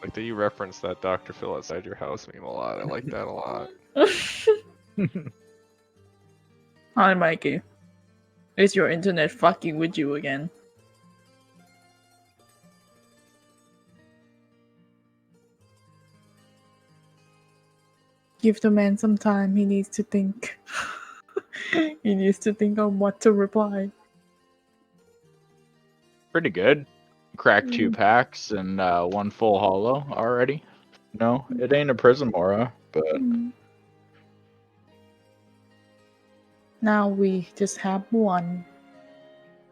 Like that you referenced that Dr. Phil outside your house meme a lot. I like that a lot. Hi, Mikey. Is your internet fucking with you again? Give the man some time. He needs to think. He needs to think on what to reply. Pretty good. Cracked 2 packs and 1 full hollow already. No, it ain't a Prism Aura, but Now we just have one.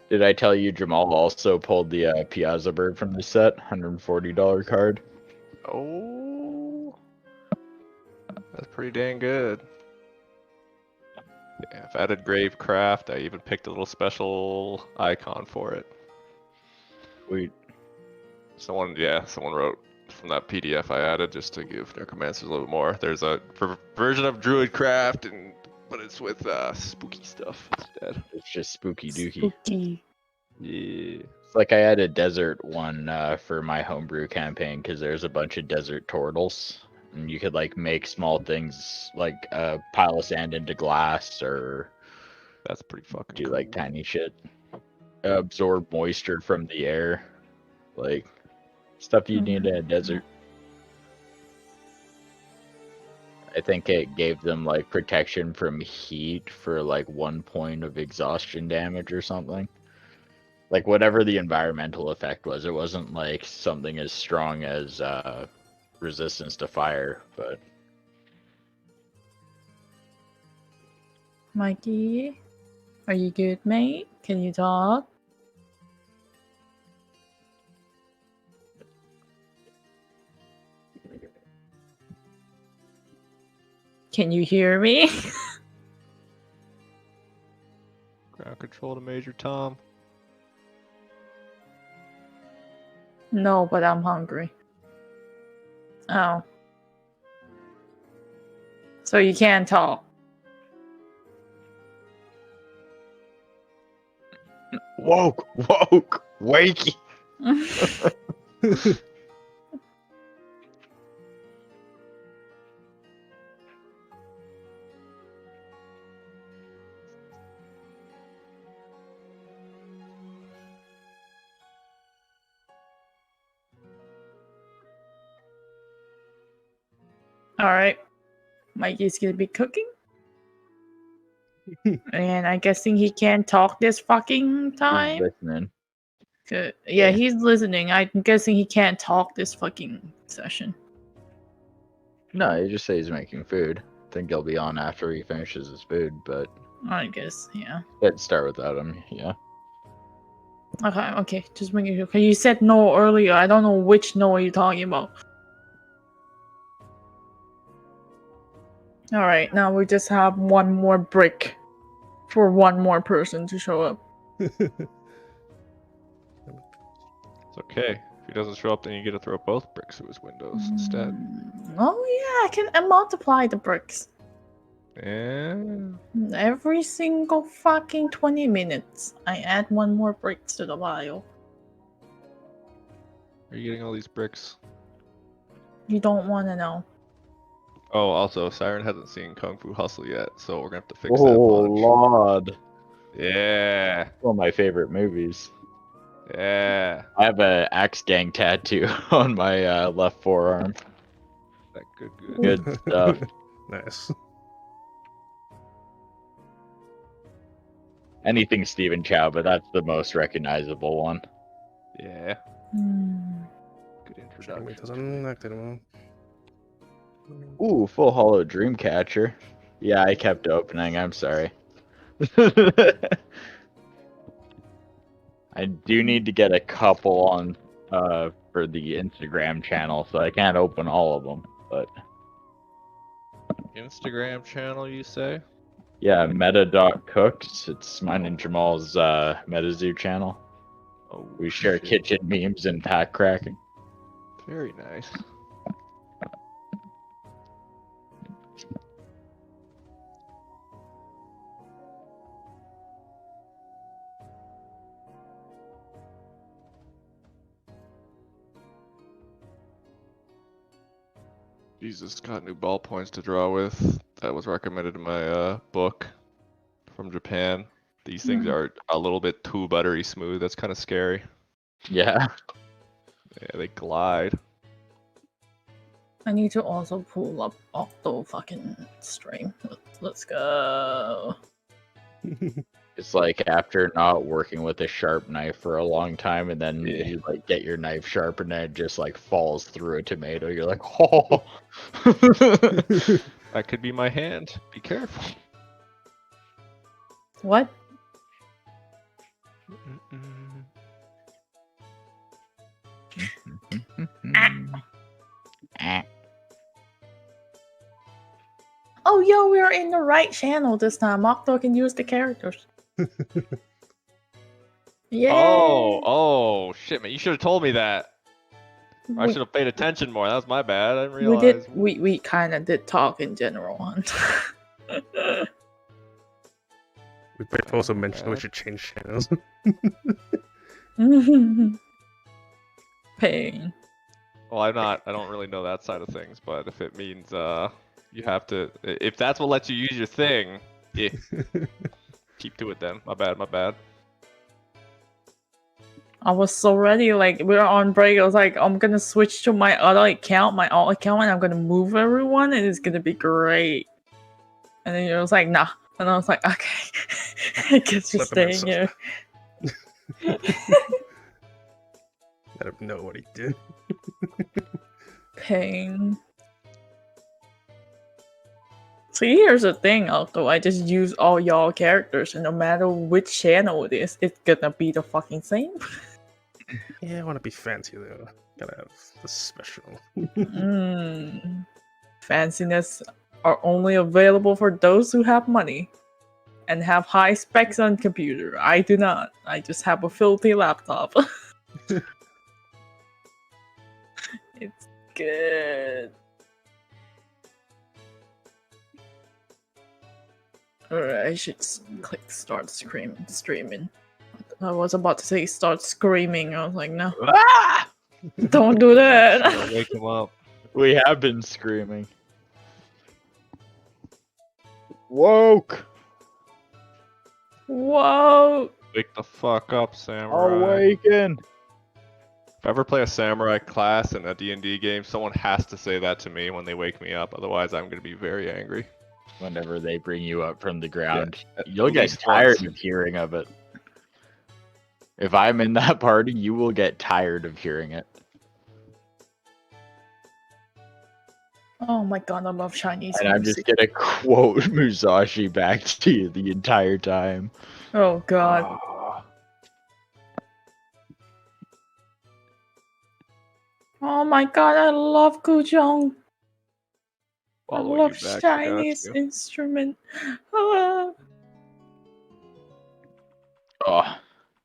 did I tell you Jamal also pulled the Piazza Bird from the set? $140 card. Oh, that's pretty dang good. Yeah, I've added Gravecraft. I even picked a little special icon for it. Sweet. Someone wrote from that PDF I added just to give Necromancers a little more. There's a version of Druidcraft, but it's with spooky stuff instead. It's just spooky dookie. Spooky. Yeah. It's like I had a desert one for my homebrew campaign because there's a bunch of desert turtles. And you could like make small things like pile of sand into glass or That's pretty fucking do cool. like tiny shit. Absorb moisture from the air. Like stuff you need in a desert. I think it gave them like protection from heat for like 1 point of exhaustion damage or something. Like whatever the environmental effect was, it wasn't like something as strong as resistance to fire, but Mikey, are you good, mate? Can you talk? Can you hear me? Ground control to Major Tom. No, but I'm hungry. Oh. So you can't talk. wakey. Alright. Mikey's gonna be cooking. And I'm guessing he can't talk this fucking time. Listening. Yeah, Yeah. he's listening. I'm guessing he can't talk this fucking session. No, you just say he's making food. I think he'll be on after he finishes his food, but I guess, yeah. let's start without him, yeah. Okay, just making sure. 'Cause you said no earlier. I don't know which no you're talking about. Alright, now we just have one more brick for one more person to show up. It's okay. If he doesn't show up, then you get to throw both bricks through his windows instead. Oh yeah, I can multiply the bricks. Yeah. Every single fucking 20 minutes, I add one more bricks to the pile. Are you getting all these bricks? You don't want to know. Oh, also, Siren hasn't seen Kung Fu Hustle yet, so we're gonna have to fix that Oh, punch. Lord. Yeah. One of my favorite movies. Yeah. I have a Axe Gang tattoo on my left forearm. That good. Good stuff. Nice. Anything Stephen Chow, but that's the most recognizable one. Yeah. Hmm. Good Xiaomi introduction. doesn't active. Ooh, full hollow Dreamcatcher. Yeah, I kept opening. I'm sorry. I do need to get a couple on for the Instagram channel, so I can't open all of them. But Instagram channel, you say? yeah, meta.cooks. It's mine and Jamal's MetaZoo channel. Oh, We share shit. kitchen memes and pack cracking. Very nice. Jesus, got new ballpoints to draw with. That was recommended in my book from Japan. These things are a little bit too buttery smooth. That's kind of scary. Yeah. Yeah, they glide. I need to also pull up Octo fucking stream. Let's go. It's like after not working with a sharp knife for a long time, and then Yeah. you like get your knife sharp, and then it just like falls through a tomato. You're like, oh. That could be my hand. Be careful. What? Oh, yo, we're in the right channel this time. Octo can use the characters. Yeah. Oh, shit, man. You should have told me that. I we, should have paid attention more. That was my bad. I didn't we realize. did. We kind of did talk in general. We both also mentioned we should change channels. Pain. Well, I don't really know that side of things, but if it means you have to, if that's what lets you use your thing, yeah, keep to it then. My bad. I was so ready, like, we were on break. I was like, I'm gonna switch to my other account, my alt account, and I'm gonna move everyone, and it's gonna be great. And then it was like, nah. And I was like, okay, I guess you're Slip him in staying here. Let him know what he did. Pain. See, here's the thing, although I just use all y'all characters, and no matter which channel it is, it's gonna be the fucking same. Yeah, I want to be fancy though. Gotta have the special. Fanciness are only available for those who have money and have high specs on computer. I do not. I just have a filthy laptop. It's good. Alright, I should click start streaming. I was about to say start screaming. I was like, no. Ah! Don't do that. Wake him up. We have been screaming. Woke. Whoa. Wake the fuck up, samurai. Awaken. If I ever play a samurai class in a D&D game, someone has to say that to me when they wake me up. Otherwise, I'm gonna be very angry. Whenever they bring you up from the ground, at you'll get least tired once. of hearing of it. If I'm in that party, you will get tired of hearing it. Oh my god, I love Chinese And I'm just music. gonna quote Musashi back to you the entire time. Oh god. Ah. Oh my god, I love Guzhong. I Follow you love back, I got Chinese you. instrument. Ah. Oh,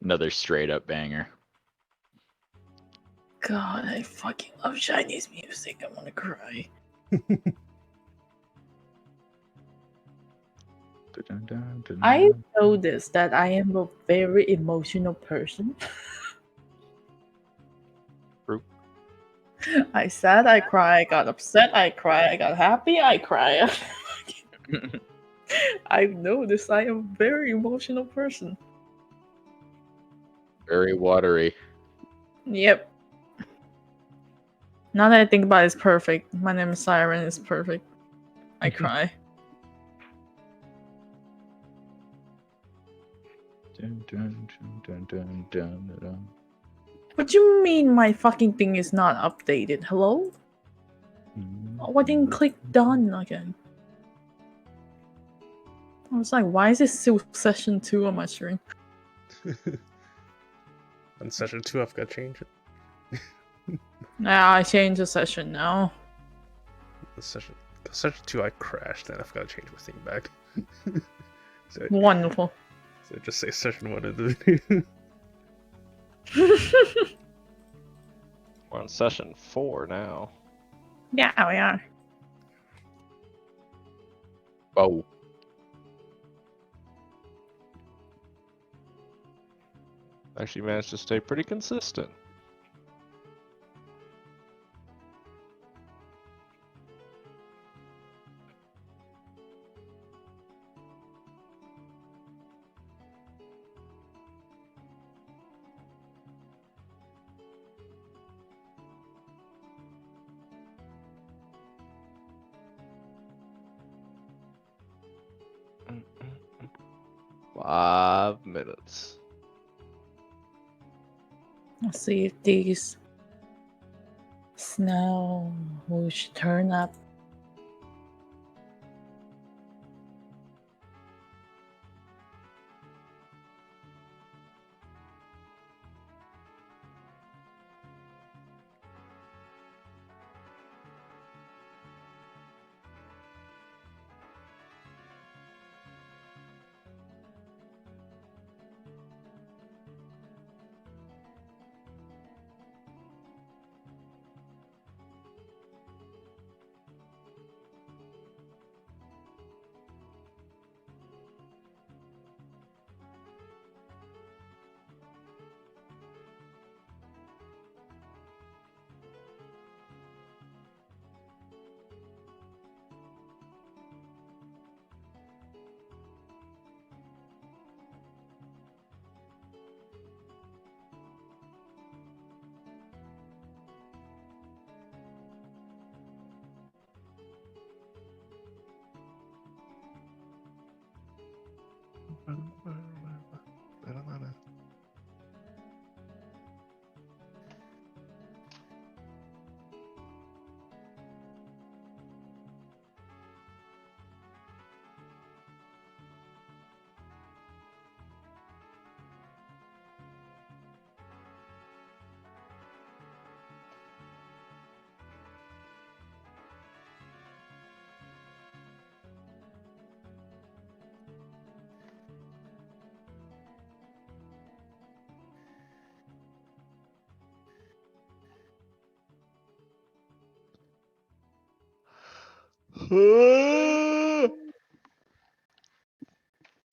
another straight up banger. God, I fucking love Chinese music. I want to cry. I noticed that I am a very emotional person. True. I sad, I cry. I got upset, I cry. I got happy, I cry. I've noticed I am a very emotional person. Very watery. Yep. Now that I think about it, it's perfect. My name is Siren, it's perfect. I cry. What do you mean my fucking thing is not updated? Hello? Oh, I didn't click done again. I was like, why is this still session 2 on my stream? On session 2, I've got to change it. Nah, I changed the session now. The session 2, I crashed, and I've got to change my thing back. so, Wonderful. so just say session 1 in the video. We're on session 4 now. Yeah, we are. Oh. Actually managed to stay pretty consistent. 5 minutes. Let's see if these snow will turn up.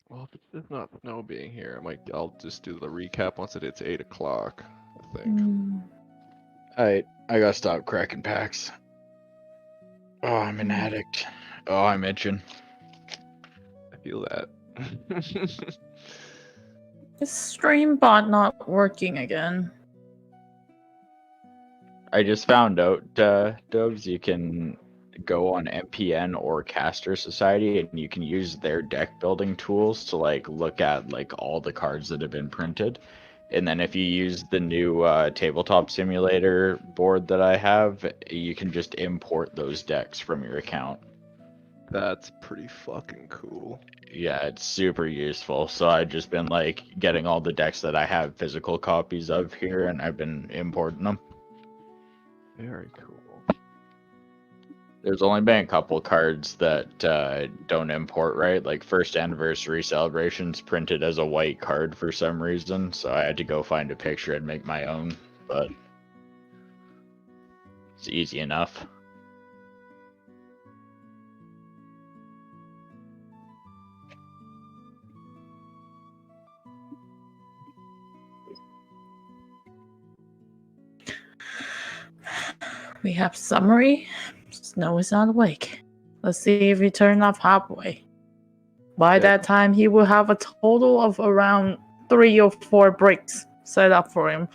Well, if it's not snow being here, I'll just do the recap once it hits 8 o'clock, I think. Alright, I gotta stop cracking packs. Oh, I'm an addict. Oh, I'm itching. I feel that. Is stream bot not working again? I just found out, Dubs, you can go on MPN or Caster Society and you can use their deck building tools to like look at like all the cards that have been printed. And then if you use the new tabletop simulator board that I have, you can just import those decks from your account. That's pretty fucking cool. Yeah, it's super useful. So I've just been like getting all the decks that I have physical copies of here and I've been importing them. Very cool. There's only been a couple cards that don't import right, like first anniversary celebrations printed as a white card for some reason, so I had to go find a picture and make my own, but it's easy enough. We have summary. Snow is not awake. Let's see if we turn off halfway. By Yeah. that time, he will have a total of around 3 or 4 bricks set up for him.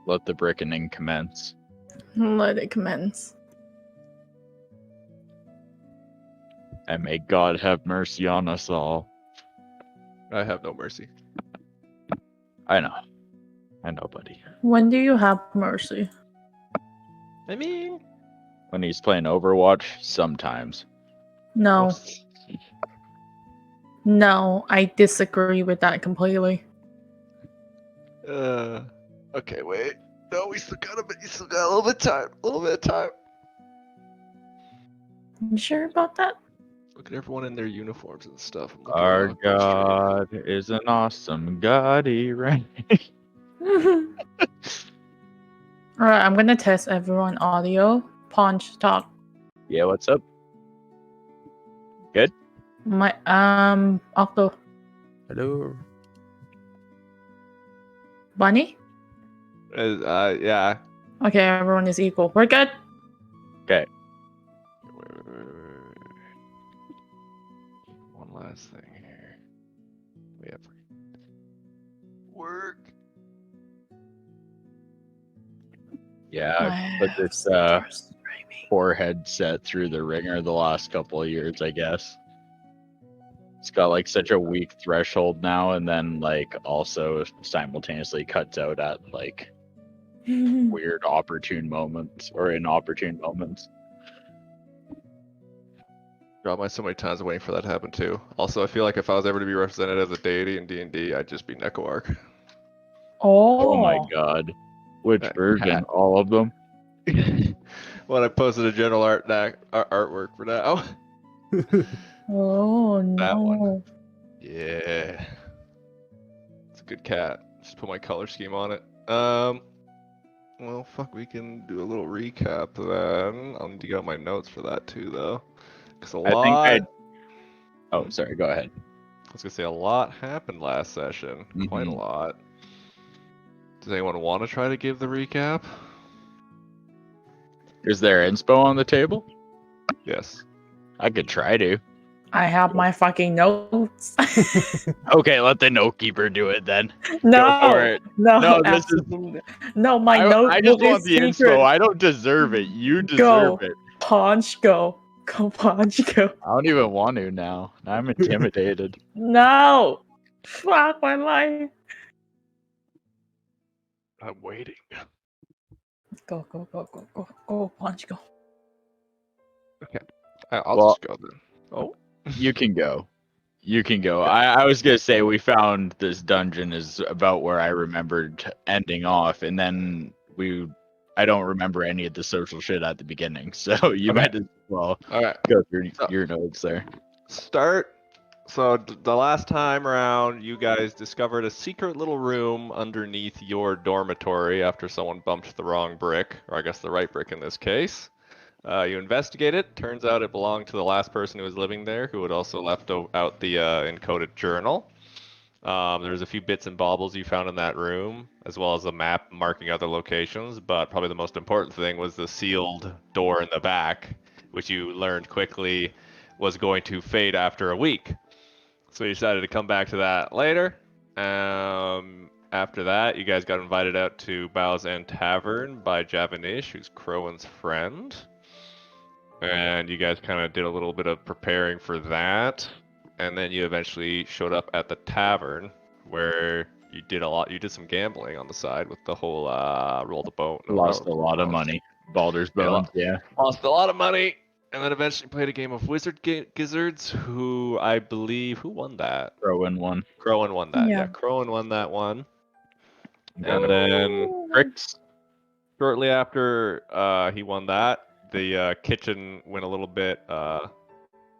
Let the brickening commence. Let it commence. And may God have mercy on us all. I have no mercy. I know, buddy. When do you have mercy? I mean, When he's playing Overwatch, sometimes. No. most- No, I disagree with that completely. Okay, wait. No, we still got a bit. You still got a little bit of time. A little bit of time. You sure about that? Look at everyone in their uniforms and stuff. I'm looking Our around the street. God is an awesome God, he right? Alright, I'm gonna test everyone audio. Pawnch, talk. Yeah, what's up? Good? My Octo. Hello. Bunny? Yeah. Okay, everyone is equal. We're good. Okay. Wait. One last thing here. We have work. Yeah, I put this poor headset through the ringer the last couple of years, I guess. It's got like such a weak threshold now, and then like also simultaneously cuts out at like weird opportune moments or inopportune moments. Dropped my so many times waiting for that to happen too. Also, I feel like if I was ever to be represented as a deity in D&D, I'd just be Nekoark. Oh my Oh. god. Which That version? cat. All of them? When I posted a general artwork for now. Oh That one. no. Yeah. It's a good cat. Just put my color scheme on it. Well, fuck, we can do a little recap then. I'll need to get out my notes for that too, though. Cause a I think lot. Oh, sorry, go ahead. I was gonna say a lot happened last session. Quite a Mhm. lot. Does anyone want to try to give the recap? Is there inspo on the table? Yes. I could try to. I have my fucking notes. Okay, let the note keeper do it then. No, Go for it. no, No, this is. absolutely. No, my I notebook just want is the secret. inspo. I don't deserve it. You deserve Go. it. Pawnch, go. Go, Pawnch, go. I don't even want to now. I'm intimidated. No. Fuck my life. I'm waiting. Go, go, go, go, go, go, Pawnch, go. I'll Well- just go then. Oh. You can go. You can go. I was gonna say we found this dungeon is about where I remembered ending off, and then I don't remember any of the social shit at the beginning, so you Okay. might as well All right. go through So- your notes there. Start. So the last time around, you guys discovered a secret little room underneath your dormitory after someone bumped the wrong brick, or I guess the right brick in this case. You investigate it. Turns out it belonged to the last person who was living there, who had also left out the encoded journal. There's a few bits and baubles you found in that room, as well as a map marking other locations. But probably the most important thing was the sealed door in the back, which you learned quickly was going to fade after a week. So you decided to come back to that later. After that, you guys got invited out to Bow's End Tavern by Javanish, who's Crowan's friend. And you guys kind of did a little bit of preparing for that. And then you eventually showed up at the tavern where you did some gambling on the side with the whole roll the boat. Lost a lot of money. Baldur's Bones, yeah. Lost a lot of money. And then eventually played a game of Wizard Gizzards, who I believe, who won that? Rowan one. Crowan won that. Yeah. Yeah, Crowan won that one. And then shortly after he won that, the kitchen went a little bit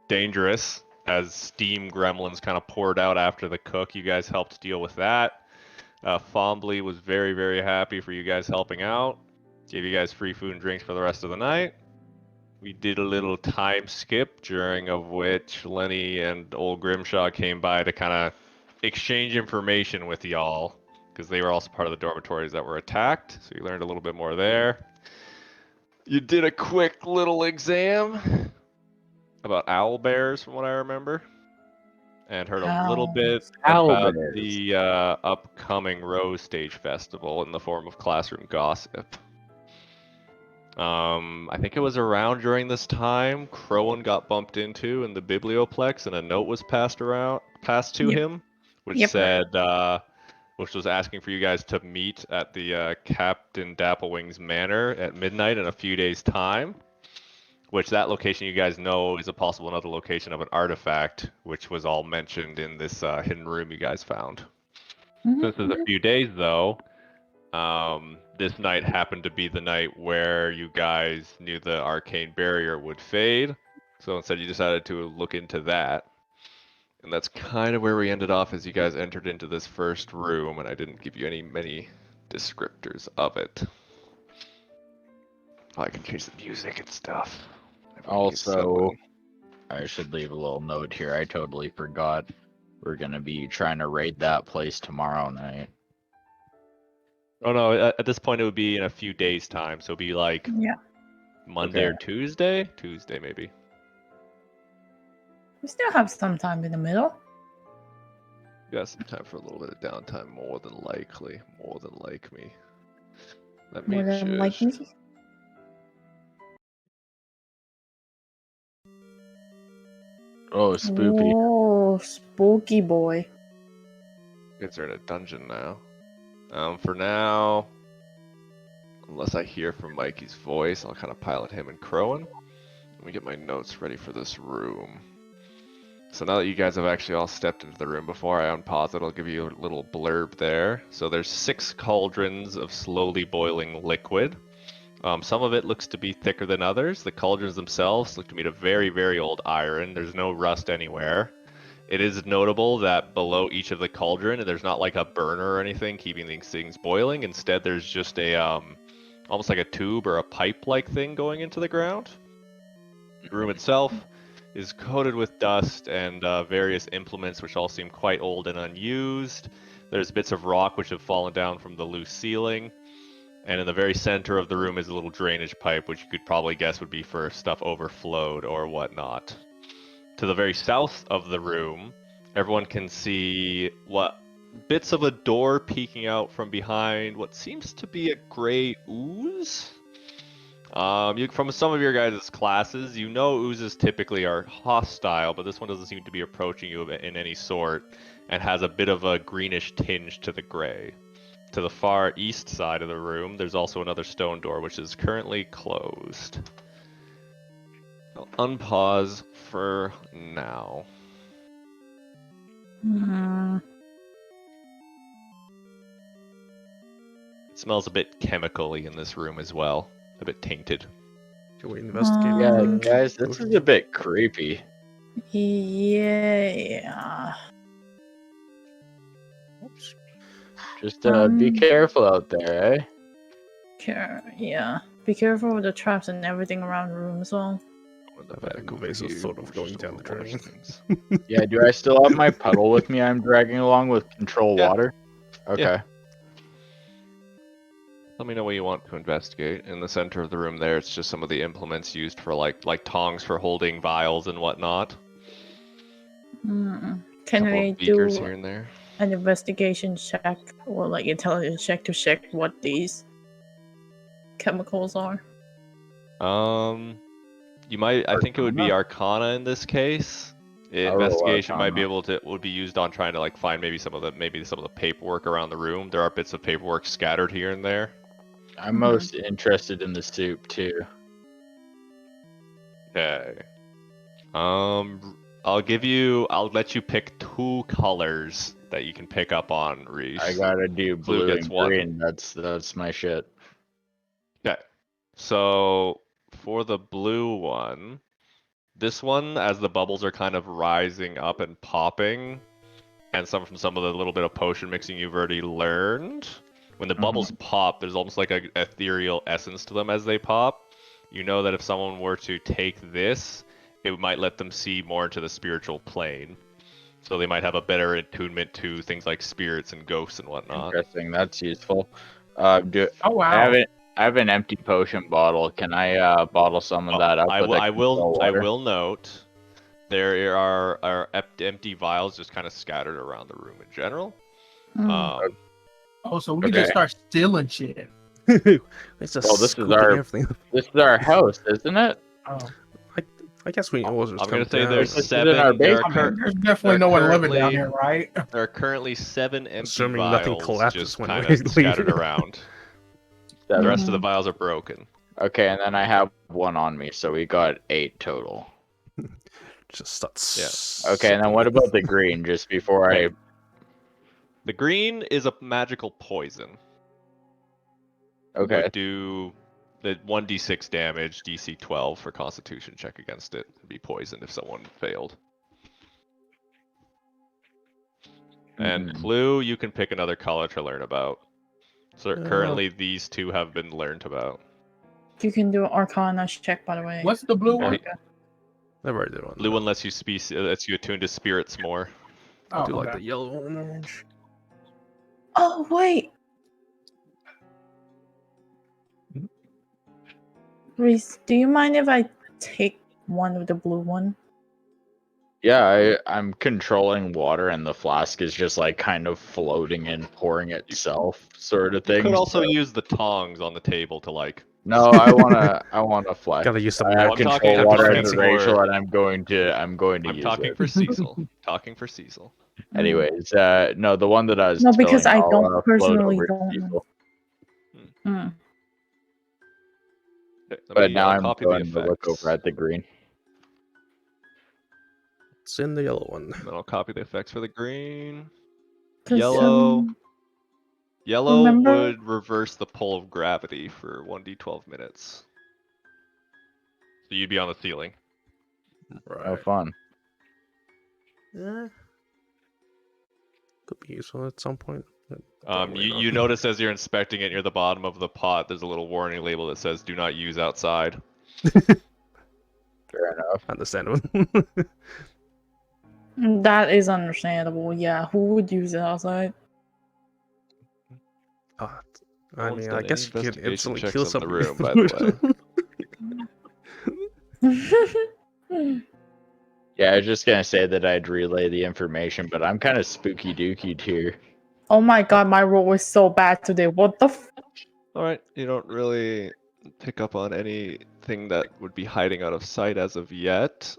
dangerous as steam gremlins kind of poured out after the cook. You guys helped deal with that. Fombly was very, very happy for you guys helping out. Gave you guys free food and drinks for the rest of the night. We did a little time skip, during of which Lenny and old Grimshaw came by to kind of exchange information with y'all, because they were also part of the dormitories that were attacked. So you learned a little bit more there. You did a quick little exam about owl bears, from what I remember, and heard a little bit Owl about bears. the upcoming Rose Stage Festival in the form of classroom gossip. I think it was around during this time Crowan got bumped into in the biblioplex, and a note was passed to Yep. him, which Yep. said, which was asking for you guys to meet at the Captain Dapplewing's Manor at midnight in a few days' time. Which that location you guys know is a possible another location of an artifact, which was all mentioned in this hidden room you guys found. Since it's a few days though, this night happened to be the night where you guys knew the arcane barrier would fade. So instead you decided to look into that. And that's kind of where we ended off as you guys entered into this first room, and I didn't give you many descriptors of it. Oh, I can change the music and stuff. Everyone gets Also, settling. I should leave a little note here. I totally forgot. We're gonna be trying to raid that place tomorrow night. Oh no, at this point it would be in a few days' time, so it'd be like Yeah. Monday Okay. or Tuesday? Tuesday, maybe. We still have some time in the middle. You got some time for a little bit of downtime, more than likely. More than like me. Let me More than just... likely. Oh, spoopy. Oh, spooky boy. You guys are in a dungeon now. For now, unless I hear from Mikey's voice, I'll kind of pilot him and Crowan. Let me get my notes ready for this room. So now that you guys have actually all stepped into the room, before I unpause it, I'll give you a little blurb there. So there's 6 cauldrons of slowly boiling liquid. Some of it looks to be thicker than others. The cauldrons themselves look to be a very, very old iron. There's no rust anywhere. It is notable that below each of the cauldron, there's not like a burner or anything keeping these things boiling. Instead, there's just a almost like a tube or a pipe-like thing going into the ground. The room itself is coated with dust and various implements which all seem quite old and unused. There's bits of rock which have fallen down from the loose ceiling. And in the very center of the room is a little drainage pipe, which you could probably guess would be for stuff overflowed or whatnot. To the very south of the room, everyone can see what bits of a door peeking out from behind what seems to be a gray ooze. From some of your guys' classes, you know oozes typically are hostile, but this one doesn't seem to be approaching you in any sort, and has a bit of a greenish tinge to the gray. To the far east side of the room, there's also another stone door, which is currently closed. I'll unpause for now. Hmm. It smells a bit chemically in this room as well. A bit tainted. Can we investigate? Yeah, the guys, this potion? is a bit creepy. Yeah. Just be careful out there, eh? Yeah. Be careful with the traps and everything around the room as well. I've had a pervasive thought of going down the drain. Yeah, do I still have my puddle with me I'm dragging along with control Yeah. water? Okay. Yeah. Let me know what you want to investigate. In the center of the room there, it's just some of the implements used for like tongs for holding vials and whatnot. Can Couple I of beakers do here and there. an investigation check or like intelligence check to check what these chemicals are? You might. I think it would be Arcana? Arcana in this case. I'll roll Investigation might be Arcana. would be used on trying to like find maybe some of the paperwork around the room. There are bits of paperwork scattered here and there. I'm most interested in the soup too. Okay. I'll let you pick 2 colors that you can pick up on, Reese. I gotta do Blue blue gets and 1. green. That's my shit. Okay. So for the blue one, this one, as the bubbles are kind of rising up and popping, and some of the little bit of potion mixing you've already learned, when the bubbles pop, there's almost like an ethereal essence to them as they pop. You know that if someone were to take this, it might let them see more into the spiritual plane. So they might have a better attunement to things like spirits and ghosts and whatnot. Interesting. That's useful. Oh wow! I have an empty potion bottle. Can I bottle some of that up? I with a control will water? note there are empty vials just kind of scattered around the room in general. So we can just start stealing shit. It's just Well, this is scooping our- everything. This is our house, isn't it? Oh, I guess we always just I'm gonna come say down. there's This is in our 7. There I are, mean, there's definitely no one living down currently- here, right? there are currently 7 empty Assuming vials nothing collapses just when kind we of scattered leave. around. Seven. The rest of the vials are broken. Okay, and then I have 1 on me, so we got 8 total. Just that's Yeah. Okay, and then what about the green? Just before I. The green is a magical poison. Okay. Would do the 1d6 damage, DC 12 for Constitution check against it. It'd be poisoned if someone failed. And blue, you can pick another color to learn about. So currently, these 2 have been learned about. You can do an Arcana check, by the way. What's the blue one? Erica. Never did one. Blue one lets you attune to spirits more. Oh, do like okay. the yellow and orange. Oh wait, Reese, do you mind if I take one of the blue one? Yeah, I'm controlling water, and the flask is just like kind of floating and pouring itself, sort of You thing. could also so- use the tongs on the table to like No, I wanna fly. Gotta use the I map. have I'm control talking- I'm water talking as a for- racial, and I'm going to I'm use talking it. for Cecil. Talking for Cecil. Anyways, no, the one that I was No, because filling, I I'll, don't float personally over to don't know. Cecil. Mm. Okay, let But me, now I'm copy the going to look effects. over at the green. It's in the yellow one. And then I'll copy the effects for the green. 'Cause, Yellow. Yellow remember- would reverse the pull of gravity for 1d12 minutes. So you'd be on the ceiling. Right. Oh, fun. Yeah. Could be useful at some point. but You, probably not. you notice as you're inspecting it near the bottom of the pot, there's a little warning label that says "Do not use outside." Fair enough. Understandable. That is understandable. Yeah, who would use it outside? Ah, No I one's mean, done I any guess you could investigation instantly checks kill on the somebody. room, by the way. Yeah, I was just gonna say that I'd relay the information, but I'm kind of spooky dookied here. Oh my god, my roll was so bad today. What the f? Alright, you don't really pick up on anything that would be hiding out of sight as of yet.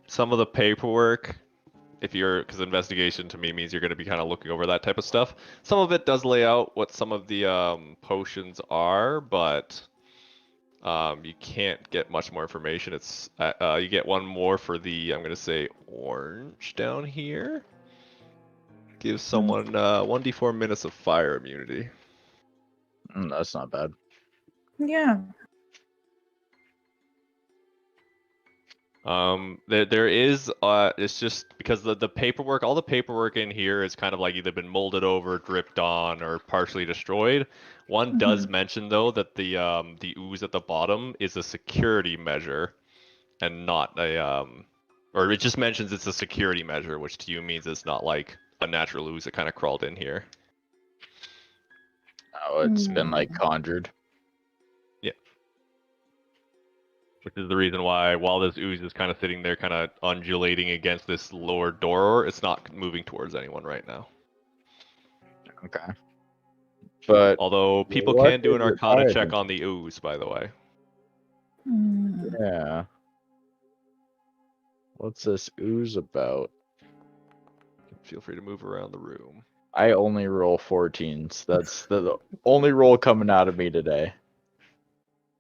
Some of the paperwork, because investigation to me means you're going to be kind of looking over that type of stuff. Some of it does lay out what some of the potions are, but you can't get much more information. It's you get one more for the, I'm going to say, orange down here. Gives someone 1d4 minutes of fire immunity. That's not bad. Yeah. There is it's just because the paperwork, all the paperwork in here is kind of like either been molded over, dripped on, or partially destroyed. One does mention though that the ooze at the bottom is a security measure and not a or it just mentions it's a security measure, which to you means it's not like a natural ooze that kind of crawled in here. Oh, it's been like conjured. Which is the reason why, while this ooze is kind of sitting there, kind of undulating against this lower door, it's not moving towards anyone right now. Okay. But Although people what can do an is it Arcana hiding? check on the ooze, by the way. yeah. What's this ooze about? Feel free to move around the room. I only roll 14s. That's the only roll coming out of me today.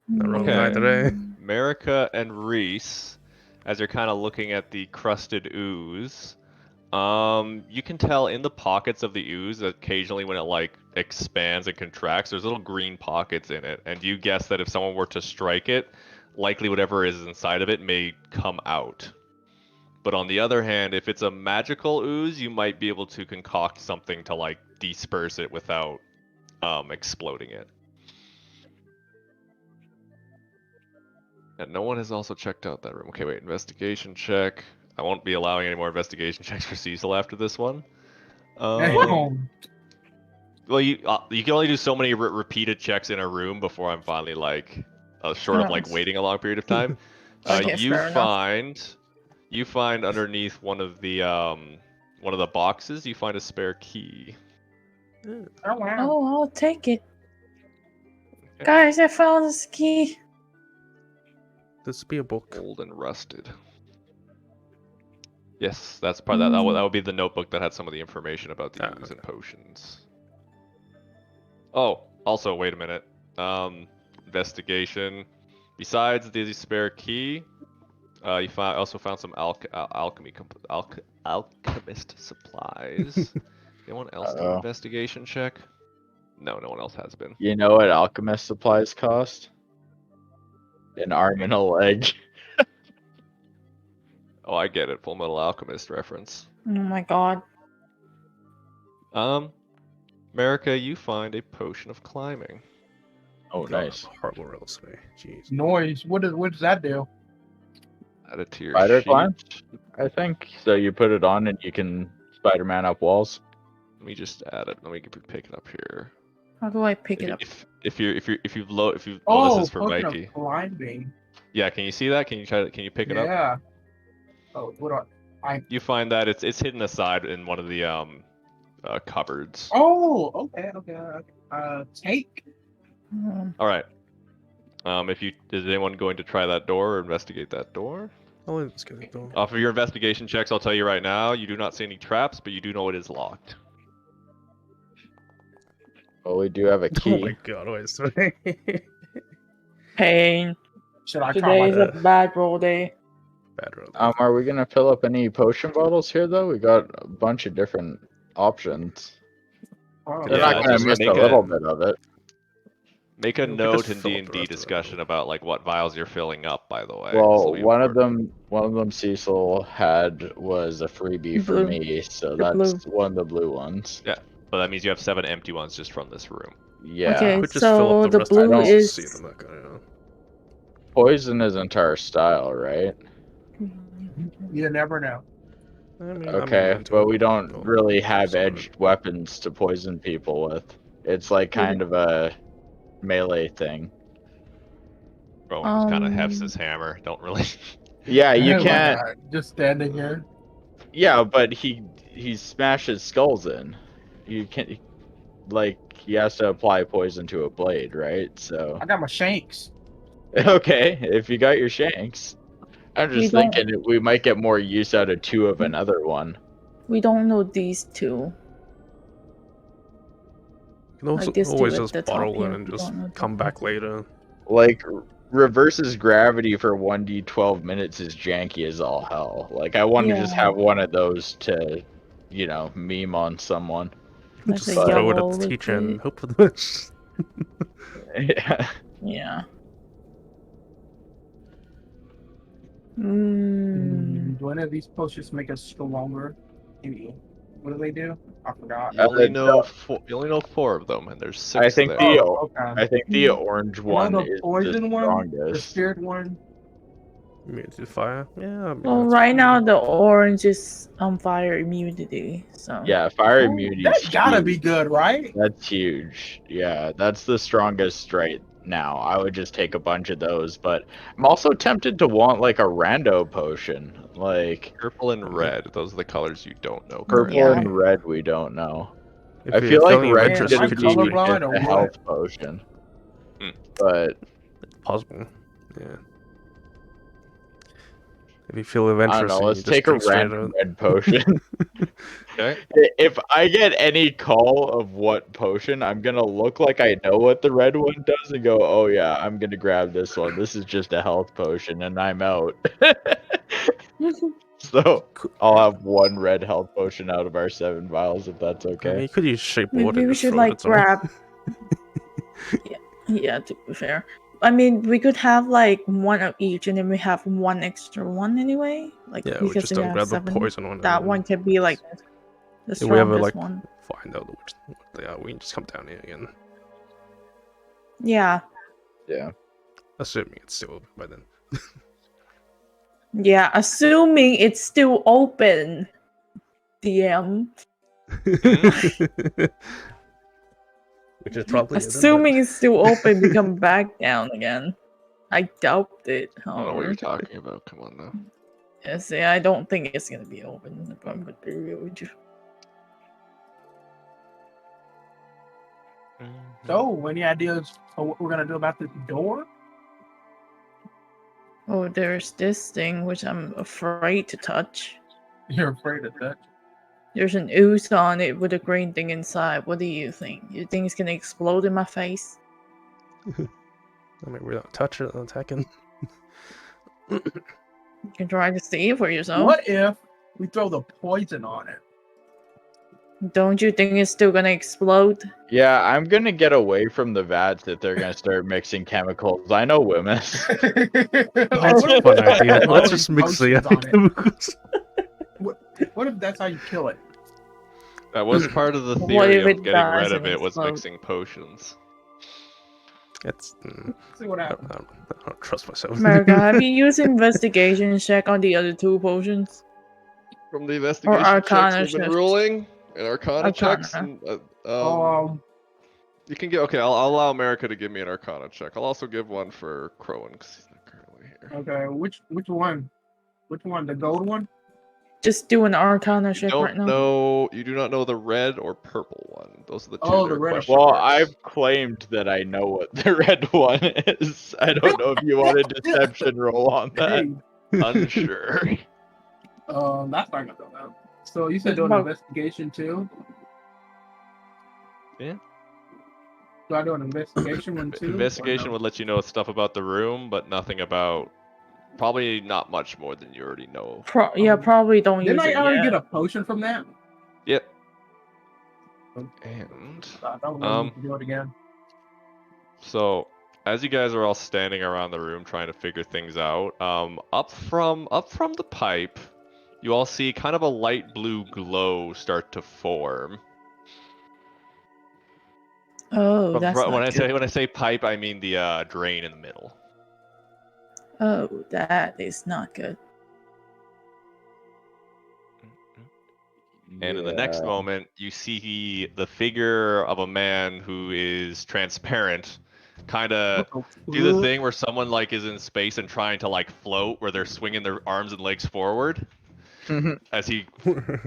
Not wrong Okay. guy today. Marika and Reese, as you're kind of looking at the crusted ooze, you can tell in the pockets of the ooze, occasionally when it like expands and contracts, there's little green pockets in it, and you guess that if someone were to strike it, likely whatever is inside of it may come out. But on the other hand, if it's a magical ooze, you might be able to concoct something to like disperse it without exploding it. And no one has also checked out that room. Okay, wait, investigation check. I won't be allowing any more investigation checks for Cecil after this one. Damn. Well, you can only do so many repeated checks in a room before I'm finally like, short of like waiting a long period of time. Okay, fair enough. You find underneath one of the boxes, you find a spare key. Oh wow. Oh, I'll take it. Okay. Guys, I found this key. This be a book. Old and rusted. Yes, that's part that would be the notebook that had some of the information about the ooze and potions. Oh, also, wait a minute. Investigation. Besides the spare key, you also found some alchemist supplies. Anyone else do an investigation check? No, no one else has been. You know what alchemist supplies cost? An arm and a leg. Oh, I get it. Full Metal Alchemist reference. Oh my god. Marika, you find a potion of climbing. Oh, nice. Horrible rolls today. Jeez. Noise. What does that do? Add it to your Spider sheet. climb? I think. So you put it on and you can Spider-Man up walls. Let me just add it. Let me pick it up here. How do I pick it up? If you've this is for potion Mikey. of climbing. Yeah, can you see that? Can you pick it up? Yeah. Oh, what do I? You find that it's hidden aside in one of the cupboards. Oh, okay. Take. All right. Is anyone going to try that door or investigate that door? Oh, let's get it though. Off of your investigation checks, I'll tell you right now, you do not see any traps, but you do know it is locked. Well, we do have a Oh key. my god, wait, sorry. Pain. Should I try Today is my... a bad roll day. Bad road. Are we gonna fill up any potion bottles here though? We got a bunch of different options. Oh, They're Yeah, not gonna just miss make a little a- bit of it. Make a We could note just in fill up the D&D rest of that discussion room. about like what vials you're filling up. By the way. Well, This'll be one of important. them Cecil had was a freebie for Blue. me, so The that's blue. one of the blue ones. Yeah, but that means you have 7 empty ones just from this room. Yeah. Okay, Could just fill so up the the rest blue of don't the see is. them back on. Poison isn't our style, right? you never know. I mean, Okay, into but it. we don't Well, really have some of edged it. weapons to poison people with. It's like kind of a melee thing. Rowan just kind of hefts Um, his hammer. Don't really. Yeah, you Why can't. not? Just standing here. Yeah, but he smashes skulls in. You can't like he has to apply poison to a blade, right? So I got my shanks. okay, if you got your shanks. I'm We just don't- thinking we might get more use out of 2 of another one. we don't know these two. You can also Like this always dude at just the top bottle here, it and we just don't know come the- back later. Like reverses gravity for 1d12 minutes is janky as all hell. Like I want to just Yeah. have one of those to, meme on someone. Like Just the throw it at yellow the teacher and liquid. hope for the best. Yeah. Yeah. Mm. Do any of these potions make us stronger? Maybe. What do they do? I forgot. You only no. know 4. You only know 4 of them, and there's 6 I think there. the Oh, okay. I think the orange one the is poison the one, the strongest. spirit one. Immunity to fire. Yeah. I mean, Well, that's right now the orange is on fire immunity, so Yeah, fire Oh, immunity. that's gotta huge. be good, right? That's huge. Yeah, that's the strongest right now. I would just take a bunch of those, but I'm also tempted to want like a rando potion. Like Purple and red. Those are the colors you don't know purple Yeah. currently. and red we don't know. if I you're feel like feeling red's adventurous, Am I gonna you could be just colorblind just or a what? health potion. Hmm. But possible. Yeah. If you feel I don't adventurous, know, you let's just take a drink straight random out. red potion. Okay. If I get any call of what potion, I'm gonna look like I know what the red one does and go, oh yeah, I'm gonna grab this one. This is just a health potion and I'm out. So I'll have 1 red health potion out of our 7 vials if that's I mean, okay. you could use shape maybe water. we Just should throw it like at someone. grab. Yeah, to be fair. I mean, we could have like one of each, and then we have one extra one anyway. Like Yeah, we because just we don't have grab the 7. poison one. That one can be like the If we ever strongest like one. find out what they are, we can just come down here again. Yeah, Yeah. Assuming it's still open by then. yeah. Assuming it's still open. DM. Which is probably Assuming it's still open, we come back down again. I doubt it. I don't know what you're However, talking about. Come on now. yeah, see, I don't think it's gonna be open. If I'm gonna be real with you. So, any ideas of what we're gonna do about this door? Oh, there's this thing which I'm afraid to touch. You're afraid of that? There's an ooze on it with a green thing inside. What do you think? You think it's gonna explode in my face? I mean, we're not touching it, not attacking. You can try to see it for yourself. What if we throw the poison on it? Don't you think it's still gonna explode? Yeah, I'm gonna get away from the vats if they're gonna start mixing chemicals. I know women. That's a fun idea. Let's just mix the Potions on it. chemicals. What if that's how you kill it? That was part of the What theory if of it getting rid doesn't of it was explode? mixing potions. It's. See what I happens. don't trust myself. America, have you used investigation check on the other 2 potions? From the investigation Arcana checks we've been checks. ruling and Arcana checks, Arcana. and, Um, you can get. Okay, I'll allow America to give me an Arcana check. I'll also give one for Crowan because he's not currently here. okay, which one? Which one? The gold one? just do an Arcana check Don't right now. know. You do not know the red or purple one. Those are the two. Oh, that the are red or question Well, marks. I've claimed that I know what the red one is. I don't know if you want a deception roll on that. Hey, unsure. that's fine. I don't know. So you said It's do an about- investigation too? Yeah. Do I do an investigation one too? or Investigation no? would let you know stuff about the room, but nothing about. Probably not much more than you already know. Yeah, probably don't Didn't use I it already yet. get a potion from that? Yep. And I don't want to do it again. so as you guys are all standing around the room trying to figure things out, up from the pipe, you all see kind of a light blue glow start to form. Oh, But that's when not I good. say pipe, I mean the drain in the middle. Oh, that is not good. And in the next Yeah. moment, you see the figure of a man who is transparent, kind of do the thing where someone like is in space and trying to like float, where they're swinging their arms and legs forward as he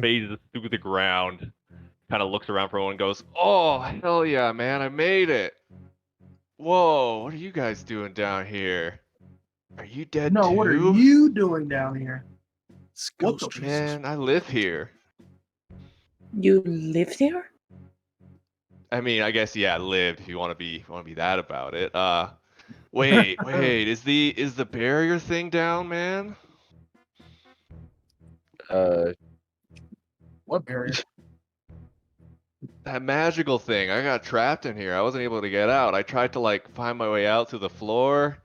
phases through the ground. Kind of looks around for everyone and goes, "Oh hell yeah, man! I made it! Whoa, what are you guys doing down here? Are you dead No, too? what are you doing down here? It's What ghost the- chasers. Man, I live here. You live there? I mean, I guess yeah, lived if you want to be that about it. Wait, is the barrier thing down, man? What barrier? That magical thing. I got trapped in here. I wasn't able to get out. I tried to like find my way out through the floor,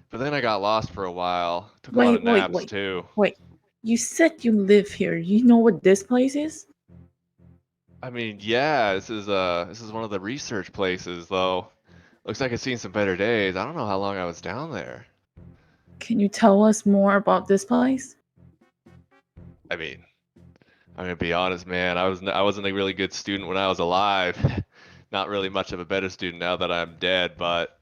but then I got lost for a while. Took a lot of naps too. Wait. You said you live here. You know what this place is? I mean, yeah, this is one of the research places though. Looks like it's seen some better days. I don't know how long I was down there. Can you tell us more about this place? I mean, I'm gonna be honest, man. I wasn't a really good student when I was alive. Not really much of a better student now that I'm dead. But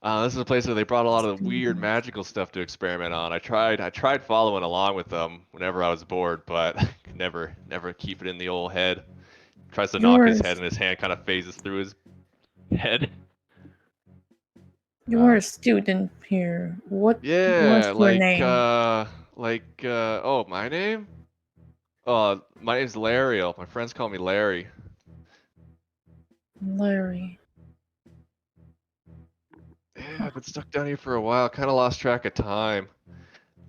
this is a place where they brought a lot of the weird magical stuff to experiment on. I tried following along with them whenever I was bored, but never keep it in the old head. Tries to knock his head, and his hand kind of phases through his head. You were a student here. What's Yeah, your name? oh, my name? My name's Larry. My friends call me Larry. Larry. Yeah, I've been stuck down here for a while. Kind of lost track of time.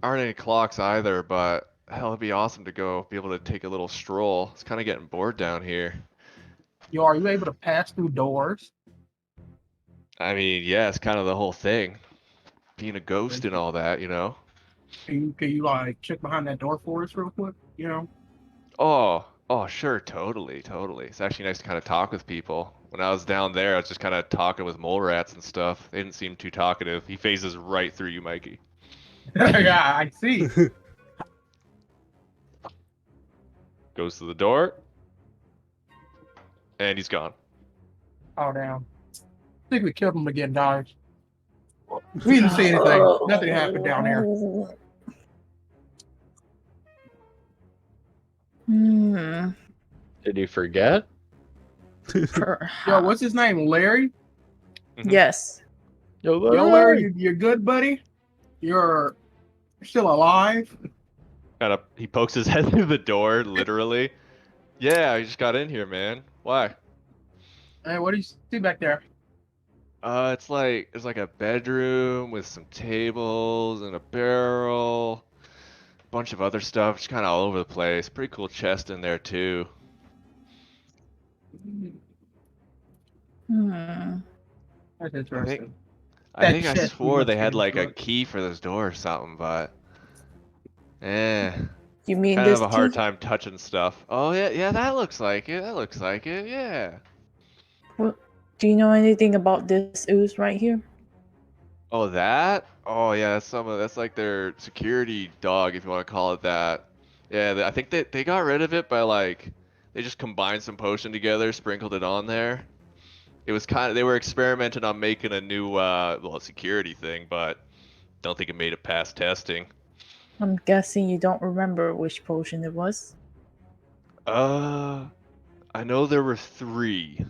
Aren't any clocks either, but hell, it'd be awesome to go be able to take a little stroll. It's kind of getting bored down here. Yo, are you able to pass through doors? I mean, yeah, it's kind of the whole thing. Being a ghost and all that, you know? Can you like check behind that door for us real quick? You know? Oh, sure, totally. It's actually nice to kind of talk with people. When I was down there, I was just kind of talking with mole rats and stuff. They didn't seem too talkative. He phases right through you, Mikey. Yeah, I see. Goes to the door. And he's gone. Oh damn. I think we killed him again, guys. We didn't see anything. Nothing happened down here. Hmm. Did he forget? Yo, what's his name? Larry? Yes. Yo, Yo, Larry, you're good, buddy? You're still alive? He pokes his head through the door, literally. Yeah, I just got in here, man. Why? Hey, what do you see back there? It's like there's like a bedroom with some tables and a barrel, a bunch of other stuff, just kind of all over the place. Pretty cool chest in there too. Hmm. That's interesting. I think I chest swore looks they had like a good. key for this door or something, but You mean kind of this have a hard key? time touching stuff. Oh yeah, that looks like it. Yeah. What? Do you know anything about this ooze right here? Oh, that? Oh, yeah, that's like their security dog, if you want to call it that. Yeah, I think they got rid of it by like they just combined some potion together, sprinkled it on there. It was they were experimenting on making a new security thing, but don't think it made it past testing. I'm guessing you don't remember which potion it was. I know there were 3.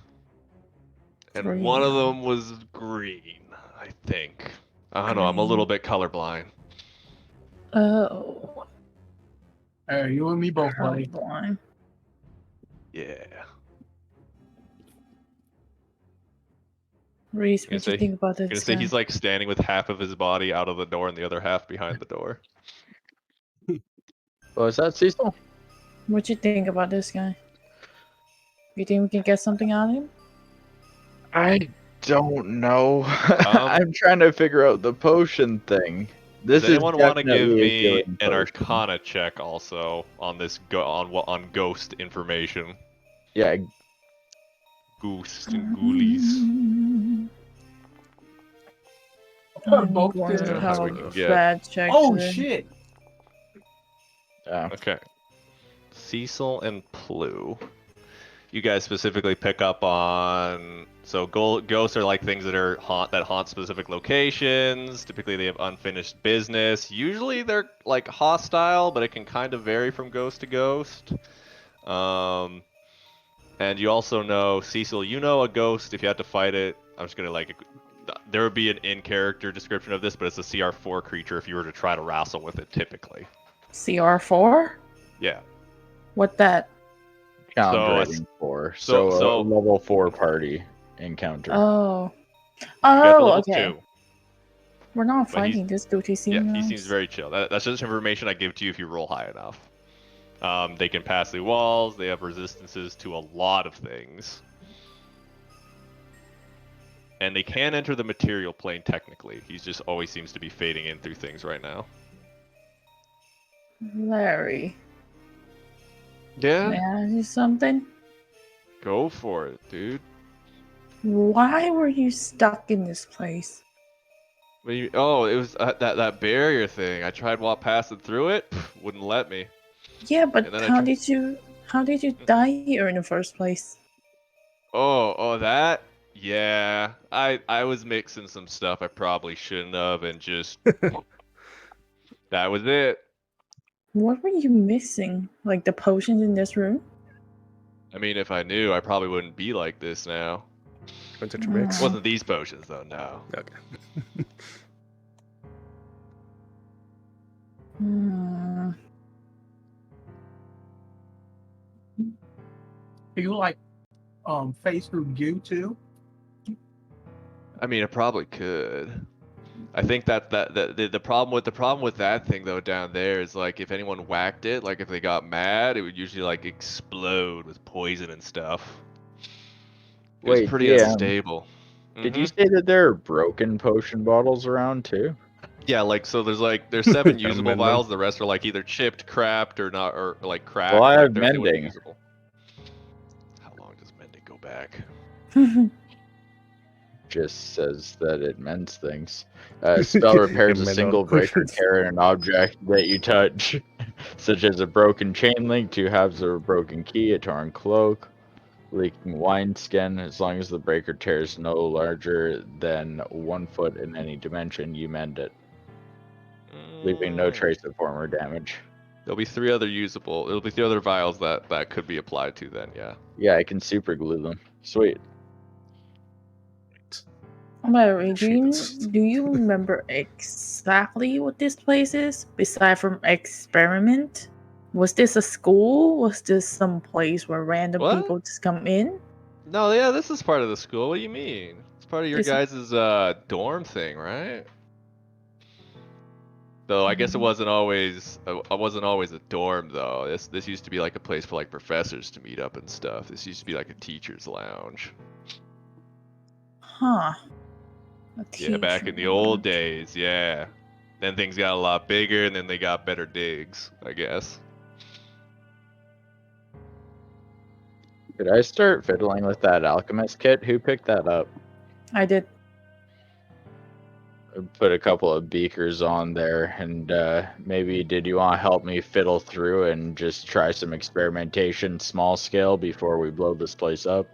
And Three, one of huh? them was green, I think. I don't know, I'm a little bit colorblind. Oh. Hey, you and me both, buddy. Blind. Yeah. Reese, Gonna what do you say- think about I'm gonna this say guy? he's like standing with half of his body out of the door and the other half behind the door. Was that Cecil? What you think about this guy? You think we can get something out of him? I don't know. I'm trying to figure out the potion thing. This Does anyone want to give definitely a me healing an potion. Arcana check also on this on ghost information? Yeah, Ghosts and ghoulies. I'm Both going did. to How have we a can get- bad check. Oh today. shit! yeah. Okay. Cecil and Plu. You guys specifically pick up on ghosts are like things that haunt specific locations. Typically they have unfinished business. Usually they're like hostile, but it can kind of vary from ghost to ghost. And you also know, Cecil, you know a ghost if you had to fight it. I'm just gonna there would be an in-character description of this, but it's a CR4 creature if you were to try to wrestle with it typically. CR4? Yeah. What that? Challenge So rating 4. so- So, a level 4 party encounter. Oh. You got the Oh, level okay. 2. We're not But he's- fighting this dude. He seems Yeah, nice. he seems very chill. That's just information I give to you if you roll high enough. They can pass through walls. They have resistances to a lot of things. And they can enter the material plane technically. He just always seems to be fading in through things right now. Larry. Yeah? May I ask you something? Go for it, dude. Why were you stuck in this place? It was that barrier thing. I tried passing through it. Wouldn't let me. Yeah, but And then I how tr- did you die here in the first place? Oh, that? Yeah. I was mixing some stuff I probably shouldn't have and just... that was it. What were you missing? Like the potions in this room? I mean, if I knew, I probably wouldn't be like this now. Went to your mix. Oh. Wasn't these potions, though, no. Okay. Hmm. You like face through goo too? I mean, I probably could. I think the problem with that thing though down there is like if anyone whacked it, like if they got mad, it would usually like explode with poison and stuff. It was Wait, pretty yeah. unstable. Did you Mhm. say that there are broken potion bottles around too? Yeah, like so there's 7 usable Amend them. vials. The rest are like either chipped, cracked, or not, or like cracked. Well, I like have they wouldn't be mending. usable. How long does mending go back? Just says that it mends things. Spell repairs a Amend single all break or potions. tear in an object that you touch, such as a broken chain link, 2 halves of a broken key, a torn cloak, leaking wineskin. As long as the break or tear is no larger than 1 foot in any dimension, you mend it, leaving no trace of former damage. There'll be 3 other usable. It'll be 3 other vials that could be applied to then. Yeah. Yeah, I can super glue them. Sweet. Larry, Shit. do you remember exactly what this place is? Beside from experiment? Was this a school? Was this some place where random What? people just come in? No, yeah, this is part of the school. What do you mean? It's part of your Is it- guys' dorm thing, right? Though I guess it wasn't always a dorm though. This used to be like a place for like professors to meet up and stuff. This used to be like a teacher's lounge. Huh. A Yeah, back in teacher the old lounge. days, yeah. Then things got a lot bigger and then they got better digs, I guess. Did I start fiddling with that alchemist kit? Who picked that up? I did. I put a couple of beakers on there, and maybe did you want to help me fiddle through and just try some experimentation small scale before we blow this place up?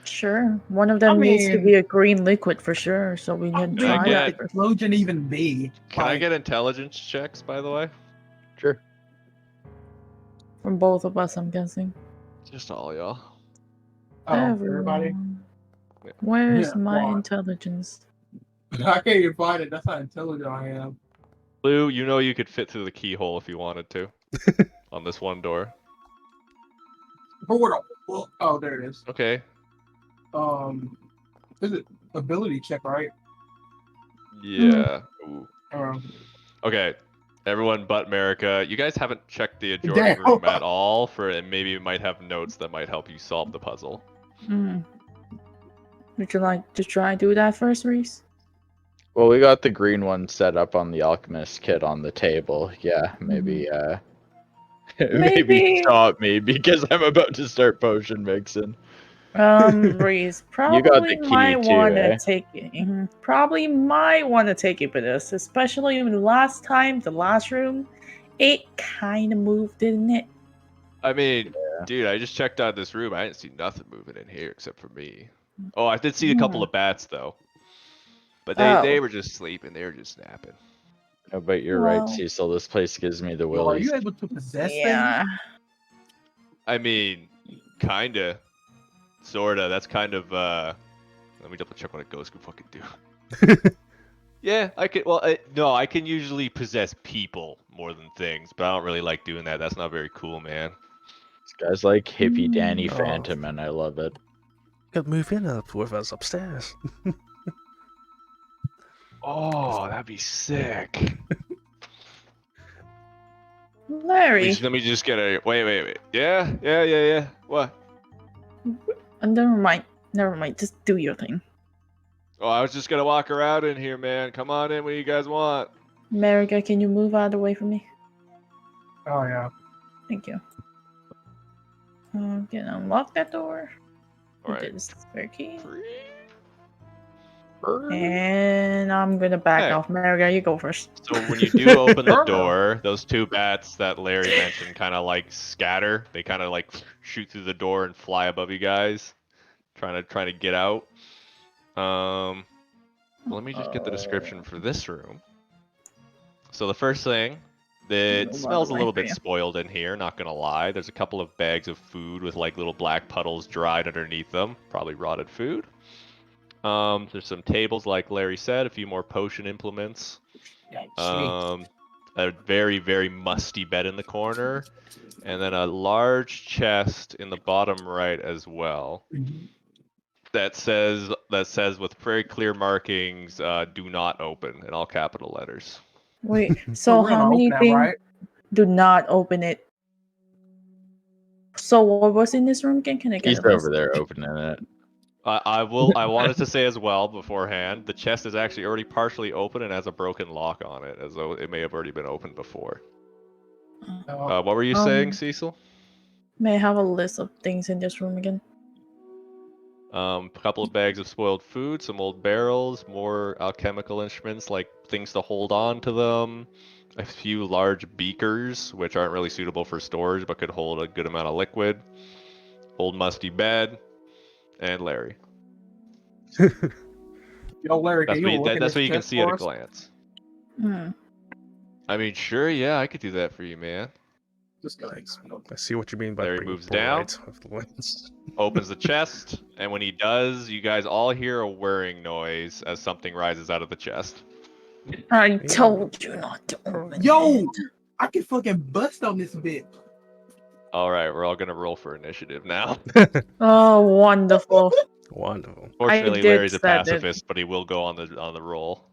Sure. One of them needs to mean- be a green liquid for sure, so we How can big I try would get- that. the explosion even be? Can I Like, get intelligence checks, by the way? From both of us, I'm guessing. Just all y'all. Oh, everybody. Everyone. Where's Yeah, my why? intelligence? I can't even find it. That's how intelligent I am. Blue, you know you could fit through the keyhole if you wanted to. On this one door. But what? Oh, there it is. Okay. Is it ability check, right? Yeah. Ooh. Um, Okay. Everyone but America. You guys haven't checked the adjoining Damn. room at all and maybe you might have notes that might help you solve the puzzle. Would you like to try do that first, Reese? Well, we got the green one set up on the alchemist kit on the table. Yeah, maybe maybe Maybe. stop me because I'm about to start potion mixing. Reese You got probably the key might too, want to eh? take it. Probably might want to take it for this, especially the last time, the last room, it kind of moved, didn't it? I mean, Yeah. dude, I just checked out this room. I didn't see nothing moving in here except for me. Oh, I did see a couple of bats though. But they were just sleeping. They were just napping. No, but you're right, Well, Cecil. This place gives me the yo, are willies. you able to possess yeah. I mean, kinda. Sorta. That's kind of, let me double check what a ghost can fucking do. Yeah, I can, well, no, I can usually possess people more than things, but I don't really like doing that. That's not very cool, man. This guy's like hippie Danny Oh. Phantom, and I love it. Could move in up with us upstairs. Oh, that'd be sick. Larry. Let me just get a, wait. Yeah. What? Never mind. Never mind. Just do your thing. Oh, I was just gonna walk around in here, man. Come on in. What do you guys want? America, can you move out of the way from me? Oh yeah. Thank you. Can I unlock that door? All right. Get the spare key. And I'm gonna back Hey. off. America, you go first. So when you do open the Sure. door, those two bats that Larry mentioned kind of like scatter. They kind of like shoot through the door and fly above you guys, trying to get out. Let me just get the description for this room. So the first thing, it Move out smells the a way little for bit you. spoiled in here, not gonna lie. There's a couple of bags of food with like little black puddles dried underneath them, probably rotted food. There's some tables, like Larry said, a few more potion implements. A very, very musty bed in the corner, and then a large chest in the bottom right as well. That says with very clear markings, "Do not open" in all capital letters. Wait, so we're how gonna many open that, things right? do not open it? So what was in this room again? Can I get He's a list? over there opening it. I wanted to say as well beforehand, the chest is actually already partially open and has a broken lock on it, as though it may have already been opened before. What were you saying, Cecil? May I have a list of things in this room again? A couple of bags of spoiled food, some old barrels, more alchemical instruments like things to hold on to them, a few large beakers, which aren't really suitable for storage but could hold a good amount of liquid, old musty bed, and Larry. Yo, Larry, That's can you look in what this you can chest see at for a us? glance. Hmm. I mean, sure, yeah, I could do that for you, man. This guy. I see what you mean by Larry being moves down. bright with the lens. Opens the chest, and when he does, you guys all hear a whirring noise as something rises out of the chest. I told you not to open Yo, it. I can fucking bust on this bit. Alright, we're all gonna roll for initiative now. Oh, wonderful. Wonderful. Fortunately, did Larry's a set it. pacifist, but he will go on the roll.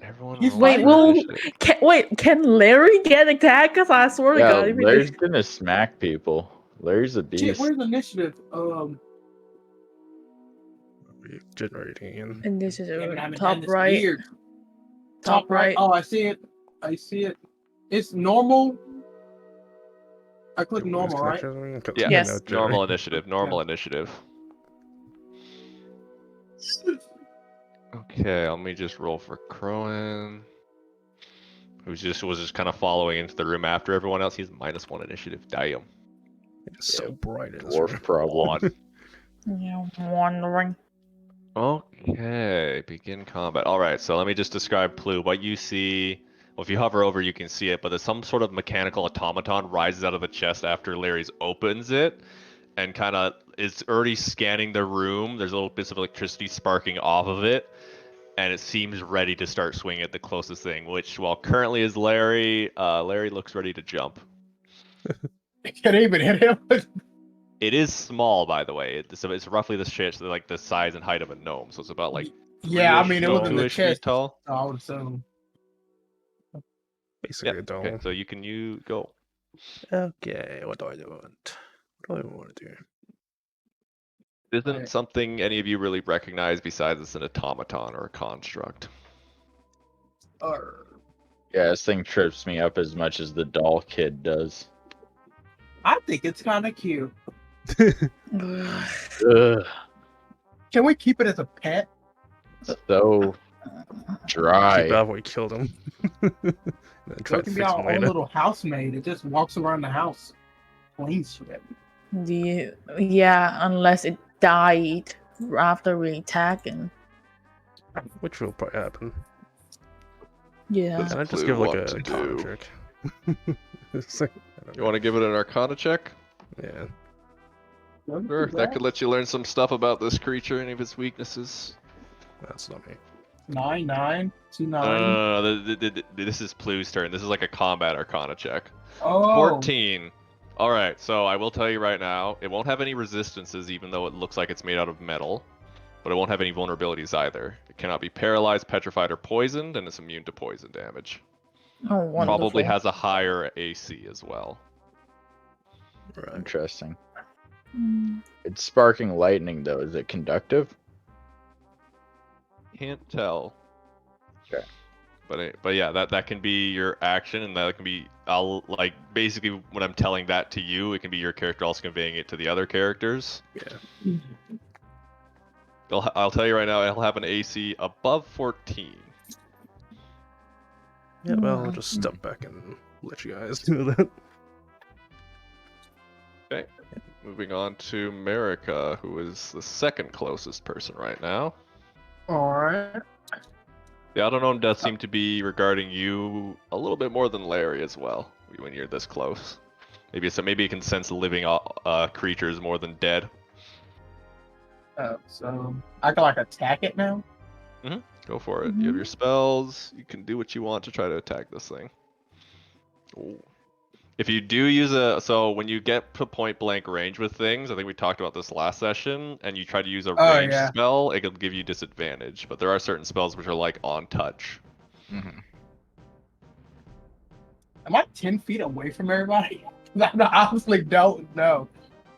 Everyone He's roll Wait, for well, initiative. can Larry get attacked? Cause I swear to Yeah, God, if he Larry's did. gonna smack people. Larry's a shit, beast. where's the initiative? Generating in. And this is Damn it, I haven't done top this right. weird. Top right. Oh, I see it. I see it. It's normal. I click normal, right? Yeah, Yes. normal initiative, normal initiative. Okay, let me just roll for Crowan. Was just kind of following into the room after everyone else. He's -1 initiative. Damn. It's so bright in this Dwarf room. problem. Yeah, wondering. Okay, begin combat. All right, so let me just describe Plu. What you see, Well, if you hover over, you can see it, but there's some sort of mechanical automaton rises out of the chest after Larry's opens it, and kind of is already scanning the room. There's little bits of electricity sparking off of it, and it seems ready to start swinging at the closest thing, which, while currently is Larry, Larry looks ready to jump. Can't even hit him. It is small, by the way. It's roughly the shit, like the size and height of a gnome, so it's about like Yeah, I 3-ish mean, it feet, was in the 2-ish feet chest. tall. I would assume. Basically Yeah. a dome. Okay, so you can go. Okay, what do I want? What do I want to do? Isn't Right. something any of you really recognize besides it's an automaton or a construct? Or Yeah, this thing trips me up as much as the doll kid does. I think it's kind of cute. Ugh, Can we keep it as a pet? so Keep dry. it before we killed him. And then try It to can be fix our him own later. little housemaid. It just walks around the house, cleans shit. Yeah, unless it died after we attack him. Which will probably happen. Yeah. Does Can I just Clue give like want a to con do? check? It's like, I don't You want to give it an Arcana check? know. Yeah, Sure, that could let you learn some stuff about this creature, any of its weaknesses. that's not me. 9, 2, 9. This is Plu's turn. This is like a combat Arcana check. Oh, 14. Alright, so I will tell you right now, it won't have any resistances, even though it looks like it's made out of metal. But it won't have any vulnerabilities either. It cannot be paralyzed, petrified, or poisoned, and it's immune to poison damage. Oh, wonderful. Probably has a higher AC as well. Right. Interesting. Mm. It's sparking lightning though. Is it conductive? Can't tell. Okay. But yeah, that can be your action, and that can be basically when I'm telling that to you, it can be your character also conveying it to the other characters. Yeah. I'll tell you right now, it'll have an AC above 14. Yeah, well, I'll just step back and let you guys do that. Okay. Moving on to Marika, who is the second closest person right now. alright. The Autognome does seem to be regarding you a little bit more than Larry as well, when you're this close. Maybe it can sense living creatures more than dead. So I can like attack it now. Go for it. You have your spells. You can do what you want to try to attack this thing. Ooh. If you do use so when you get to point blank range with things, I think we talked about this last session, and you try to use a range yeah. spell, it can give you disadvantage. But there are certain spells which are like on touch. Mm-hmm. Am I 10 feet away from everybody? I honestly don't know.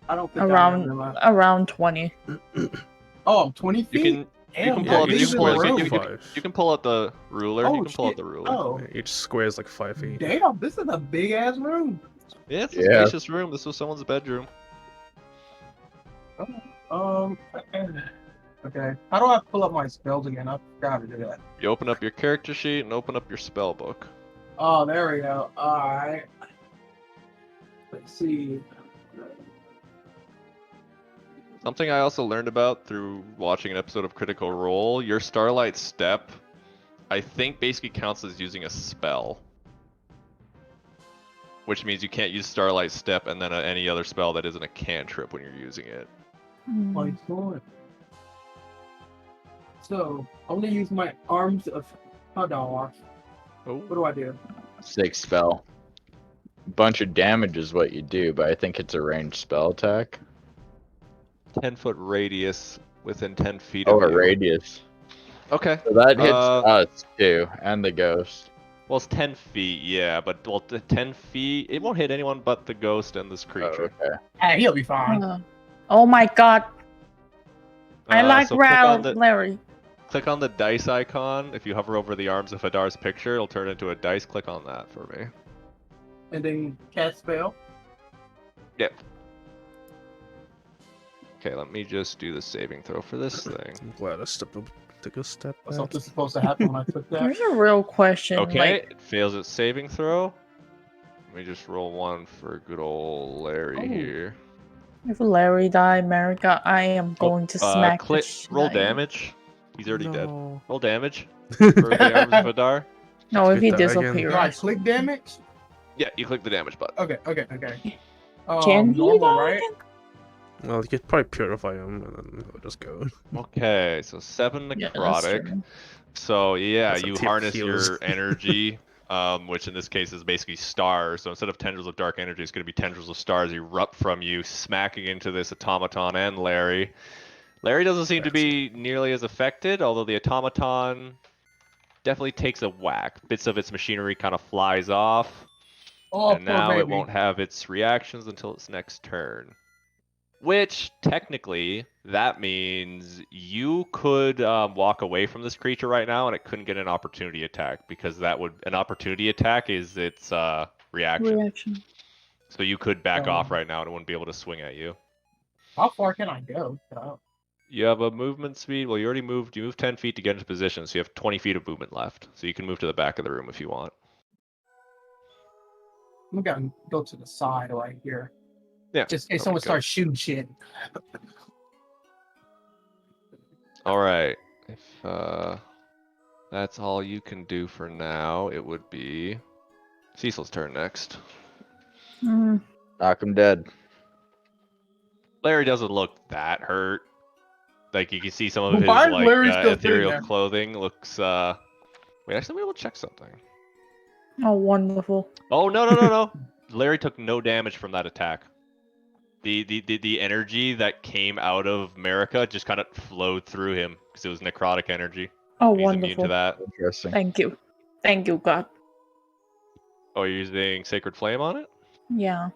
I don't think I am, am I? Around 20. Oh, I'm 20 You feet? can Damn, pull out big the is the square. room. You can pull out the ruler. Oh, You can pull out shit. the ruler. Oh, Each square is like 5 feet. damn, this is a big ass room. Yeah, it's a Yeah. spacious room. This was someone's bedroom. Okay. How do I pull up my spells again? I forgot to do that. You open up your character sheet and open up your spell book. Oh, there we go. Alright. Let's see. Something I also learned about through watching an episode of Critical Role, your Starlight Step, I think basically counts as using a spell. Which means you can't use Starlight Step and then any other spell that isn't a cantrip when you're using it. My sword. So, I'm gonna use my arms of Hadar. Oh. What do I do? 6 spell. Bunch of damage is what you do, but I think it's a ranged spell attack. 10-foot radius within 10 feet Oh, of a you. radius. Okay. So that hits Uh, us too, and the ghost. Well, it's 10 feet, yeah, but 10 feet, it won't hit anyone but the ghost and this creature. Oh, okay. Hey, he'll be fine. Oh my god. I like so click on Larry. Click on the dice icon. If you hover over the arms of Hadar's picture, it'll turn into a dice. Click on that for me. And then cast spell. Yep. Okay, let me just do the saving throw for this thing. I'm glad I took a step That's back. something supposed to happen when I took that. Here's a real question. Okay, Like, it fails its saving throw. Let me just roll one for good old Larry Oh. here. if Larry died, America, I am going to smack the shit Roll out of you. damage. He's already dead. No. Roll damage for the arms of Hadar. No, if he Click that again. disappears. Do I click damage? Yeah, you click the damage button. Okay. Can he Normal, die right? again? Well, you could probably purify him, and then he'll just go. Okay, so 7 Yeah, that's necrotic. true. So yeah, That's a you tip harness heals. your energy, which in this case is basically stars. So instead of tendrils of dark energy, it's going to be tendrils of stars erupt from you, smacking into this automaton and Larry. Larry doesn't seem to be nearly as affected, although the automaton definitely takes a whack. Bits of its machinery kind of flies off, Oh, and poor now it baby. won't have its reactions until its next turn. Which, technically, that means you could walk away from this creature right now and it couldn't get an opportunity attack, because an opportunity attack is its reaction. So you could back off right now and it wouldn't be able to swing at you. How far can I go? You have a movement speed, well you already moved, you moved 10 feet to get into position, so you have 20 feet of movement left. So you can move to the back of the room if you want. I'm gonna go to the side right here. Yeah. Just in case someone starts shooting shit. Alright. If that's all you can do for now, it would be Cecil's turn next. Knock him dead. Larry doesn't look that hurt. Like you can see some of his Why is Larry still sitting ethereal there? clothing looks wait, actually we will check something. Oh, wonderful. Oh no. Larry took no damage from that attack. The energy that came out of America just kind of flowed through him because it was necrotic energy. Oh, He's immune wonderful. to that. Interesting. Thank you. Thank you, God. Oh, you're using Sacred Flame on it? Yeah.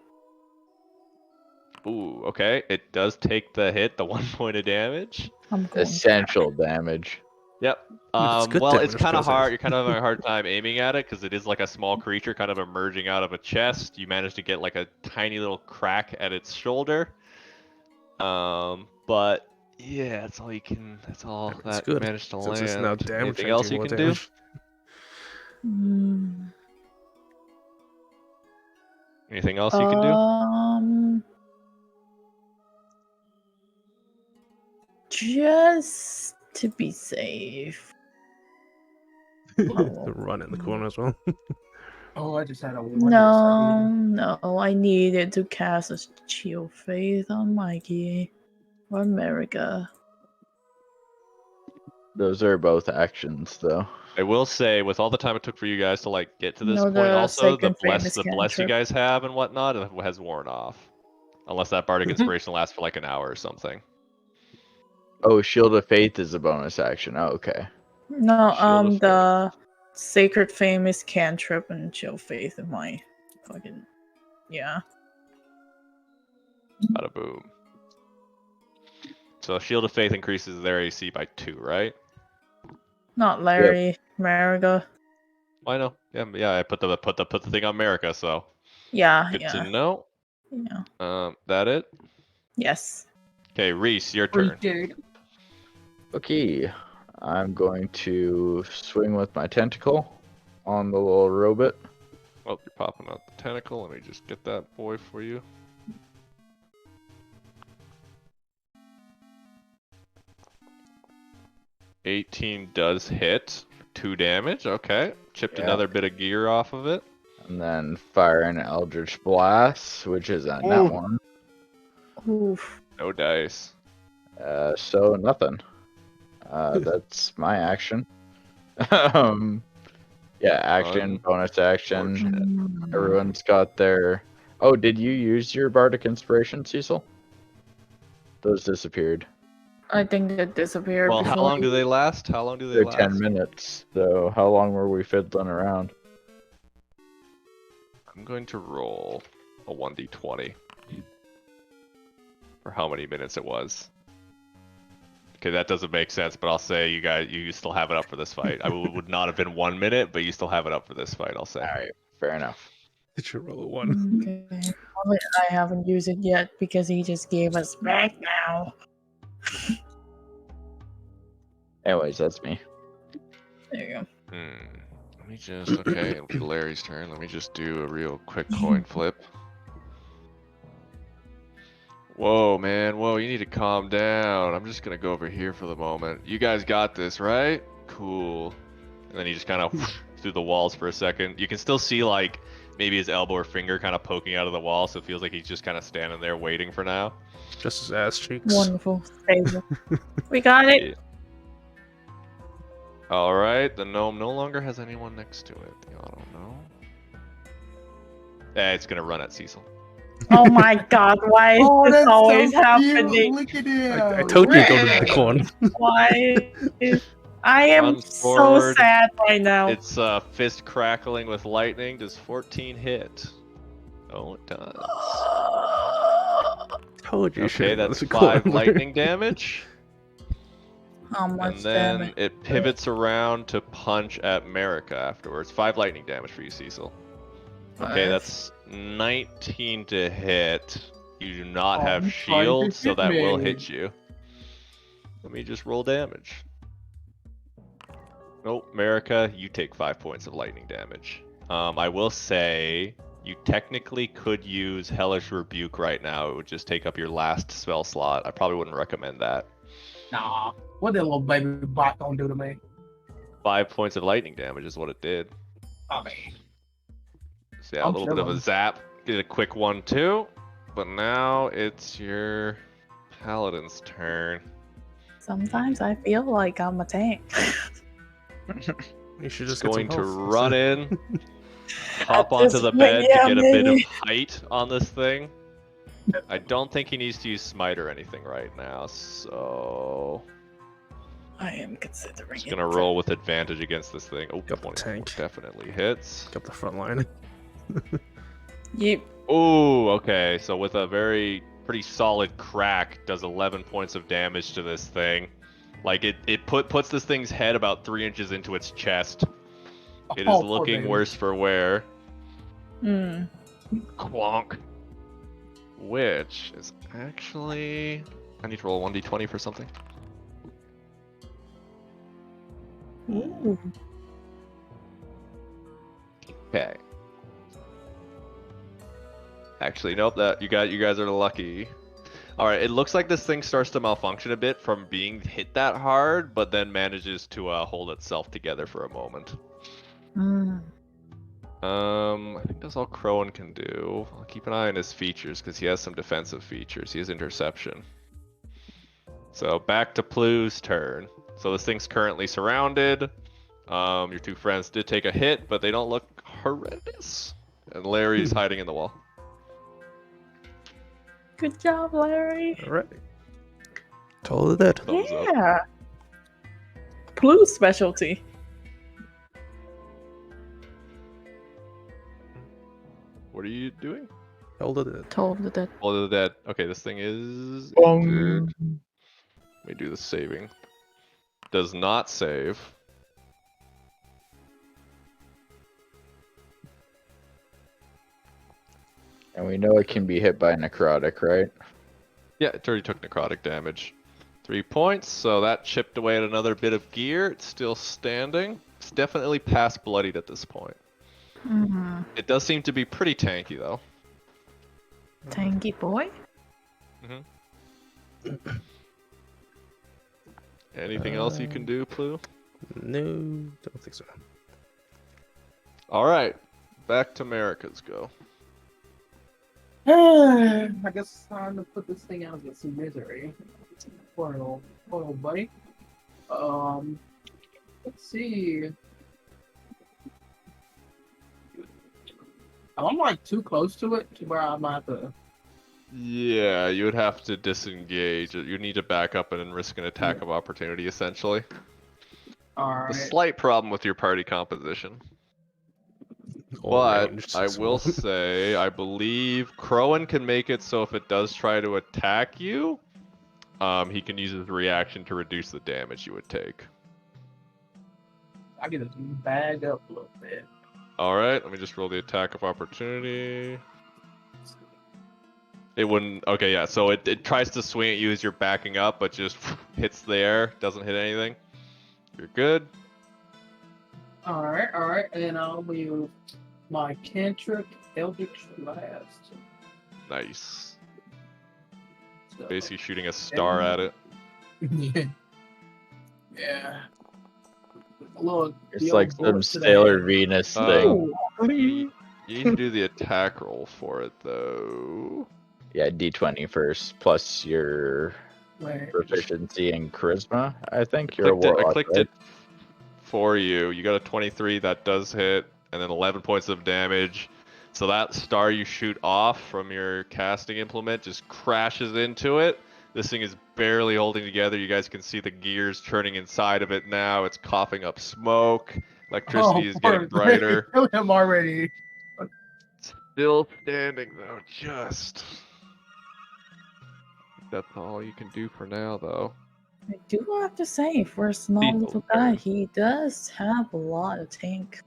Ooh, okay. It does take the hit, the 1 point of damage. I'm going. Essential damage. Yep. It's good Well, damage, it's kind of because hard. You're kind of having a hard time aiming at it because it is like a small creature kind of emerging out of a chest. You manage to get like a tiny little crack at its shoulder. But yeah, that's all you can. That's all It's that good, managed to since land. it's now damage, Anything else you more can damage. Mm. do? Anything else you can do? Just to be safe. The run in the corner as well. Oh, I just had a one. No, I needed to cast a Chill Faith on Mikey or America. Those are both actions, though. I will say, with all the time it took for you guys to like get to this No, point, the also the Sacred Flame is bless you cantrip. guys have and whatnot has worn off, unless that bardic inspiration lasts for like an hour or something. Oh, Shield of Faith is a bonus action. Oh, okay. No, Shield of the Sacred Flame is cantrip and Chill Faith in my fucking yeah. Bada boom. So Shield of Faith increases their AC by 2, right? Not Larry, America. Well, I know. Yeah. I put the thing on America, so Yeah, good to yeah, know. yeah. That it? Yes. Okay, Reese, your turn. Okay. I'm going to swing with my tentacle on the little robot. Well, you're popping out the tentacle. Let me just get that boy for you. $18 does hit. 2 damage. Okay. Chipped Yeah. another bit of gear off of it. And then fire an Eldritch Blast, which is a net Ooh. 1. Oof. No dice. So nothing. That's my action. Yeah, action, bonus action. Everyone's got their... Oh, did you use your Bardic Inspiration, Cecil? Those disappeared. I think it disappeared. Well, before how long do they last? How long do they They're last? 10 minutes, so how long were we fiddling around? I'm going to roll a 1d20 for how many minutes it was. Okay, that doesn't make sense, but I'll say you still have it up for this fight. I would not have been 1 minute, but you still have it up for this fight, I'll say. Alright, fair enough. Did you roll a 1? Okay. Probably I haven't used it yet because he just gave us back now. Anyways, that's me. There you go. Let me just, okay, it'll be Larry's turn. Let me just do a real quick coin flip. Whoa, man. Whoa, you need to calm down. I'm just gonna go over here for the moment. You guys got this, right? Cool. And then he just kind of through the walls for a second. You can still see like maybe his elbow or finger kind of poking out of the wall, so it feels like he's just kind of standing there waiting for now. Just his ass cheeks. Wonderful. Stable. We got it. Yeah. All right, the gnome no longer has anyone next to it. The auto gnome. It's gonna run at Cecil. Oh my god, why is Oh, this that's always so cute. happening? Look at him. I told you to go to the Red. corn. Why? I am Runs so forward. sad right now. It's fist crackling with lightning. Does 14 hit? Oh, it does. Told you. Okay, should've gone that's to the 5 corn. lightning damage. How much And then damage? it pivots around to punch at Marika afterwards. 5 lightning damage for you, Cecil. Okay, Nice. that's 19 to hit. You do not Oh, have you tried to shield, so hit that will me. hit you. Let me just roll damage. Nope, Marika, you take 5 points of lightning damage. I will say you technically could use Hellish Rebuke right now. It would just take up your last spell slot. I probably wouldn't recommend that. Nah. What that little baby bot gonna do to me? 5 points of lightning damage is what it did. I mean, So yeah, I'm a little bit of a chilling. zap. Get a quick 1-2. But now it's your paladin's turn. Sometimes I feel like I'm a tank. You should Just just get going some to health. run in, hop At onto this the point, bed yeah, to get a bit of maybe. height on this thing. I don't think he needs to use smite or anything right now, so I am considering just it. gonna roll with advantage against this thing. Oh, Got the 24 tank. definitely hits. Pick up the front line. Yep. Ooh, okay. So with a pretty solid crack, does 11 points of damage to this thing. Like it puts this thing's head about 3 inches into its chest. It is Oh, poor looking baby. worse for wear. Hmm. Clonk. Which is actually... I need to roll 1d20 for something. Ooh. Okay. Actually, nope. That you guys are lucky. All right. It looks like this thing starts to malfunction a bit from being hit that hard, but then manages to hold itself together for a moment. Hmm. I think that's all Crowan can do. I'll keep an eye on his features because he has some defensive features. He has interception. So back to Plu's turn. So this thing's currently surrounded. Your two friends did take a hit, but they don't look horrendous. And Larry's hiding in the wall. Good job, Larry. Alright. Totally dead. Thumbs up. Yeah. Plu's specialty. What are you doing? Totally dead. Toll of the Dead. All of the dead. Okay, this thing is Bong. injured. Let me do the saving. Does not save. And we know it can be hit by necrotic, right? Yeah, it already took necrotic damage. 3 points, so that chipped away at another bit of gear. It's still standing. It's definitely past bloodied at this point. Mm-hmm. It does seem to be pretty tanky though. Tanky boy. Anything else you can do, Plu? No, don't think so. Alright, back to America's go. I guess it's time to put this thing out of its misery. Poor old buddy. Let's see. I'm like too close to it to where I might have to. Yeah, you would have to disengage. You need to back up and then risk an attack of opportunity, essentially. The Alright. slight problem with your party composition. All But ranged I as will well. say, I believe Crowan can make it so if it does try to attack you, he can use his reaction to reduce the damage you would take. I get to bag up a little bit. Alright, let me just roll the attack of opportunity. It wouldn't... Okay, yeah, so it tries to swing at you as you're backing up, but just hits the air, doesn't hit anything. You're good. Alright, and I'll use my cantrip Eldritch Blast. Nice. So, Basically shooting a star at it. yeah. Yeah. Look, It's the like old some bullets to the Sailor head. Venus thing. Ooh. You need to do the attack roll for it though. Yeah, D20 first, plus your Wait, proficiency in charisma. I think I you're a clicked it. I warlock, clicked right? it for you. You got a 23 that does hit, and then 11 points of damage. So that star you shoot off from your casting implement just crashes into it. This thing is barely holding together. You guys can see the gears turning inside of it now. It's coughing up smoke. Electricity is getting brighter. Kill him already. Still standing though, just. That's all you can do for now though. I do have to say, for a small Diesel little guy, turn. he does have a lot of tank.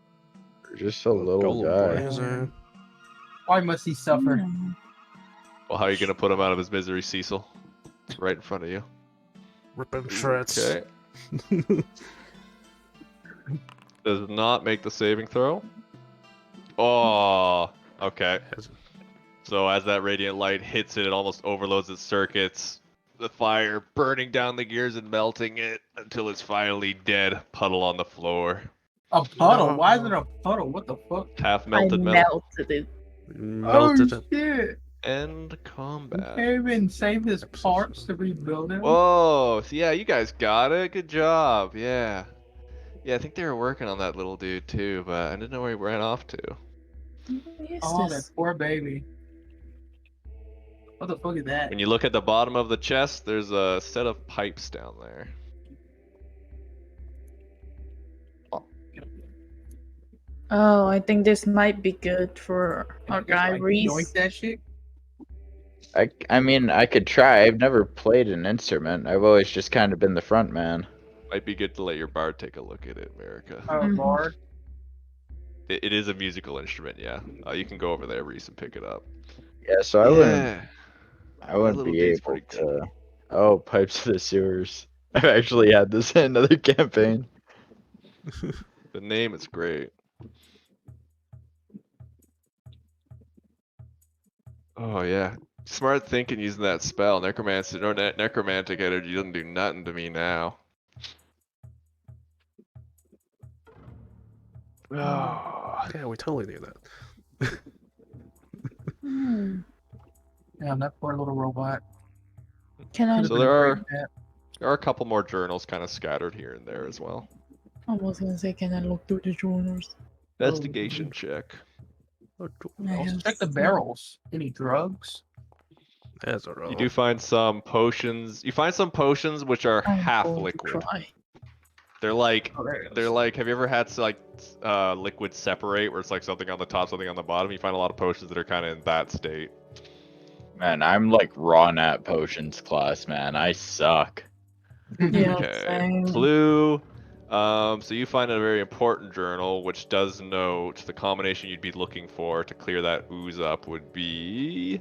You're just a little Golden guy. Blazer. Why must he suffer? Hmm. Well, how are you gonna put him out of his misery, Cecil? It's right in front of you. Ripping shreds. Okay. Does not make the saving throw. Oh, okay. So as that radiant light hits it, it almost overloads its circuits. The fire burning down the gears and melting it until it's finally dead, puddle on the floor. A puddle? No. Why is it a puddle? What the fuck? Half I melted metal. melted it. Melted Oh it. shit! End You combat. can't even save his parts to rebuild him. Oh, so yeah, you guys got it. Good job. Yeah. Yeah, I think they were working on that little dude too, but I didn't know where he ran off to. What is Oh, that this? poor baby. What the fuck is that? When you look at the bottom of the chest, there's a set of pipes down there. Oh, I think this might be good for our guy Like, Reese. yoink that shit. I mean, I could try. I've never played an instrument. I've always just kind of been the front man. Might be good to let your bard take a look at it, America. Oh, Mhm. Lord. It is a musical instrument, yeah. You can go over there, Reese, and pick it up. Yeah, so I That wouldn't little be dude's able pretty cool. to. Oh, pipes to the sewers. I've actually had this in another campaign. The name is great. Oh yeah, smart thinking using that spell. Necromancer, no necromantic energy doesn't do nothing to me now. Oh, Yeah, we totally knew that. Hmm. Damn, that poor little robot. Can I? Could've So been a there great pet. are a couple more journals kind of scattered here and there as well. I was gonna say, can I look through the journals? Investigation check. I Also, have check the some. barrels. Any drugs? As a You do find some potions. You find some potions which are I'm half going to liquid. cry. They're like Oh, there it they're is. like. Have you ever had liquid separate where it's like something on the top, something on the bottom? You find a lot of potions that are kind of in that state. Man, I'm like raw nat potions class, man. I suck. Yeah, Okay. same. Clue. So you find a very important journal which does note the combination you'd be looking for to clear that ooze up would be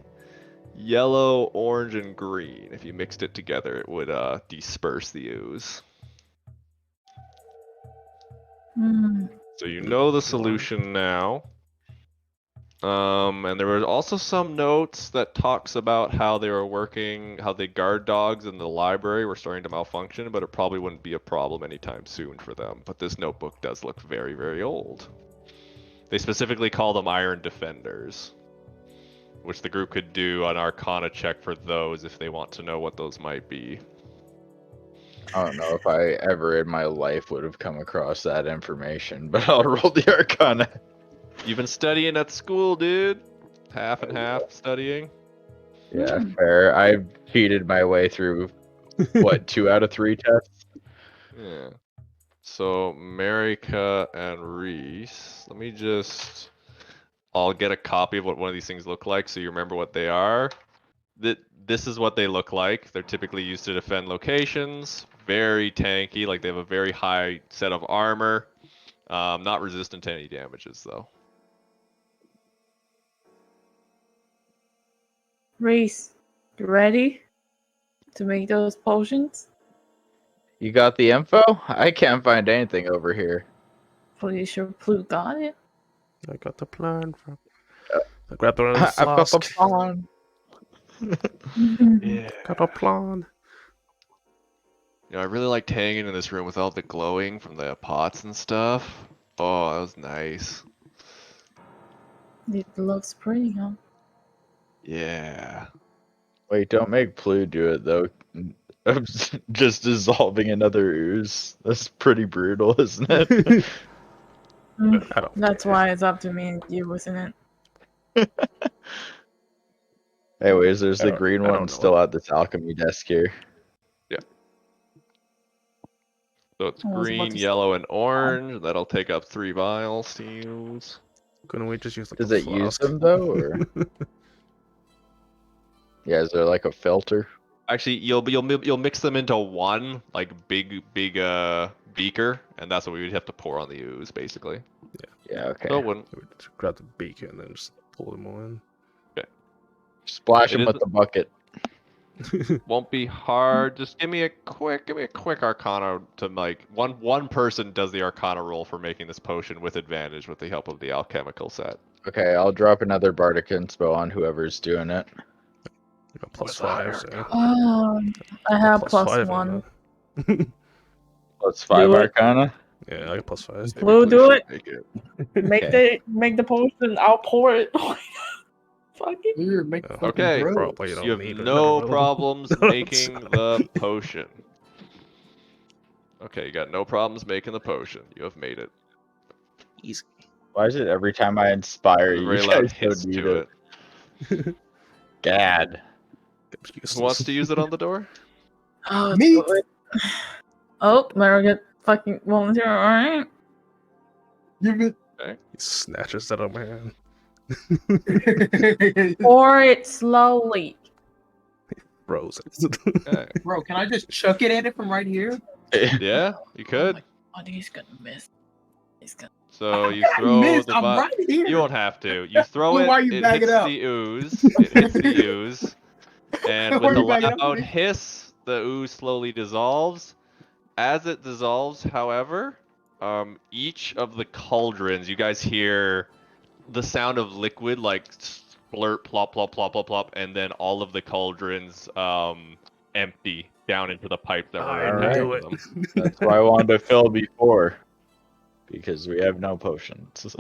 yellow, orange, and green. If you mixed it together, it would disperse the ooze. Hmm. So you know the solution now. And there were also some notes that talks about how they were working, how the guard dogs in the library were starting to malfunction, but it probably wouldn't be a problem anytime soon for them. But this notebook does look very, very old. They specifically call them Iron Defenders, which the group could do an Arcana check for those if they want to know what those might be. I don't know if I ever in my life would have come across that information, but I'll roll the Arcana. You've been studying at school, dude. Half and half studying. Yeah, fair. I've cheated my way through, what, 2 out of 3 tests? Yeah. So Marika and Reese. Let me just. I'll get a copy of what one of these things look like so you remember what they are. This is what they look like. They're typically used to defend locations. Very tanky, like they have a very high set of armor. Not resistant to any damages though. Reese, you ready to make those potions? You got the info? I can't find anything over here. Pretty sure Blue got it. I got the plan. I grabbed one of the I've got the flask. plan. Yeah. Got a plan. You know, I really liked hanging in this room with all the glowing from the pots and stuff. Oh, that was nice. It looks pretty, huh? Yeah. Wait, don't make Plu do it though. I'm just dissolving another ooze. That's pretty brutal, isn't it? Mm, I don't that's care. why it's up to me and you, isn't it? Anyways, there's I the don't- green I don't one know still what- at this alchemy desk here. So it's I was about green, to say- yellow, and orange. That'll take up 3 vials to use. Couldn't we just use like Does a it use flask? them though, or yeah, is there like a filter? Actually, you'll mix them into one like big beaker, and that's what we would have to pour on the ooze, basically. Yeah, okay. So it wouldn't. We just grab the beaker and then just pull them all in. Splash It them is- with the bucket. Won't be hard. Just give me a quick Arcana to like one person does the Arcana roll for making this potion with advantage with the help of the alchemical set. Okay, I'll drop another bardic inspo on whoever's doing it. You got plus With the 5, so I have plus plus 5 on 1. that. Plus 5 Do it. Arcana. Yeah, I got plus 5. Maybe We'll Blue do should it. make it. Make the potion. I'll pour it. Fuck it. Here, make Oh, fucking Okay. bread. Probably you don't You have need it. no Never mind. problems I'm making sorry. the potion. Okay, you got no problems making the potion. You have made it. Easy. Why is it every time I inspire There's a you very loud guys hiss don't need to it? it. Gad. Who wants to use it on the door? Oh, Me? do it. Oh, Mara get fucking volunteer. All right. Give it. He snatches that out of my hand. Pour it slowly. Throws it. Okay. Bro, can I just chuck it at it from right here? Yeah, you could. Oh, he's gonna miss. He's gonna. So you I throw missed. the I'm right here. You won't have to. You throw Well, it. why you It back it hits up? the ooze. It hits the ooze, and Why with a you back it up, loud dude? hiss, the ooze slowly dissolves. As it dissolves, however, each of the cauldrons, you guys hear the sound of liquid like splurt, plop, plop, plop, plop, plop, and then all of the cauldrons empty down into the pipe that were I attached knew to it. them. That's why I wanted to fill before. Because we have no potions.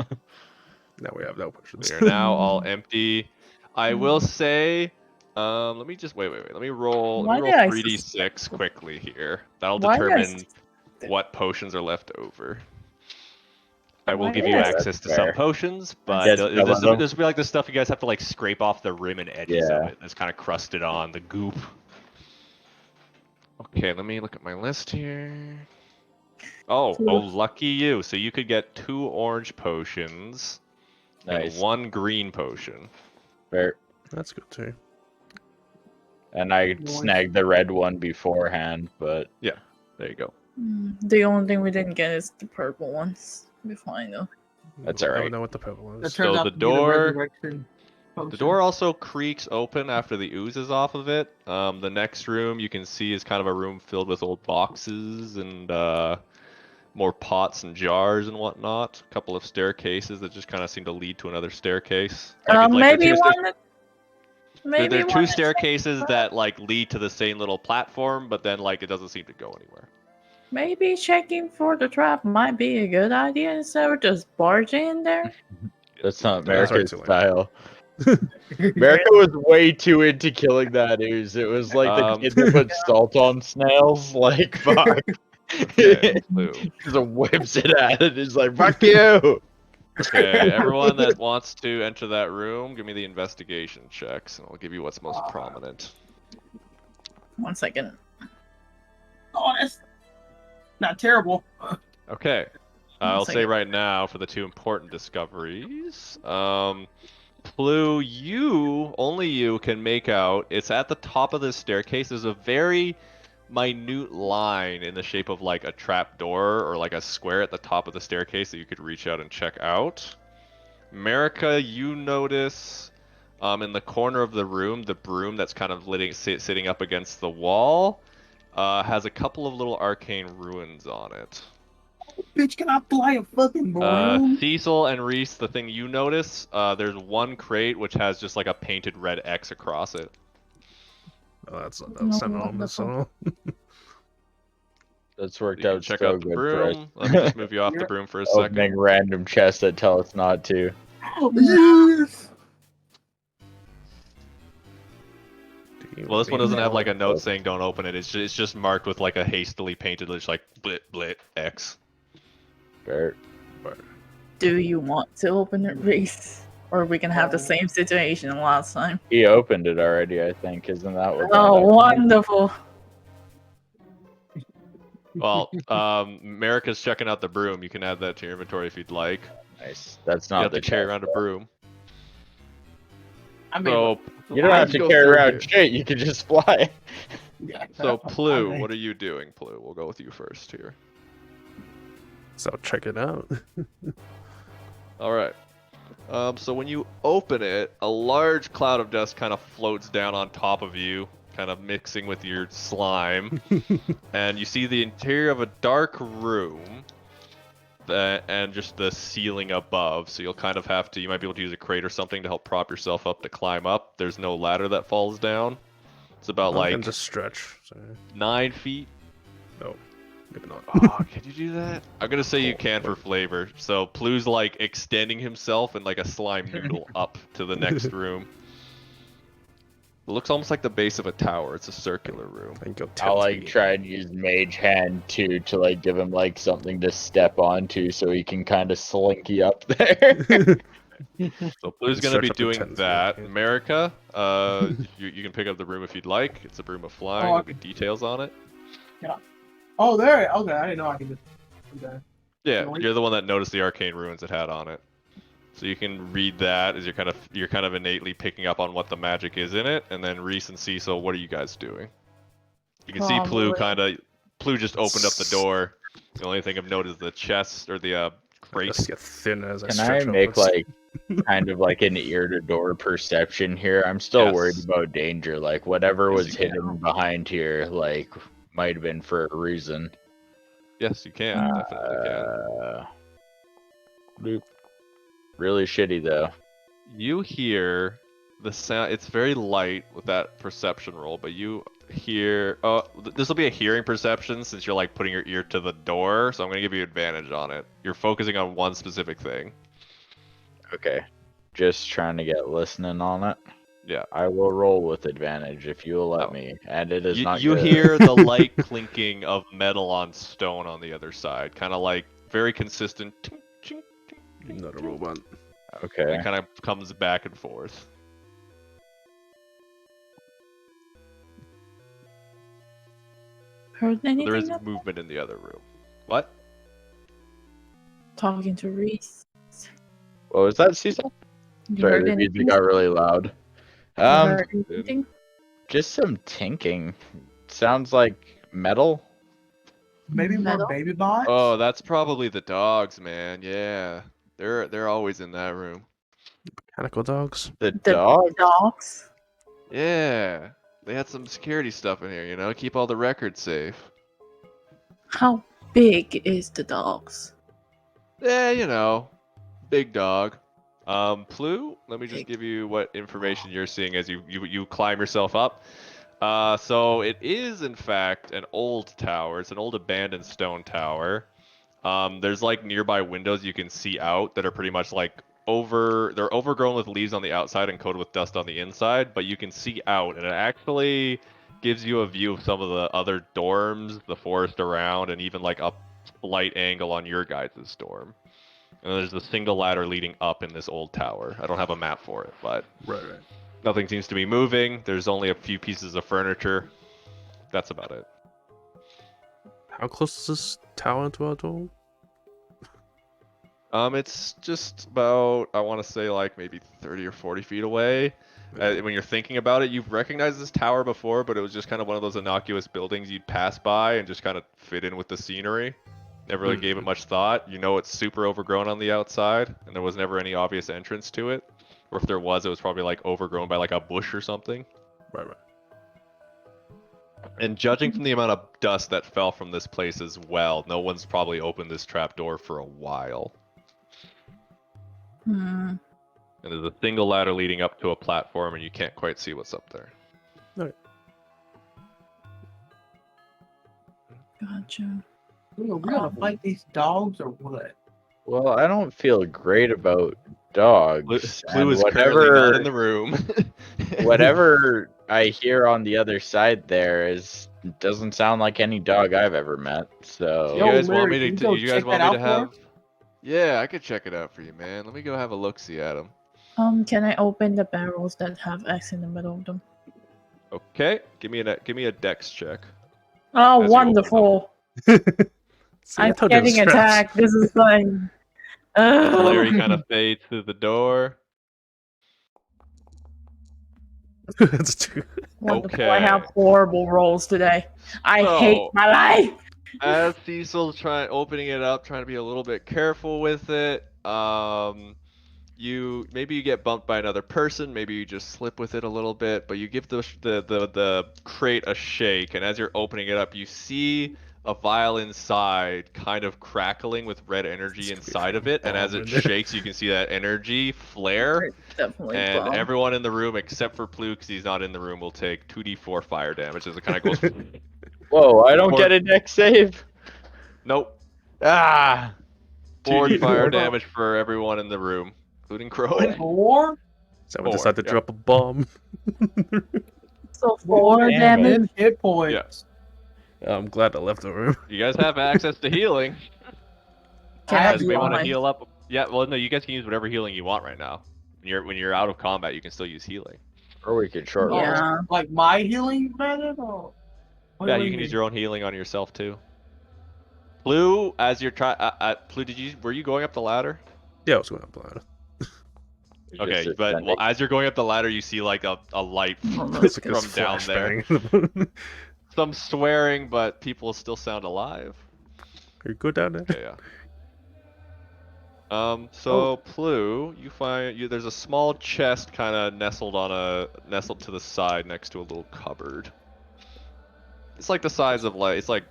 Now we have no potions. They are now all empty. I will say, let me just wait. Let me roll. Why Let me did roll I 3d6 quickly here. That'll Why did I determine what potions are left over. I will Why give did you I- access That's to some fair. potions, but Yes, there's some of them. be like the stuff you guys have to like scrape off the rim and edges of Yeah. it. That's kind of crusted on the goop. Okay, let me look at my list here. Oh, lucky you! So you could get 2 orange potions Nice. and 1 green potion. Fair. That's good too. And I Nice. snagged the red one beforehand, but There you go. The only thing we didn't get is the purple ones. Be fine though. That's I alright. don't know what the purple That is. turns So out the to be the door- resurrection The potion. door also creaks open after the ooze is off of it. The next room you can see is kind of a room filled with old boxes and more pots and jars and whatnot. A couple of staircases that just kind of seem to lead to another staircase. Maybe there's one. Maybe there are 2 one. staircases that like lead to the same little platform, but then like it doesn't seem to go anywhere. Maybe checking for the trap might be a good idea instead of just barging in there. that's not That's America's right, style. America was way too into killing that ooze. It was like the kid that put salt on snails. Like, fuck. Okay, Blue. Just whips it at it. It's like, fuck you. Okay, everyone that wants to enter that room, give me the investigation checks, and I'll give you what's most prominent. 1 second. Oh, that's not terrible. Okay. One I'll say second. right now for the 2 important discoveries. Plu, only you can make out. It's at the top of the staircase. There's a very minute line in the shape of like a trap door or like a square at the top of the staircase that you could reach out and check out. America, you notice in the corner of the room, the broom that's kind of sitting up against the wall has a couple of little arcane ruins on it. Bitch, can I fly a fucking broom? Cecil and Reese, the thing you notice, there's 1 crate which has just like a painted red X across it. Oh, that's No, not ominous at all. That's worked You can out check so out the good for us. broom. Let me just move you off the You're broom for a second. Opening random chests that tell us not to. Yes. Well, this one doesn't have like a note Oh. saying don't open it. It's just marked with like a hastily painted, just like blit blit X. Fair. Do you want to open it, Reese? Or we can have the same situation last time. He opened it already, I think. Isn't that what? Oh, that wonderful. Well, America's checking out the broom. You can add that to your inventory if you'd like. Nice. That's You not have the to carry chest, around a though. broom. I mean, So, You don't have let's to go carry through around here. shit. You can just fly. yeah, So Plu, I what are you doing, Plu? We'll go with you first here. So check it out. All right. So when you open it, a large cloud of dust kind of floats down on top of you, kind of mixing with your slime, and you see the interior of a dark room, and just the ceiling above. So you'll kind of have to, you might be able to use a crate or something to help prop yourself up to climb up. There's no ladder that falls down. It's about like and just stretch. Sorry. 9 feet. No, maybe not. Oh, can you do that? I'm gonna say you can for flavor. So Plu's like extending himself in like a slime noodle up to the next room. It looks almost like the base of a tower. It's a circular room. I can go 10 I'll like feet. try and use Mage Hand too to like give him like something to step onto so he can kind of slinky up there. So Plu's Can gonna stretch be up to doing 10 feet, that. yeah. America, you can pick up the broom if you'd like. It's a broom of flying. Oh, There'll be details on it. Oh, there. Okay, I didn't know I could just do that. Yeah, Really? you're the one that noticed the arcane ruins it had on it. So you can read that as you're kind of innately picking up on what the magic is in it, and then Reese and Cecil, what are you guys doing? You can see Plu just opened up the door. The only thing of note is the chest or the I crate. just get thin as I Can I stretch make upwards. like kind of like an ear to door perception here? I'm still Yes. worried about danger. Like whatever Yes, was you can. hidden behind here, like might have been for a reason. Yes, you can. Definitely can. Bloop. Really shitty though. You hear the sound. It's very light with that perception roll, but you hear. Oh, this will be a hearing perception since you're like putting your ear to the door. So I'm gonna give you advantage on it. You're focusing on one specific thing. Okay. Just trying to get listening on it. Yeah. I will roll with advantage if you will let Oh. me. And it is not You good. hear the light clinking of metal on stone on the other side, kind of like very consistent. Tink, tink, tink, tink, Not a tink. robot. Okay. It kind of comes back and forth. Heard anything? There is of movement in the other room. What? talking to Reese? What was that, Cecil? You Sorry, heard the anything? music got really loud. You heard didn't. anything? Just some tinking. Sounds like metal. Maybe more Metal? baby bots. Oh, that's probably the dogs, man. Yeah, they're always in that room. Mechanical dogs. The The dog. dogs? Yeah, they had some security stuff in here. You know, keep all the records safe. How big is the dogs? Yeah, you know, big dog. Plu, let me just Big. give you what information you're seeing as you climb yourself up. So it is in fact an old tower. It's an old abandoned stone tower. There's like nearby windows you can see out that are pretty much like they're overgrown with leaves on the outside and coated with dust on the inside, but you can see out, and it actually gives you a view of some of the other dorms, the forest around, and even like a slight angle on your guys' dorm. And there's a single ladder leading up in this old tower. I don't have a map for it, but Right. nothing seems to be moving. There's only a few pieces of furniture. That's about it. How close is this tower to our door? It's just about, I want to say like maybe 30 or 40 feet away. When you're thinking about it, you've recognized this tower before, but it was just kind of one of those innocuous buildings you'd pass by and just kind of fit in with the scenery. Never really gave it much thought. You know it's super overgrown on the outside, and there was never any obvious entrance to it. Or if there was, it was probably like overgrown by like a bush or something. Right. And judging from the amount of dust that fell from this place as well, no one's probably opened this trap door for a while. Hmm. And there's a single ladder leading up to a platform, and you can't quite see what's up there. Gotcha. We gonna fight these dogs or what? Well, I don't feel great about dogs. Clue And is currently not whatever, in the room. whatever I hear on the other side there doesn't sound like any dog I've ever met. Do you Yo, So guys want Larry, me can you to? go You guys check want that me to out for have? Yeah, I could check it out for you, man. Let me go have a look. See at him. Can I open the barrels that have X in the middle of them? Okay, give me a dex check. Oh, As you open them. wonderful! See, I I'm told you it was getting traps. attacked. This is fine. Larry kind of fades through the door. That's two. Wonderful. I have Okay. horrible rolls today. I hate So, my life. as Cecil's opening it up, trying to be a little bit careful with it. Maybe you get bumped by another person, maybe you just slip with it a little bit, but you give the crate a shake, and as you're opening it up, you see a vial inside kind of crackling with red energy inside of it, and as it shakes, you can see that energy flare. Definitely. And bomb. everyone in the room except for Plu, because he's not in the room, will take 2d4 fire damage as it kind of goes. whoa, I don't Or- get a dex save. Nope. Ah, 4 fire 2d4. damage for everyone in the room, including Crowan. Or Someone Four, decided to yep. drop a bomb. So 4 damn it. damage. 10 hit points. I'm glad I left the room. You guys have access to healing. Can I I have You may heal want to my- heal up. Yeah, well, no, you guys can use whatever healing you want right now. When you're out of combat, you can still use healing. Or we could short Yeah. rest. Like my healing method? Or what Yeah, do you we can use mean? your own healing on yourself too. Plu, as you're trying, Plu, were you going up the ladder? Yeah, I was going up the ladder. Okay, Just but ascending. as you're going up the ladder, you see like a light It's like from this down there. flashbang. Some swearing, but people still sound alive. Are you good down there? Okay, yeah. So Plu, you find there's a small chest kind of nestled to the side next to a little cupboard. It's like the size of it's like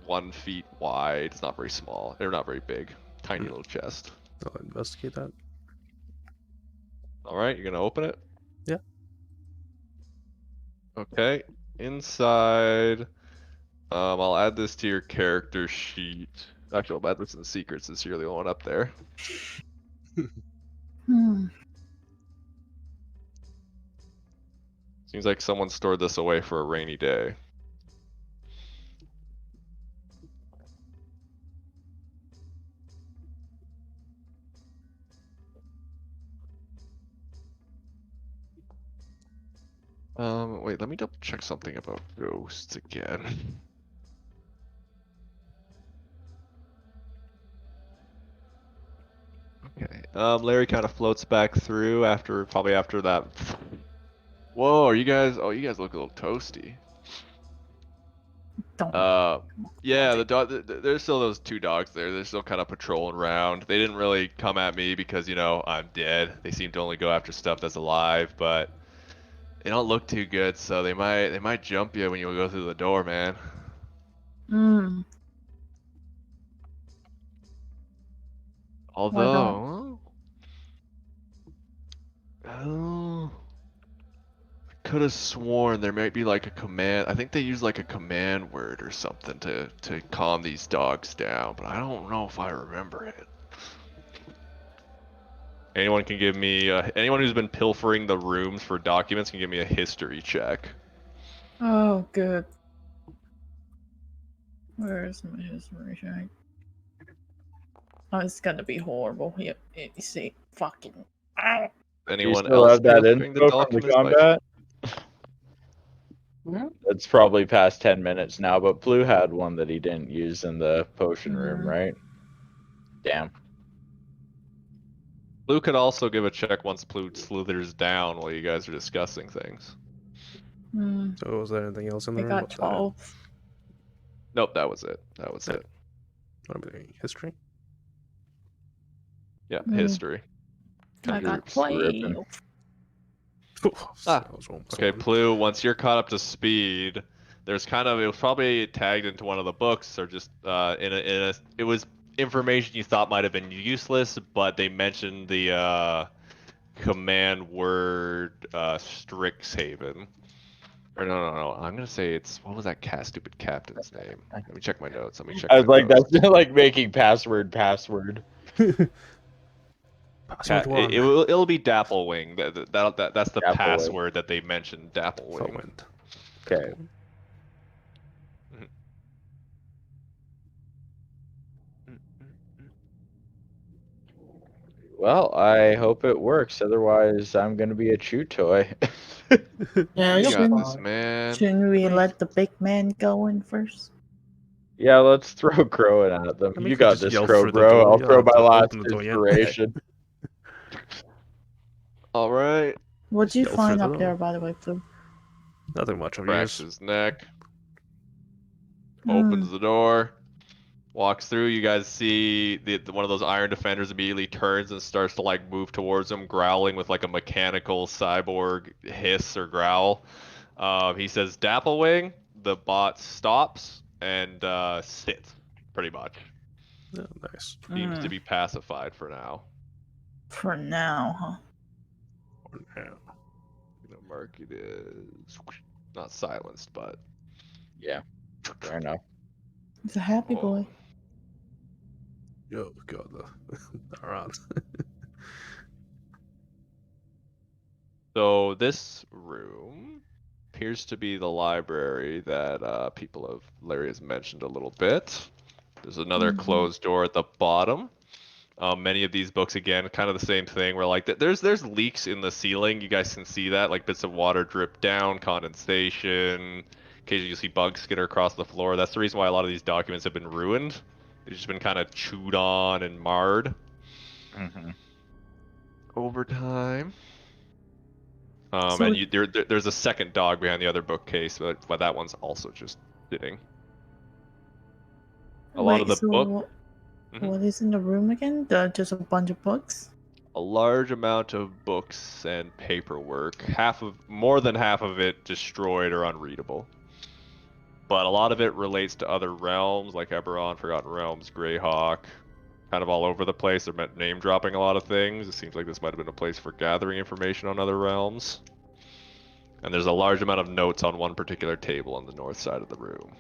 1 feet wide. It's not very small. They're not very big. Tiny little chest. I'll investigate that. All right, you're gonna open it. Yeah. Okay. Inside, I'll add this to your character sheet. Actually, I'll add this in the secrets since you're the only one up there. Hmm. Seems like someone stored this away for a rainy day. Wait, let me double check something about ghosts again. Okay. Larry kind of floats back through probably after that. Whoa, are you guys? Oh, you guys look a little toasty. Don't. Yeah, the dog. There's still those 2 dogs there. They're still kind of patrolling around. They didn't really come at me because I'm dead. They seem to only go after stuff that's alive, but they don't look too good. So they might jump you when you go through the door, man. Hmm. Although, oh, I could have sworn there might be like a command. I think they use like a command word or something to calm these dogs down, but I don't know if I remember it. Anyone can give me anyone who's been pilfering the rooms for documents can give me a history check. Oh, good. Where is my history check? Oh, it's gonna be horrible. Yep. You see, fucking. Ow. Do you Anyone still else have that pilfering the info from the documents? combat? Yeah. It's probably past 10 minutes now, but Blue had one that he didn't use in the potion room, right? Damn. Blue could also give a check once Blue slithers down while you guys are discussing things. Hmm. So was there anything else in the I room? got Was that it? 12. Nope, that was it. That was Yeah. it. What about any history? Yeah, Hmm. history. I got Groups ripping. 12. That was one plus Okay, one. Plu, once you're caught up to speed, there's it was probably tagged into one of the books or just it was information you thought might have been useless, but they mentioned the command word STRIXHAVEN. Or no. I'm gonna say it's what was that stupid captain's name? Let me check my notes. Let me check I my was like, notes. that's like making password. Password one. It'll be Dapplewing. That's the Dapplewing. password that they mentioned. Dapplewing. Fulfillment. Okay. Well, I hope it works. Otherwise, I'm gonna be a chew toy. Yeah, You you'll got be this, fine. man. Shouldn't we let the big man go in first? Yeah, let's throw Crow at them. I mean, You could got just this, yell Crow, through the bro. door. I'll You throw don't have my to last open the door yet. inspiration. All right. What'd Just you yell find through the up there, door. by the way, Blue? Nothing much of Cracks use. his neck. Opens the door. Walks through. You guys see one of those iron defenders immediately turns and starts to like move towards him, growling with like a mechanical cyborg hiss or growl. He says, "Dapplewing." The bot stops and sits. Pretty much. Oh, nice. Seems to be pacified for now. For now, huh? Yeah. You know, mark it is not silenced, but Yeah, fair enough. He's a happy boy. Oh god, alright. So this room appears to be the library that Larry has mentioned a little bit. There's another closed door at the bottom. Many of these books, again, kind of the same thing. Where like there's leaks in the ceiling. You guys can see that, like bits of water drip down, condensation. Occasionally you see bugs skitter across the floor. That's the reason why a lot of these documents have been ruined. They've just been kind of chewed on and marred over time. So And there's a second dog behind the other bookcase, but that one's also just sitting. A lot of the book. What is in the room again? Just a bunch of books? A large amount of books and paperwork. More than half of it destroyed or unreadable. But a lot of it relates to other realms, like Eberron, Forgotten Realms, Greyhawk. Kind of all over the place. They're name dropping a lot of things. It seems like this might have been a place for gathering information on other realms. And there's a large amount of notes on one particular table on the north side of the room.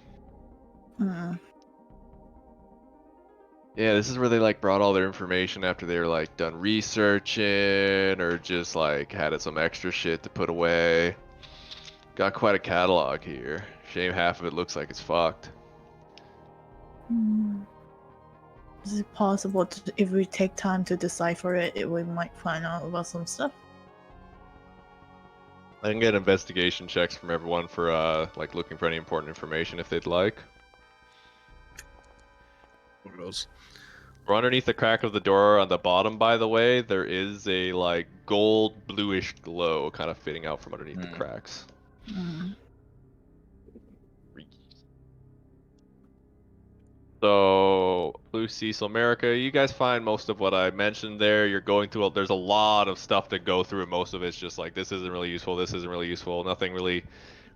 Yeah, this is where they like brought all their information after they were like done researching or just like had some extra shit to put away. Got quite a catalog here. Shame half of it looks like it's fucked. Is it possible if we take time to decipher it, we might find out about some stuff? I can get investigation checks from everyone for like looking for any important information if they'd like. Who knows? Or underneath the crack of the door on the bottom, by the way, there is a like gold bluish glow kind of fitting out from underneath the cracks. So, Blue Cecil America, you guys find most of what I mentioned there. You're going through, there's a lot of stuff to go through, and most of it's just like, this isn't really useful, this isn't really useful, nothing really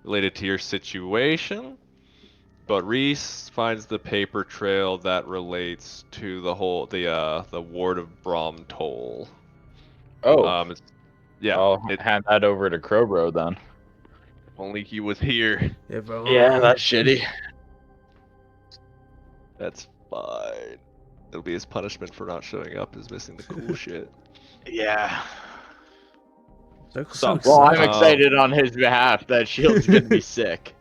related to your situation. But Reese finds the paper trail that relates to the Ward of Brom Toll. Oh, yeah. I'll hand that over to Crowbro then. Only he was here. Yeah, that's shitty. That's fine. It'll be his punishment for not showing up, is missing the cool shit. Yeah. So well, I'm excited on his behalf that Shield's gonna be sick.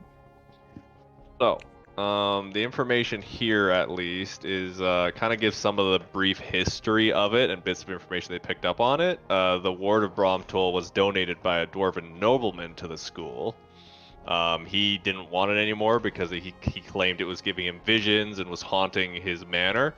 So, the information here at least is kind of gives some of the brief history of it and bits of information they picked up on it. The Ward of Bromtoll was donated by a dwarven nobleman to the school. He didn't want it anymore because he claimed it was giving him visions and was haunting his manor.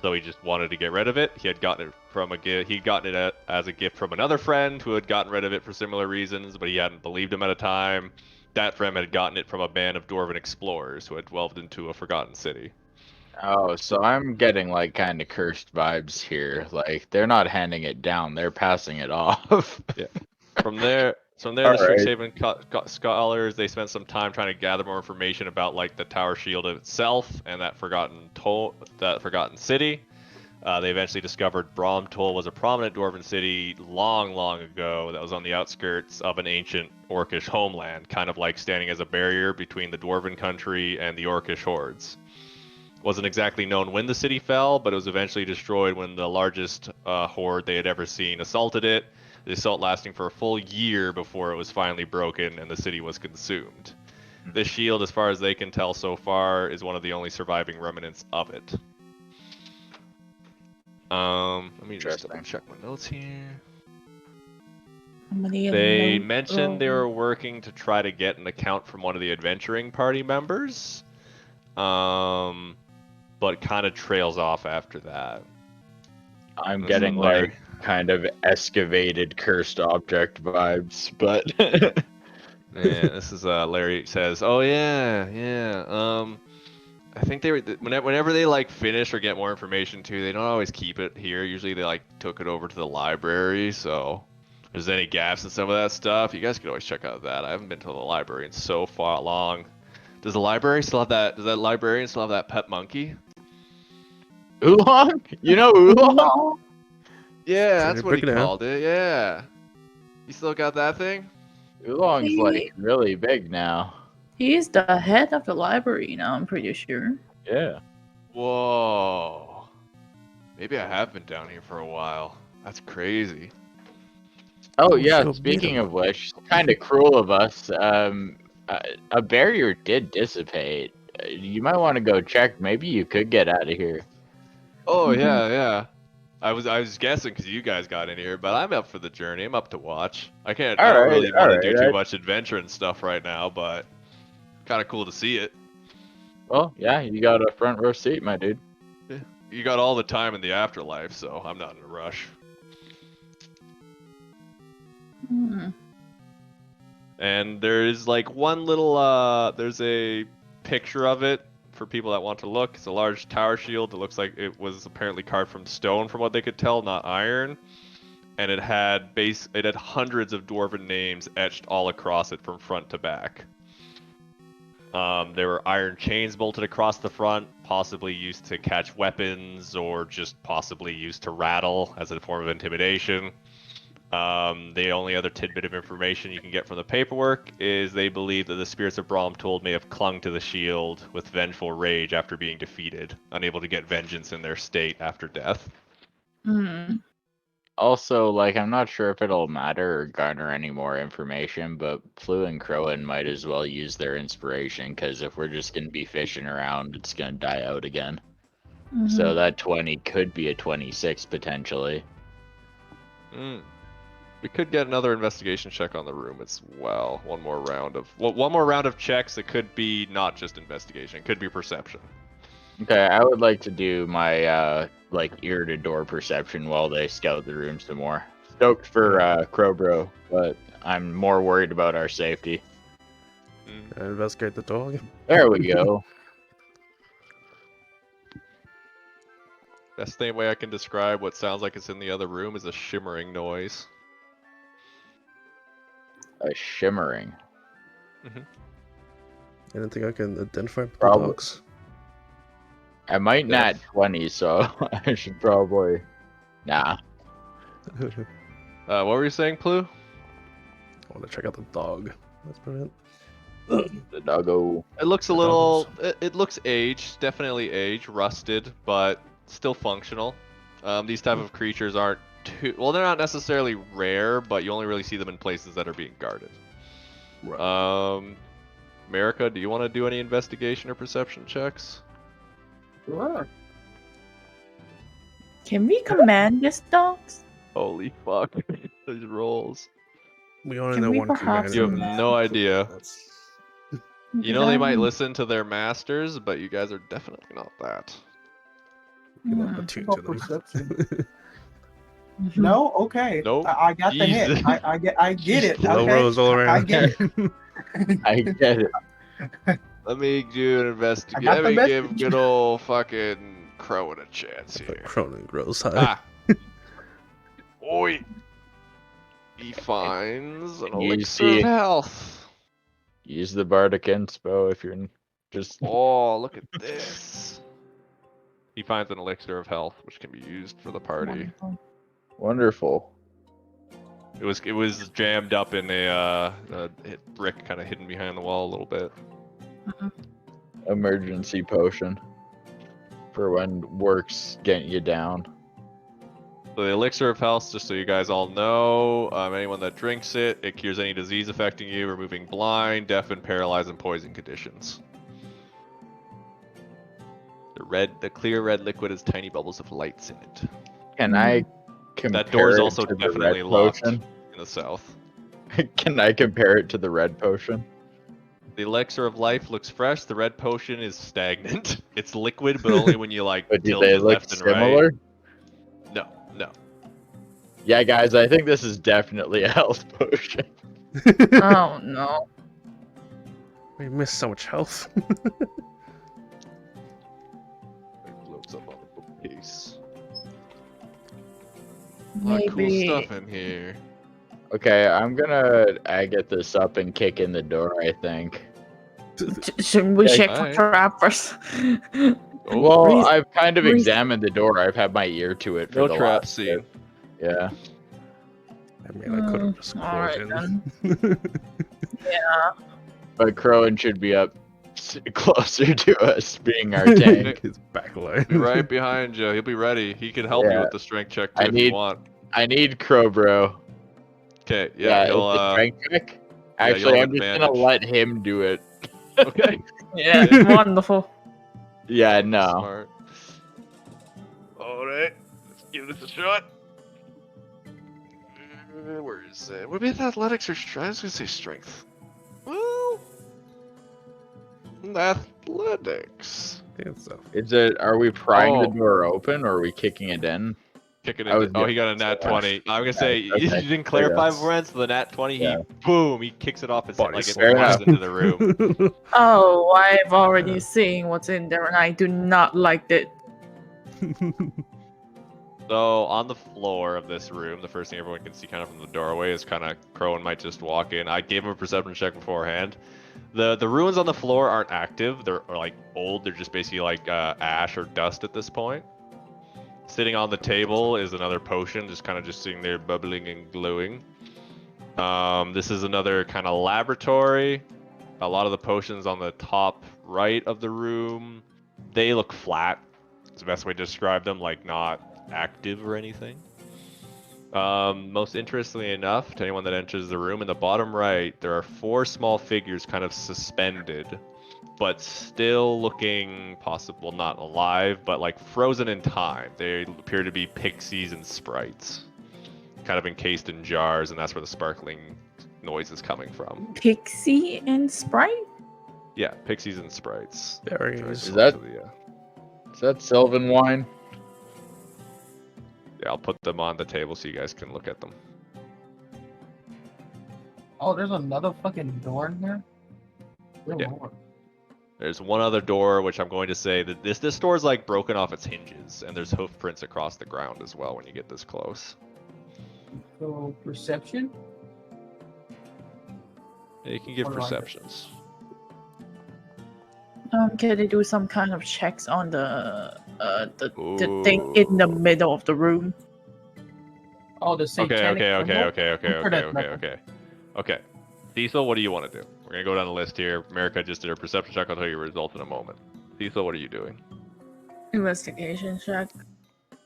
So he just wanted to get rid of it. He had gotten it from he'd gotten it as a gift from another friend who had gotten rid of it for similar reasons, but he hadn't believed him at a time. That friend had gotten it from a band of dwarven explorers who had delved into a forgotten city. Oh, so I'm getting like kind of cursed vibes here. Like they're not handing it down; they're passing it off. Yeah. From there, the Strixhaven scholars, they spent some time trying to gather more information about like the Tower Shield itself and that forgotten city. They eventually discovered Bromtol was a prominent dwarven city long, long ago that was on the outskirts of an ancient Orcish homeland, kind of like standing as a barrier between the dwarven country and the Orcish hordes. Wasn't exactly known when the city fell, but it was eventually destroyed when the largest horde they had ever seen assaulted it. The assault lasting for a full year before it was finally broken and the city was consumed. This shield, as far as they can tell so far, is one of the only surviving remnants of it. Let me just double check my notes here. They mentioned they were working to try to get an account from one of the adventuring party members, but kind of trails off after that. I'm getting like kind of excavated cursed object vibes, but yeah, this is Larry says, "Oh yeah. I think they were whenever they like finish or get more information too, they don't always keep it here. Usually they like took it over to the library. So if there's any gaps in some of that stuff, you guys can always check out that. I haven't been to the library in so far long. Does the library still have that? Does that librarian still have that pet monkey? Oolong? You know Oolong? Yeah, Trying that's to what he break it down. called it. Yeah, you still got that thing? Oolong's like really big now. He's the head of the library now, I'm pretty sure. Yeah. Whoa. Maybe I have been down here for a while. That's crazy. Oh Oh, yeah, so speaking beat 'em of which, kind of cruel of us. A barrier did dissipate. You might want to go check. Maybe you could get out of here. Oh Mhm. yeah. I was guessing because you guys got in here, but I'm up for the journey. I'm up to watch. I can't. I don't Alright, really want to do alright, too much adventure and stuff right now, but kind of cool to see it. Well, yeah, you got a front row seat, my dude. You got all the time in the afterlife, so I'm not in a rush. Hmm. And there's like one little there's a picture of it for people that want to look. It's a large tower shield. It looks like it was apparently carved from stone from what they could tell, not iron. And it had hundreds of dwarven names etched all across it from front to back. There were iron chains bolted across the front, possibly used to catch weapons or just possibly used to rattle as a form of intimidation. The only other tidbit of information you can get from the paperwork is they believe that the spirits of Bromtol may have clung to the shield with vengeful rage after being defeated, unable to get vengeance in their state after death. Hmm. Also, like, I'm not sure if it'll matter or garner any more information, but Flu and Crowan might as well use their inspiration, because if we're just going to be fishing around, it's going to die out again. So that 20 could be a 26 potentially. We could get another investigation check on the room as well. One more round of checks. It could be not just investigation. It could be perception. Okay, I would like to do my like ear to door perception while they scout the room some more. Stoked for Crowbro, but I'm more worried about our safety. Investigate the dog. There we go. Best thing way I can describe what sounds like it's in the other room is a shimmering noise. A shimmering. Anything I can identify with the Probably. dogs? I might not 20, so I should probably. Nah. What were you saying, Plu? I want to check out the dog. That's brilliant. The doggo. It looks a The little. doggos. It looks aged, definitely aged, rusted, but still functional. These type of creatures aren't too. Well, they're not necessarily rare, but you only really see them in places that are being guarded. Right. America, do you want to do any investigation or perception checks? Sure. Can we command these dogs? Holy fuck! These rolls. We only Can know we one perhaps command. You have command? no idea. That's You know they might listen to their masters, but you guys are definitely not that. you're not Hmm. attuned Go to them. perception. No, okay. Nope. I got the hint. Jesus. I get it. Low Okay? rolls all around. I get it. I get it. Let me do an I investigation. got Let the me give message. good old fucking Crowan a chance here. Cronin grows high. Ah. Oi. He finds an You elixir see- of health. Use the bardic inspo if you're just. Oh, look at this. He finds an elixir of health, which can be used for the party. Wonderful. It was jammed up in a brick, kind of hidden behind the wall a little bit. Emergency potion for when work's getting you down. So the elixir of health, just so you guys all know, anyone that drinks it, it cures any disease affecting you, removing blind, deafen, paralyzed, and poison conditions. The clear red liquid has tiny bubbles of lights in it. Can I compare That door is it also to the definitely red locked potion? in the south. Can I compare it to the red potion? The elixir of life looks fresh. The red potion is stagnant. It's liquid, but only when you But do tilt they it look left and similar? right. No. Yeah, guys, I think this is definitely a health potion. Oh no. We missed so much health. It floats up on the bookcase. A lot of cool Maybe. stuff in here. Okay, I'm gonna get this up and kick in the door, I think. Shouldn't we Okay, check for alright. trappers? Oh, Well, Reese- I've kind of Reese- examined the door. I've had my ear to it for no the trap last scene. bit. Yeah. I mean, I could have just Alright closed then. Yeah. But Crowan should be up closer to us, being our tank. His backline. Be right behind you. He'll be ready. He can help you Yeah. with the strength check too I if you need- want. I need Crow Bro. Okay, yeah, it's he'll a strength check. you'll Actually, have I'm just advantage. gonna let him do it. Okay. Yeah, wonderful. Yeah, no. Smart. Alright, let's give this a shot. Where is it? Would it be athletics or strength? I was gonna say strength. Well, athletics. I think so. Is it? Are we prying the Oh. door open, or are we kicking it in? Kicking I was it. Oh, he got a nat gonna 20. I'm gonna say okay. you didn't clarify Yes. beforehand, so the nat 20, Yeah. he kicks it off his head Body like it slam. flies into the room. Oh, I've already seen what's in there and I do not like it. So on the floor of this room, the first thing everyone can see kind of from the doorway is kind of Crowan might just walk in. I gave him a perception check beforehand. The ruins on the floor aren't active. They're like old. They're just basically like ash or dust at this point. Sitting on the table is another potion, just kind of just sitting there bubbling and glowing. This is another kind of laboratory. A lot of the potions on the top right of the room, they look flat. It's the best way to describe them, like not active or anything. Most interestingly enough, to anyone that enters the room, in the bottom right, there are 4 small figures kind of suspended, but still looking possible, not alive, but like frozen in time. They appear to be pixies and sprites, kind of encased in jars, and that's where the sparkling noise is coming from. Pixie and Sprite? Yeah, pixies and sprites. There he Is is. that- Is that Sylvan wine? Yeah, I'll put them on the table so you guys can look at them. Oh, there's another fucking door in here? Good Yeah. lord. There's one other door, which I'm going to say that this door is like broken off its hinges, and there's hoof prints across the ground as well when you get this close. So, perception? Yeah, you can give What do I get? perceptions. Can they do some kind of checks on the thing in the middle of the room? Oh, the Okay, satanic symbol? okay. Cecil, what do you want to do? We're gonna go down the list here. America just did her perception check. I'll tell you your results in a moment. Cecil, what are you doing? Investigation check.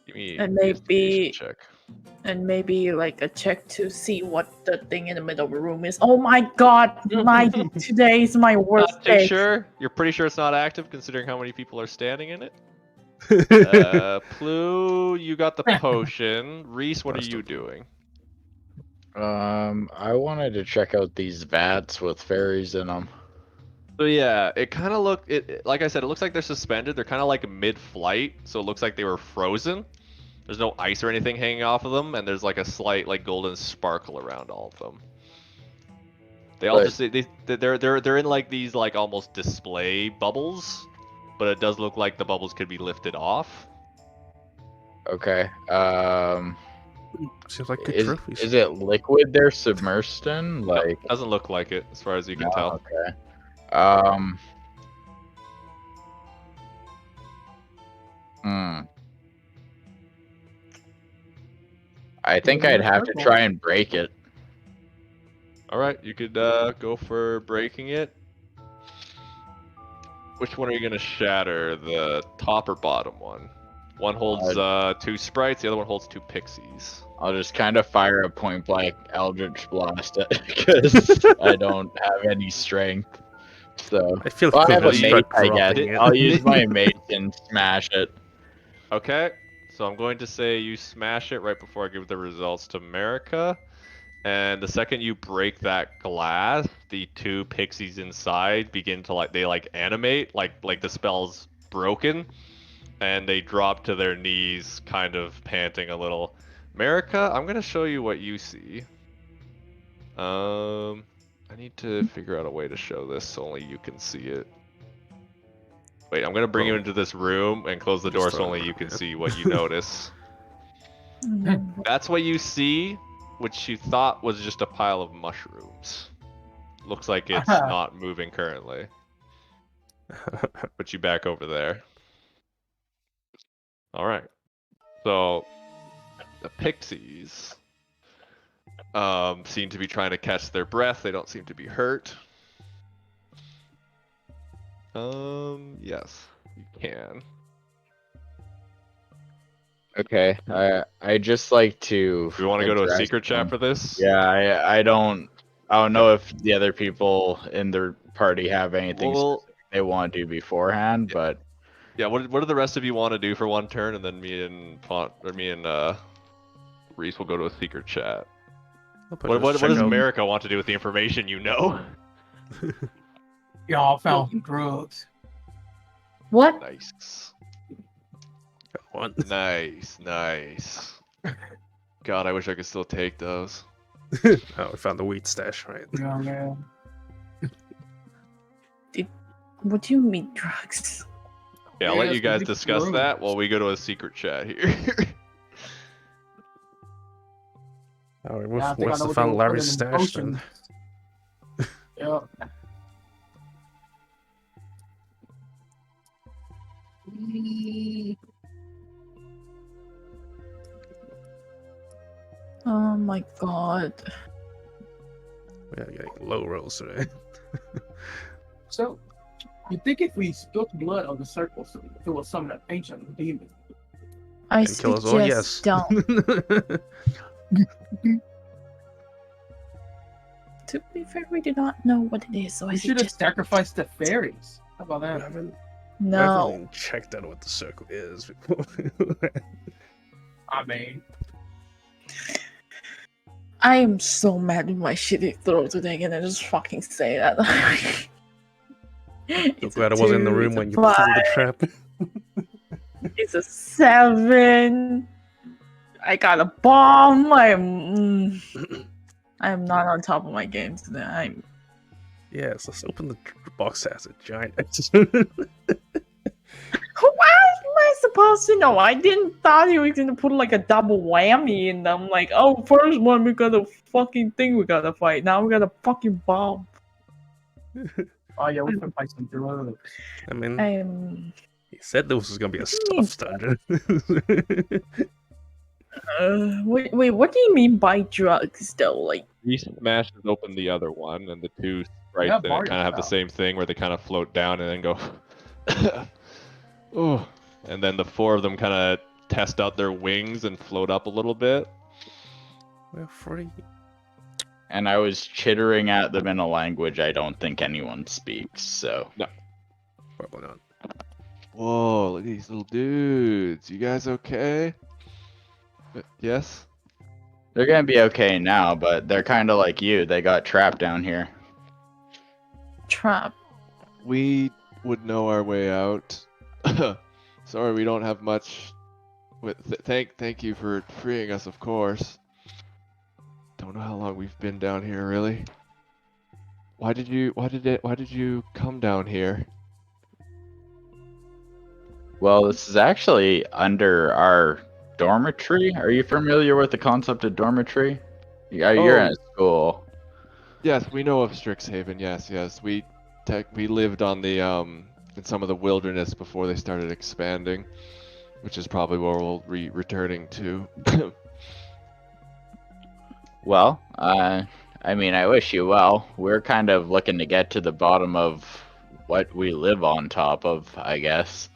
Give me And an investigation maybe- check. And maybe like a check to see what the thing in the middle of the room is. Oh my god, today is my worst Not too day. sure. You're pretty sure it's not active, considering how many people are standing in it. Plu, you got the potion. Reese, what are you doing? I wanted to check out these vats with fairies in them. So yeah, it kind of like I said, it looks like they're suspended. They're kind of like mid-flight, so it looks like they were frozen. There's no ice or anything hanging off of them, and there's like a slight like golden sparkle around all of them. They all But- just they're in like these like almost display bubbles, but it does look like the bubbles could be lifted off. Okay. Seems like good Is trophies. it liquid they're submersed in? Like, Doesn't look like it, as far as you can no, tell. okay. Hmm. I think Maybe I'd a have to circle. try and break it. All right, you could go for breaking it. Which one are you gonna shatter? The top or bottom one? One holds 2 sprites, the other one holds 2 pixies. I'll just kind of fire a point blank Eldritch Blast because I don't have any strength. So I feel well, I have a equivalent mace, start I guess. dropping it. I'll use my mace and smash it. Okay, so I'm going to say you smash it right before I give the results to America. And the second you break that glass, the 2 pixies inside begin to they animate, like the spell's broken, and they drop to their knees, kind of panting a little. America, I'm gonna show you what you see. I need to figure out a way to show this so only you can see it. Wait, I'm gonna bring you into this room and close the door so only you can see what you notice. That's what you see, which you thought was just a pile of mushrooms. Looks like it's not moving currently. Put you back over there. Alright. So, the pixies seem to be trying to catch their breath. They don't seem to be hurt. Yes, you can. Okay, I just like to. Do you want to go to a address secret chat them. for this? Yeah, I don't know if the other people in their party have anything Well, specific they want to do beforehand, but yeah. What do the rest of you want to do for one turn, and then me and Reese will go to a secret chat. What does America want to do with the information you know? Y'all found some drugs. What? Nice. One. Nice. God, I wish I could still take those. Oh, we found the weed stash, right? Yeah. What do you mean drugs? Yeah, I'll let you guys Yes, discuss drugs. that while we go to a secret chat here. Oh, we Yeah, I think I must know have what they found were Larry's putting in the stash then. Yeah. Oh my god. We are getting low rolls today. So, you think if we spilt blood on the circle, so it was some of that ancient demon? I And kill us all? Yes. suggest don't. To be fair, we do not know what it is, so I We should have suggest sacrificed the fairies. How about We that? haven't no. checked out what the circle is before. I mean, I am so mad with my shitty throw today, and I just fucking say that. So It's glad a I wasn't in the 2, room it's a when you pulled 5, the trap. It's a 7. I got a bomb. I'm not on top of my game today. Yes, let's open the box that has a giant X. How am I supposed to know? I didn't thought he was gonna put like a double whammy in them. Like, oh, first one we got a fucking thing we gotta fight. Now we got a fucking bomb. oh yeah, we can fight some drugs. I mean, he said this was gonna be a stuffed dungeon. Wait, what do you mean by drugs though? Like, Reese smashes open the other one, and the 2 sprites Yeah, in it Mario kind of have the style. same thing where they kind of float down and then go, oh, and then the 4 of them kind of test out their wings and float up a little bit. We're free. and I was chittering at them in a language I don't think anyone speaks. So Probably not. Whoa, look at these little dudes. You guys okay? Yes? they're gonna be okay now, but they're kind of like you. They got trapped down here. trap. We would know our way out. Sorry, we don't have much. Thank you for freeing us, of course. Don't know how long we've been down here, really. Why did you come down here? Well, this is actually under our dormitory. Are you familiar with the concept of dormitory? Yeah, you're Oh. in school. Yes, we know of STRIXHAVEN. Yes. We lived on the in some of the wilderness before they started expanding. which is probably where we'll be returning to. Well, I mean, I wish you well. We're kind of looking to get to the bottom of what we live on top of, I guess.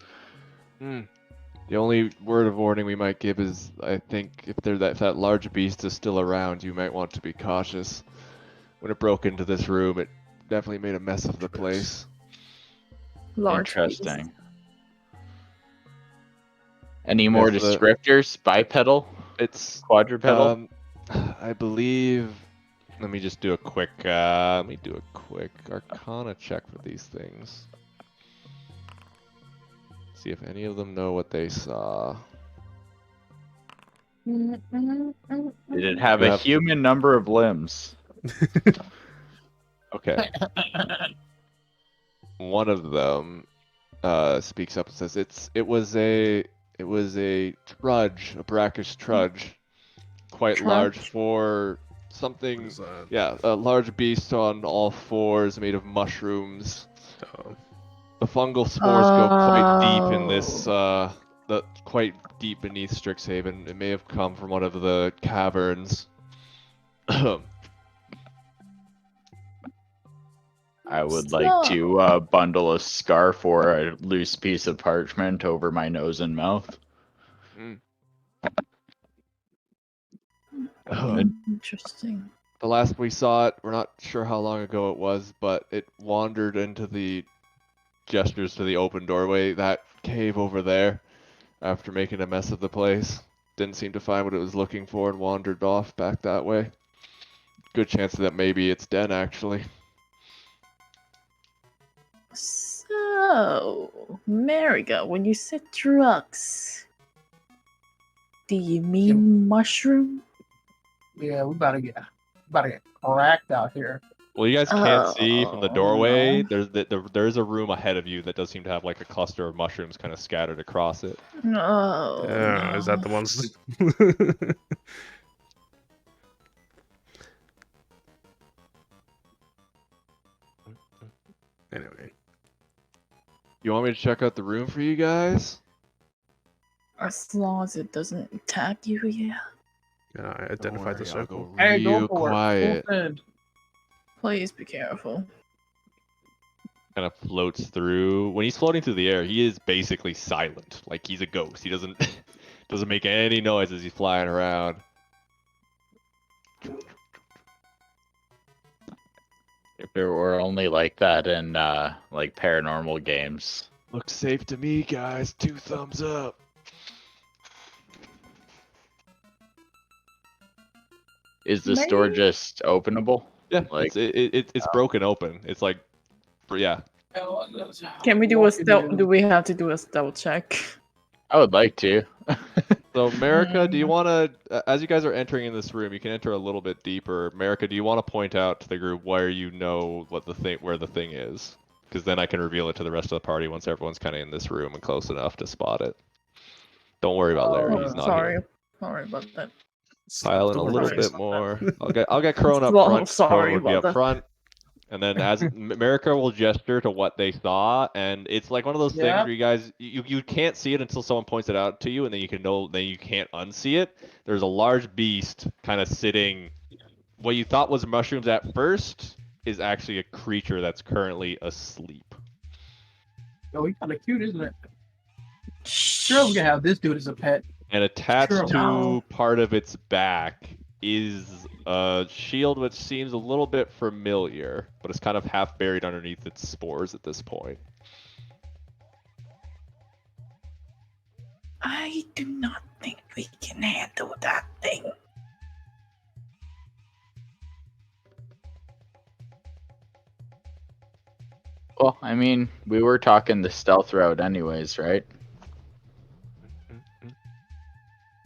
The only word of warning we might give is, I think if that large beast is still around, you might want to be cautious. When it broke into this room, it definitely made a mess of the place. Large beast. Interesting. Any more Yes, descriptors? Bipedal? It's Quadrupedal? I believe. Let me just do a quick. Let me do a quick Arcana check for these things. See if any of them know what they saw. Did it have You a have- human number of limbs? Okay. One of them speaks up and says it was a trudge, a brackish trudge, quite large Trudge? for What something. is that? Yeah, a large beast on all fours, made of mushrooms. The fungal spores go quite deep in this. Quite deep beneath Strixhaven. It may have come from one of the caverns. I would like to bundle a scarf or a loose piece of parchment over my nose and mouth. Interesting. The last we saw it, we're not sure how long ago it was, but it wandered into the gestures to the open doorway, that cave over there, after making a mess of the place. Didn't seem to find what it was looking for and wandered off back that way. Good chance that maybe it's Den, actually. So, Mariga, when you said drugs, do you mean mushroom? Yeah, we about to get cracked out here. Well, you guys can't see from the Oh, doorway. no. There's a room ahead of you that does seem to have like a cluster of mushrooms kind of scattered across it. No. Yeah, is that the ones? Anyway, You want me to check out the room for you guys? As long as it doesn't attack you, yeah. I identified the Don't worry, I'll circle. go Hey, go real for quiet. it. Full send. Please be careful. Kind of floats through. When he's floating through the air, he is basically silent. Like he's a ghost. He doesn't make any noise as he's flying around. If it were only like that in like paranormal games. Looks safe to me, guys. 2 thumbs up. Is the store Maybe- just openable? Yeah, Like- it's broken open. It's like, yeah. Can we do a stealth? Do we have to do a stealth check? I would like to. So, America, do you Mm. want to, as you guys are entering in this room, you can enter a little bit deeper. America, do you want to point out to the group where you know where the thing is? Because then I can reveal it to the rest of the party once everyone's kind of in this room and close enough to spot it. Don't worry about Larry. He's not sorry. here. Sorry about that. Pile in a Don't little worry. bit more. I'll get Crone up Well, front. sorry Crone would be about up that. front. And then as America will gesture to what they saw, and it's like one of those things Yeah. where you guys you can't see it until someone points it out to you, and then you can't unsee it. There's a large beast kind of sitting. What you thought was mushrooms at first is actually a creature that's currently asleep. Oh, he's kind of cute, isn't it? Sure, we can have this dude as a pet. And attached Sure. to No. part of its back is a shield which seems a little bit familiar, but it's kind of half buried underneath its spores at this point. I do not think we can handle that thing. Well, I mean, we were talking the stealth route anyways, right?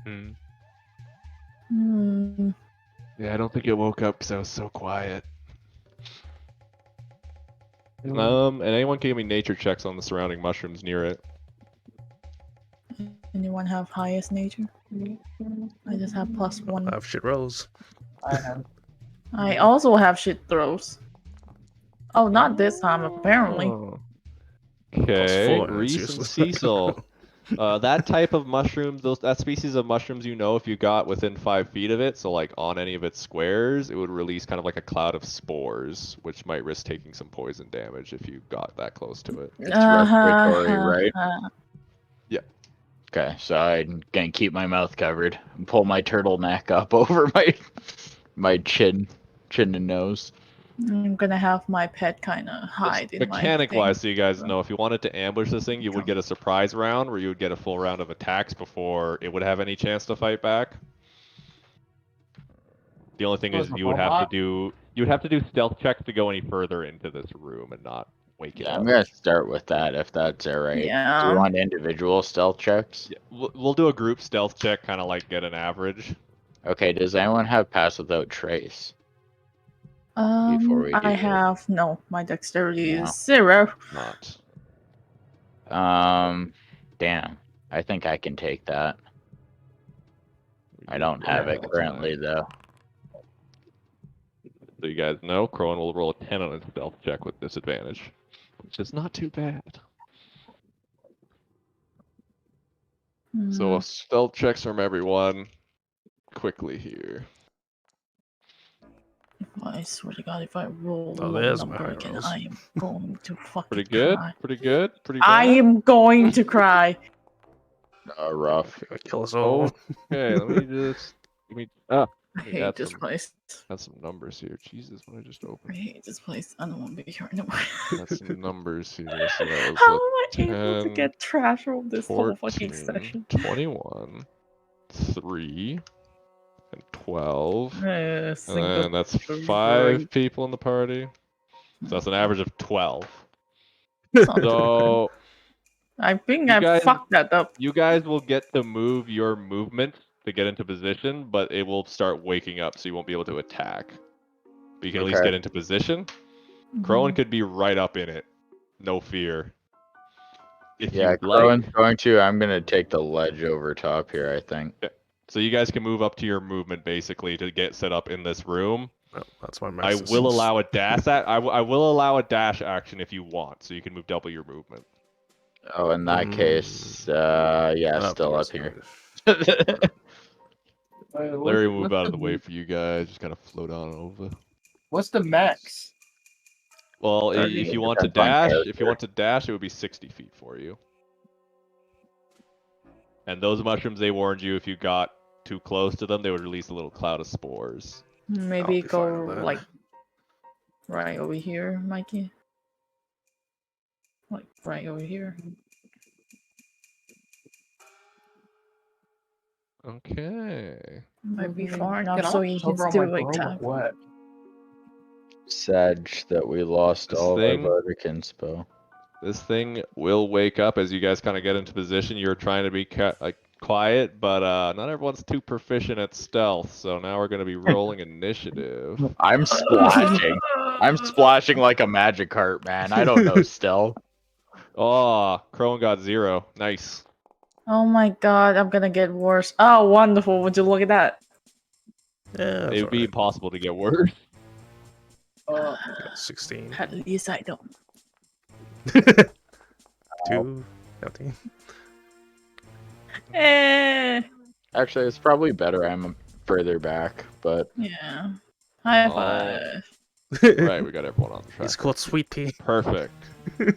Hmm. Yeah, I don't think it woke up because I was so quiet. And anyone can give me nature checks on the surrounding mushrooms near it. Anyone have highest nature? I just have +1. I have shit rolls. I have. I also have shit throws. Oh, not this time, apparently. Oh. Okay, 4, that's Reese and useless. Cecil. That type of mushrooms, that species of mushrooms, if you got within 5 feet of it, so like on any of its squares, it would release kind of like a cloud of spores, which might risk taking some poison damage if you got that close to it. It's respiratory, right? Yeah. Okay, so I'm gonna keep my mouth covered and pull my turtleneck up over my chin and nose. I'm gonna have my pet kind of hide in my Mechanic-wise, so thing. you guys know, if you wanted to ambush this thing, you would get a surprise round where you would get a full round of attacks before it would have any chance to fight back. The only thing is you would have to do stealth checks to go any further into this room and not wake it Yeah, up. I'm gonna start with that if that's alright. Do Yeah. you want individual stealth checks? Yeah, we'll do a group stealth check, kind of like get an average. Okay, does anyone have pass without trace? Before we do I this. have no. My dexterity No. is 0. Not. Damn. I think I can take that. I don't have it currently though. So you guys know, Crowan will roll a 10 on his stealth check with disadvantage, which is not too bad. So stealth checks from everyone quickly here. I swear to God, if I roll a Oh, low there's my number high again, rolls. I am going to fucking Pretty good. cry. Pretty good. Pretty good. I am going to cry. Rough. Kill us all. Okay, let me just. I Let me hate add this place. Add some numbers here. Jesus, what I just I opened. hate this place. I don't want to be here anymore. Add some numbers here. So that was How am I able to 10, get trash from this whole fucking 14, session? 21, 3, and 12. Yes, And then that's 5 people in the party. So that's an average of 12. So I think you I guys- fucked that up. you guys will get to move your movement to get into position, but it will start waking up, so you won't be able to attack. But you can at least Okay. get into position. Crowan could be right up in it. No fear. If Yeah, you'd like. Crowan's going to. I'm gonna take the ledge over top here, I think. So you guys can move up to your movement basically to get set up in this room. Oh, that's my I message. will allow a dash. I will allow a dash action if you want, so you can move double your movement. Oh, in that case, yeah, Oh, still up that's here. good. Larry will move out of the way for you guys. Just kind of float on over. What's the max? Well, if you want to Depends on dash, it would be 60 feet for you. And those mushrooms, they warned you if you got too close to them, they would release a little cloud of spores. Maybe I'll be fine go with that. like right over here, Mikey. Like right over here. Okay. Might be far Can enough I so you can hover on still my like throne or tap. what? Sad that we lost This all thing- of our bardic inspo. This thing will wake up as you guys kind of get into position. You're trying to be quiet, but not everyone's too proficient at stealth. So now we're going to be rolling initiative. I'm splashing. I'm splashing like a magic cart, man. I don't know stealth. Oh, Crowan got 0. Nice. Oh my God, I'm gonna get worse. Oh, wonderful! Would you look at that? Yeah, It would be impossible to get worse. 16. At least I don't. 2. Nothing. Eh. Actually, it's probably better I'm further back, but Yeah. High Oh. five. Right, we got everyone on the track. It's called Sweet Pea. Perfect.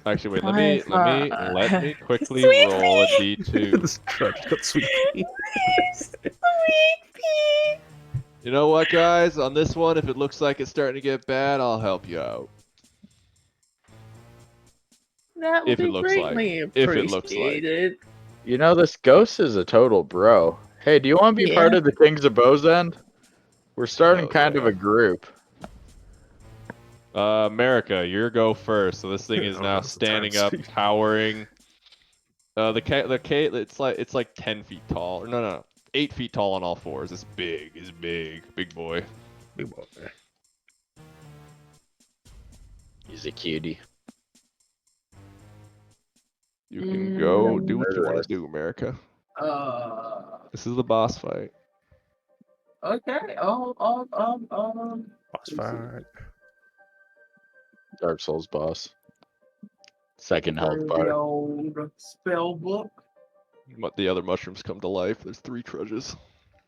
Actually, wait. High Let me quickly Sweet roll a pea! d2. This truck's got Sweet Pea. Sweet pea. You know what, guys? On this one, if it looks like it's starting to get bad, I'll help you out. That would If it be looks like- greatly if it looks like. appreciated. you know this ghost is a total bro. Hey, do you want to be part Yeah. of the Kings of Bows End? We're starting Hell kind of yeah. a group. America, your go first. So this thing is Oh, now that's the standing time up, speed. towering. It's like 10 feet tall. No, 8 feet tall on all fours. It's big. It's big boy. Big boy. He's a cutie. You can go do what you want Murderous. to do, America. This is the boss fight. Okay. Boss fight. Dark Souls boss. Second health The bar. old spell book. The other mushrooms come to life. There's 3 trudges.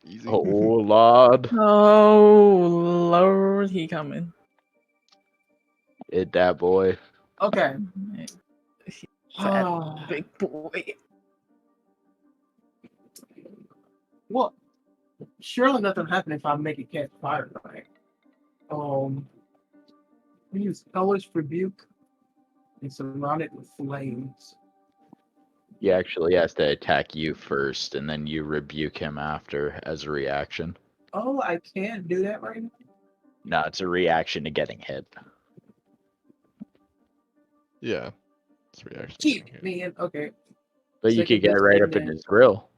Easy. Oh lord, Oh Lord, he coming. hit that boy. Okay. Fat big boy. Well, surely nothing happened if I make it catch fire, right? We use Hellish Rebuke and surround it with flames. He actually has to attack you first, and then you rebuke him after as a reaction. Oh, I can't do that right now? No, it's a reaction to getting hit. Yeah. It's reaction. Shit, man. Okay. But you Second could get best right thing up in then. his grill.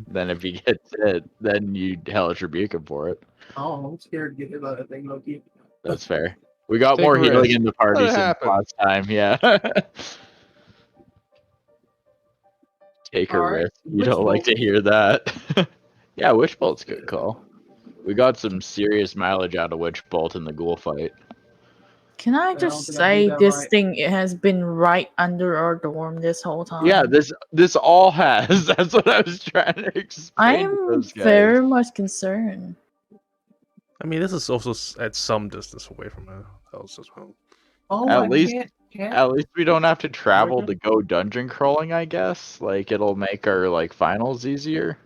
Then if he gets hit, then you hellish rebuke him for it. Oh, I'm scared to get hit by that thing, Loki. That's fair. We got Take more a healing risk. in the party Let it since happen. last time, yeah. Take a Alright, risk. You Witch don't like Bolt. to hear that. Yeah, Witch Bolt's a good call. We got some serious mileage out of Witch Bolt in the ghoul fight. Can I don't just think I did say that this right. thing it has been right under our dorm this whole time? Yeah, this all has. That's what I was trying to I explain to am those guys. very much concerned. I mean, this is also at some distance away from a house as well. Oh, At I least- can't. At least we don't have to travel Okay. to go dungeon crawling, I guess. Like it'll make our like finals easier.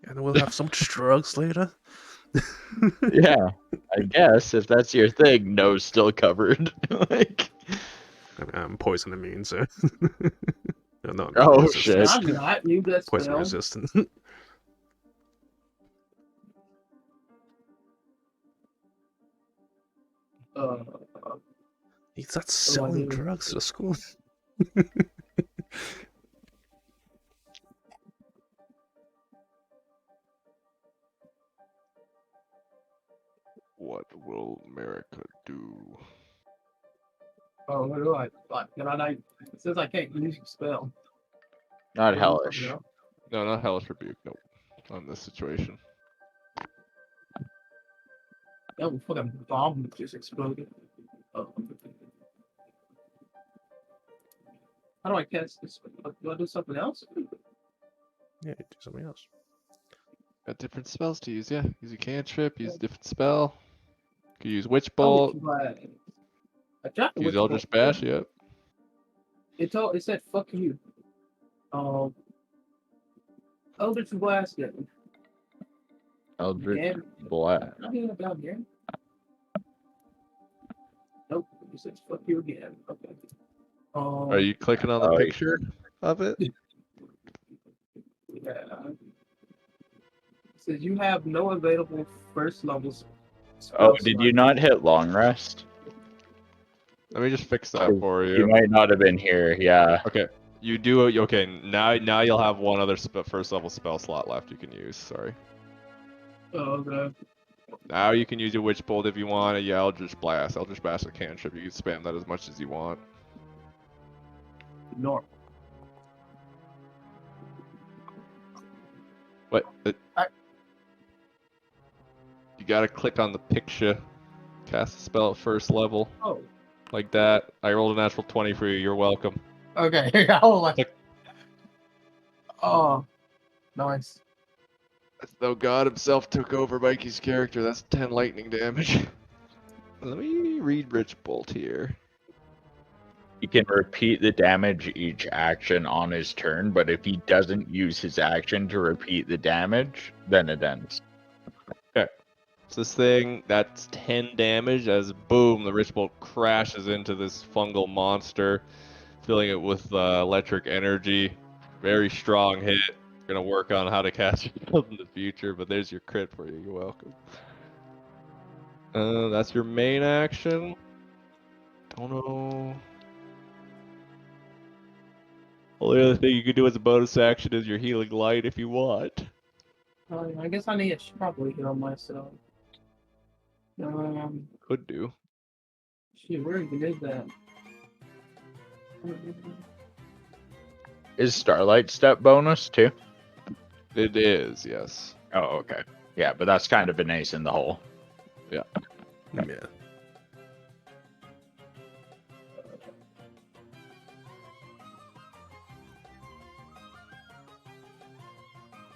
And we'll have so much drugs later. Yeah, I guess if that's your thing, nose still covered. Like, I mean, I'm poison immune, so. No, no, Oh, resistant. shit. I'm not. You that Poison spell. resistant. Uh, He's not selling do? drugs to the school. What will America do? what do I? Like, can I not? It says I can't use your spell. not Do hellish. something else. No, not Hellish Rebuke. Nope. On this situation. That was fucking bomb just exploded. How do I cast this? Do I do something else? Yeah, do something else. Got different spells to use, yeah. Use a cantrip, use a different spell. Could use Witch Oh, Bolt, I dropped the use Witch Eldritch Bolt. Bash, yep. It said fuck you. Eldritch Blast. Yeah. Eldritch And Blast. I'm healing down here. Nope. It says fuck you again. Okay. Are you clicking on the Oh, picture of it? Yeah. It says you have no available first level Oh, spell did you slots. not hit long rest? Let me just fix that for You you. might not have been here. Yeah. Okay. You do, okay, now you'll have one other first level spell slot left you can use, sorry. Oh, okay. Now you can use your Witch Bolt if you want, yeah, Eldritch Blast. Eldritch Blast is a cantrip, you can spam that as much as you want. Normal. But I- you gotta click on the picture. Cast a spell at first level. Oh. Like that. I rolled a natural 20 for you, you're welcome. Okay. I was like, Click. oh, nice. As though God himself took over Mikey's character, that's 10 lightning damage. Let me read Rich Bolt here. He can repeat the damage each action on his turn, but if he doesn't use his action to repeat the damage, then it ends. So this thing, that's 10 damage as boom, the Rich Bolt crashes into this fungal monster, filling it with electric energy. Very strong hit. Gonna work on how to cast your spells in the future, but there's your crit for you. You're welcome. That's your main action. Don't know. Only other thing you can do as a bonus action is your healing light if you want. I guess I need to probably heal myself. Could do. Shit, where even is that? Is Starlight Step bonus too? It is, yes. Oh, okay. Yeah, but that's kind of an ace in the hole. Yeah.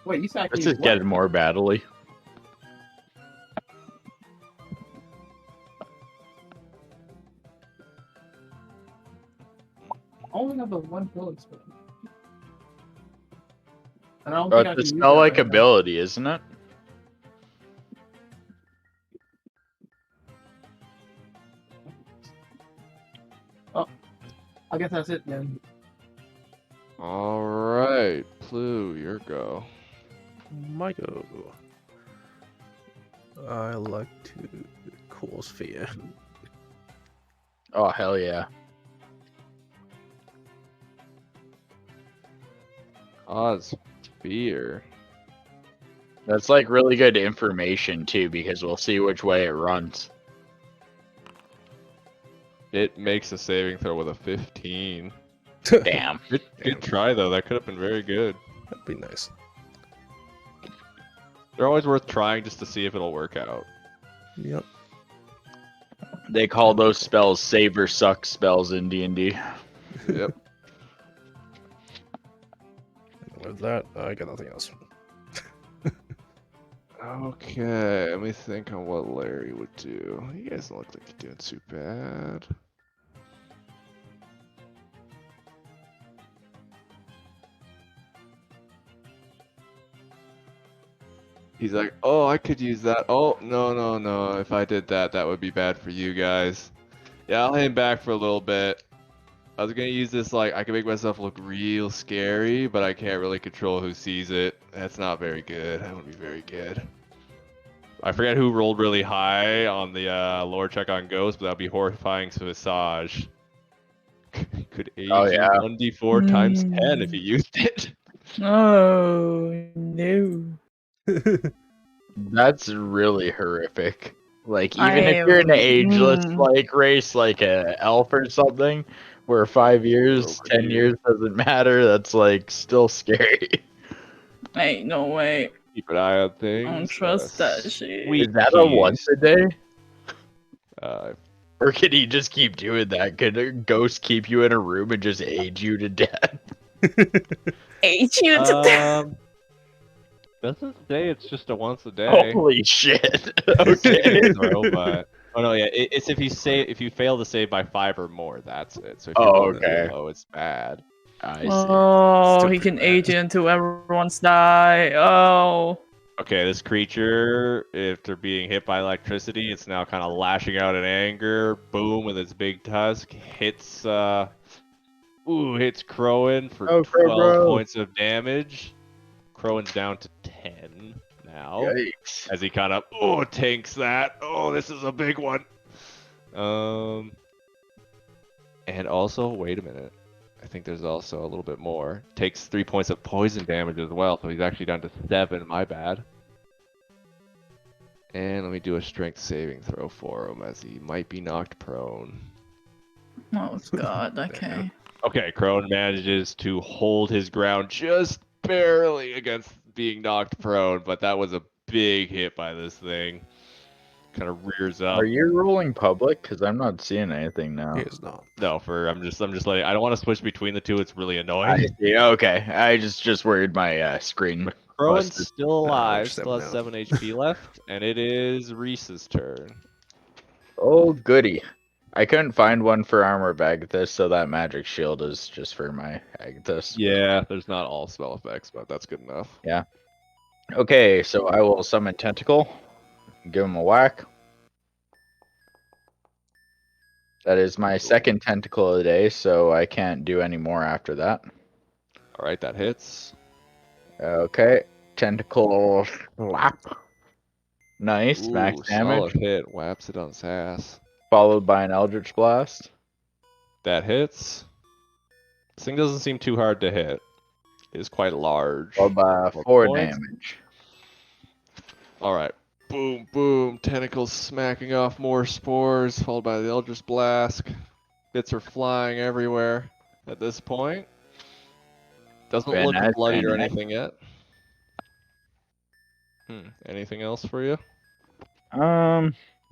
Wait, you said I could This use is what? getting more battly. I only have the one bullet spell. And I don't But think I it's a can use spell that like right now. ability, isn't it? I guess that's it then. All right, Plu, your go. My go. I like to cause fear. Oh hell yeah! Cause fear. That's like really good information too, because we'll see which way it runs. It makes a saving throw with a 15. Damn. Good Damn. try though. That could have been very good. That'd be nice. They're always worth trying just to see if it'll work out. Yep. They call those spells save or suck spells in D&D. Yep. With that, I got nothing else. Okay, let me think on what Larry would do. You guys don't look like you're doing too bad. He's like, oh, I could use that. Oh, no. If I did that, that would be bad for you guys. Yeah, I'll hang back for a little bit. I was gonna use this, like, I can make myself look real scary, but I can't really control who sees it. That's not very good. That would be very good. I forget who rolled really high on the lore check on Ghost, but that would be horrifying visage. Could age Oh, yeah. 1d4 times 10 if you used it. Oh no. That's really horrific. Like, I even if you're an am- ageless, like, race, like a elf or something, where 5 years, Over 10 here. years doesn't matter, that's, like, still scary. Ain't no way. Keep an eye on things. I don't trust that shit. Sweet Is that a keys. once a day? Or can he just keep doing that? Could a ghost keep you in a room and just age you to death? Age you to death. Doesn't say it's just a once a day. Holy shit. Okay. Okay. Throw, but oh no, yeah, it's if you fail to save by 5 or more, that's it. So if you're Oh, rolling okay. really low, it's bad. I see. Oh, Still he pretty can bad. age you until everyone's die. Oh. Okay, this creature, if they're being hit by electricity, it's now kind of lashing out in anger. Boom, with its big tusk, hits hits Crowan for Oh, 12 bro. points of damage. Crowan's down to 10 now. Yikes. As he kind of tanks that. Oh, this is a big one. And also, wait a minute. I think there's also a little bit more. Takes 3 points of poison damage as well, so he's actually down to 7. My bad. And let me do a strength saving throw for him, as he might be knocked prone. Oh god, okay. Okay, Crone manages to hold his ground just barely against being knocked prone, but that was a big hit by this thing. Kind of rears up. Are you rolling public? Because I'm not seeing anything now. He is not. No, I'm just letting. I don't want to switch between the two. It's really I annoying. see. Okay. I just worried my screen. Crowan's busted. still alive, just still has now. 7 HP left, and it is Reese's turn. Oh, goody. I couldn't find one for armor of Agathis, so that magic shield is just for my Agathis. Yeah, there's not all spell effects, but that's good enough. Okay, so I will summon Tentacle. Give him a whack. That is my second tentacle of the day, so I can't do any more after that. All right, that hits. Okay, tentacle slap. Nice, max Ooh, damage. solid hit. Whaps it on his ass. Followed by an Eldritch Blast. That hits. This thing doesn't seem too hard to hit. It is quite large. Followed by 4 4 points. damage. All right. Boom, boom. Tentacles smacking off more spores, followed by the Eldritch Blast. Bits are flying everywhere at this point. Doesn't look Very nice, bloody or very nice. anything yet. Anything else for you?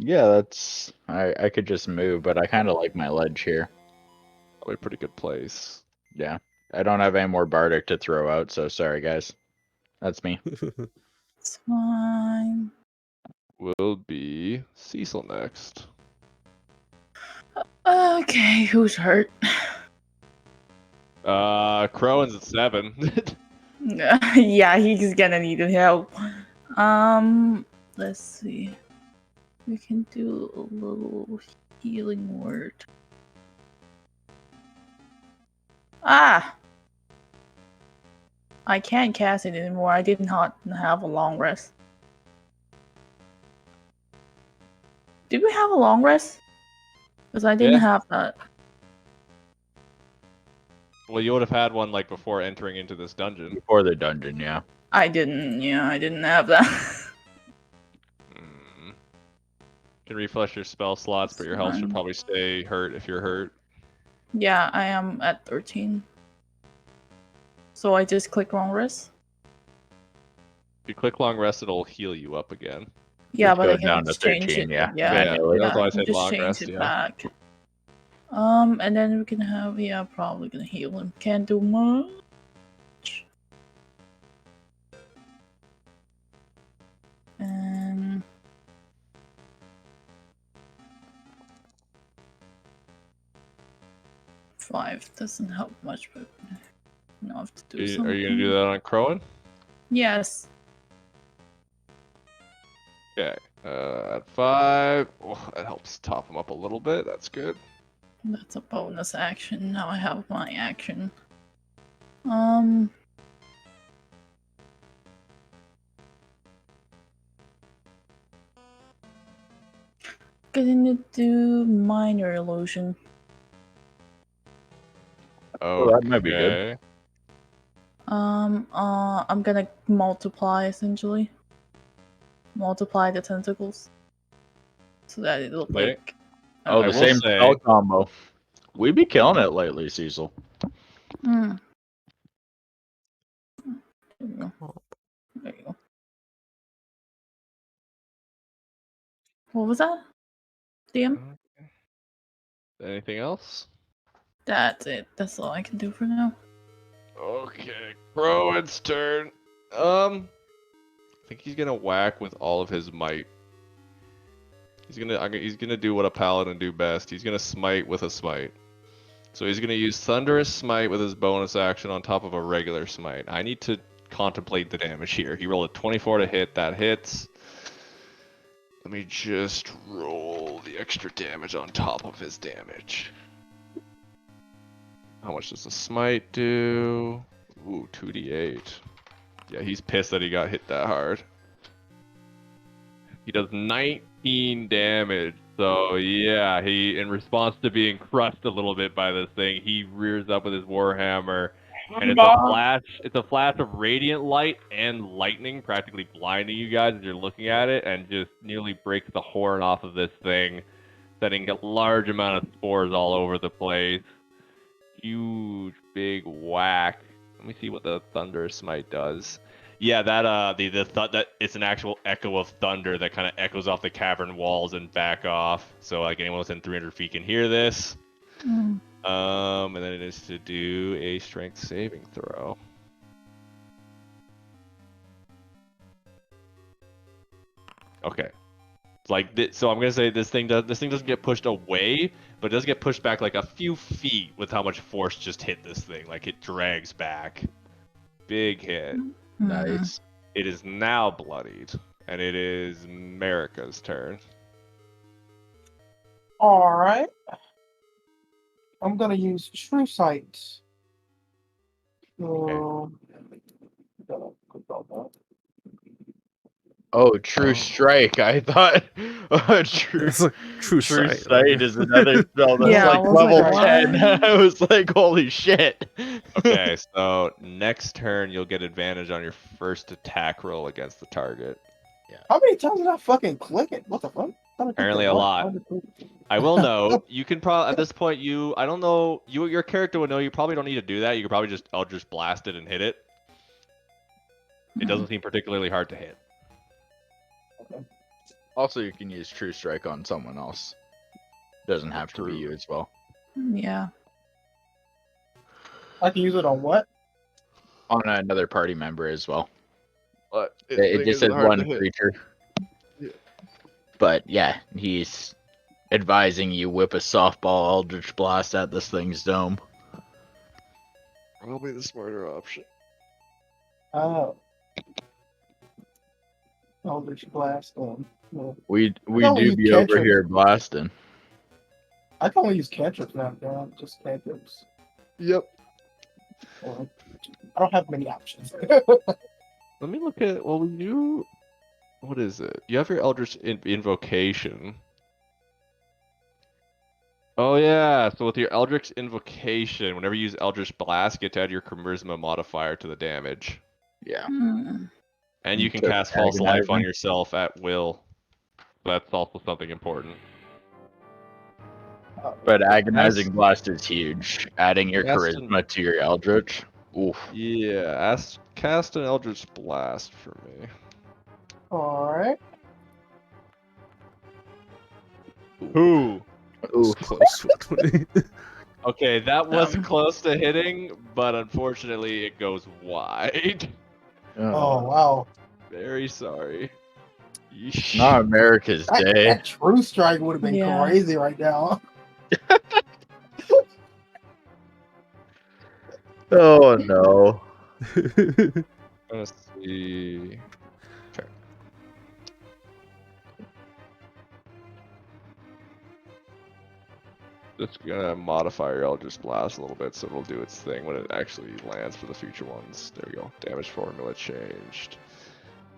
Yeah, that's... I could just move, but I kind of like my ledge here. Probably a pretty good place. Yeah. I don't have any more Bardic to throw out, so sorry, guys. That's me. It's fine. Will be Cecil next. Okay, who's hurt? Crowan's at 7. Yeah, he's gonna need help. Let's see. We can do a little healing word. Ah! I can't cast it anymore. I did not have a long rest. Did we have a long rest? Because I didn't Yeah. have that. Well, you would have had one like before entering into this dungeon. Before the dungeon, yeah. I didn't. Yeah, I didn't have that. You can refresh your spell slots, but your health should Fine. probably stay hurt if you're hurt. Yeah, I am at 13. So I just click long rest? If you click long rest, it'll heal you up again. Yeah, Just but go I can down to just change 13, it. yeah, Yeah, manually. That's why I I can said just long change rest, it yeah. back. And then we can have, yeah, probably gonna heal him. Can't do much. And five doesn't help much, but I have to do something. Are you gonna do that on Crowan? Yes. Okay. At 5. Oh, that helps top him up a little bit. That's good. That's a bonus action. Now I have my action. Gonna do minor illusion. Oh, that might be good. Okay. I'm gonna multiply essentially. Multiply the tentacles. So that it look Okay. like Oh, I the will same say- spell combo. We be killing it lately, Cecil. There you go. There you go. What was that? DM? Anything else? That's it. That's all I can do for now. Okay, Crowan's turn. I think he's gonna whack with all of his might. He's gonna do what a paladin do best. He's gonna smite with a smite. So he's gonna use thunderous smite with his bonus action on top of a regular smite. I need to contemplate the damage here. He rolled a 24 to hit. That hits. Let me just roll the extra damage on top of his damage. How much does the smite do? Ooh, 2d8. Yeah, he's pissed that he got hit that hard. He does 19 damage. So yeah, he, in response to being crushed a little bit by this thing, he rears up with his warhammer, and it's a flash of radiant light and lightning, practically blinding you guys as you're looking at it, and just nearly breaks the horn off of this thing, setting a large amount of spores all over the place. Huge, big whack. Let me see what the thunder smite does. Yeah, that that it's an actual echo of thunder that kind of echoes off the cavern walls and back off. So like anyone within 300 feet can hear this. And then it is to do a strength saving throw. Okay. Like so I'm gonna say this thing doesn't get pushed away, but it does get pushed back like a few feet with how much force just hit this thing. Like it drags back. Big hit. Nice. It is now bloodied, and it is Marika's turn. All right. I'm gonna use True Sight. Oh, True Strike. I thought True, It's like true True sight. Sight is another spell that's Yeah, I like was level like, 10. what? I was like, holy shit. Okay, so next turn you'll get advantage on your first attack roll against the target. How many times did I fucking click it? What the fuck? Apparently a lot. I will note, you can probably, at this point, I don't know, your character would know you probably don't need to do that. You could probably I'll just blast it and hit it. It doesn't seem particularly hard to hit. Also, you can use True Strike on someone else. Doesn't have to be you as well. Yeah. I can use it on what? On another party member as well. But It just says one creature. Yeah. But yeah, he's advising you whip a softball Eldritch Blast at this thing's dome. Probably the smarter option. Oh. Eldritch Blast. No. We No, do you be over cantrip. here blasting. I can only use cantrips now, man. Just cantrips. Yep. I don't have many options. Let me look at. Well, you. What is it? You have your Eldritch Invocation. Oh yeah. So with your Eldritch Invocation, whenever you use Eldritch Blast, you get to add your Charisma modifier to the damage, Yeah. and you can So cast False Life on agonizing. yourself at will. That's also something important. But Agonizing Blast is huge. Adding your Cast an- Charisma to your Eldritch. Oof. Yeah. Cast an Eldritch Blast for me. Alright. Who? Oof. It's close to 20. Okay, that was Um. close to hitting, but unfortunately it goes wide. Oh, wow. Very sorry. Yeesh. Not America's Day. That True Strike would have been Yeah. crazy right now. Oh no. Let's see. Okay. Just gonna modify your Eldritch Blast a little bit so it'll do its thing when it actually lands for the future ones. There we go. Damage formula changed.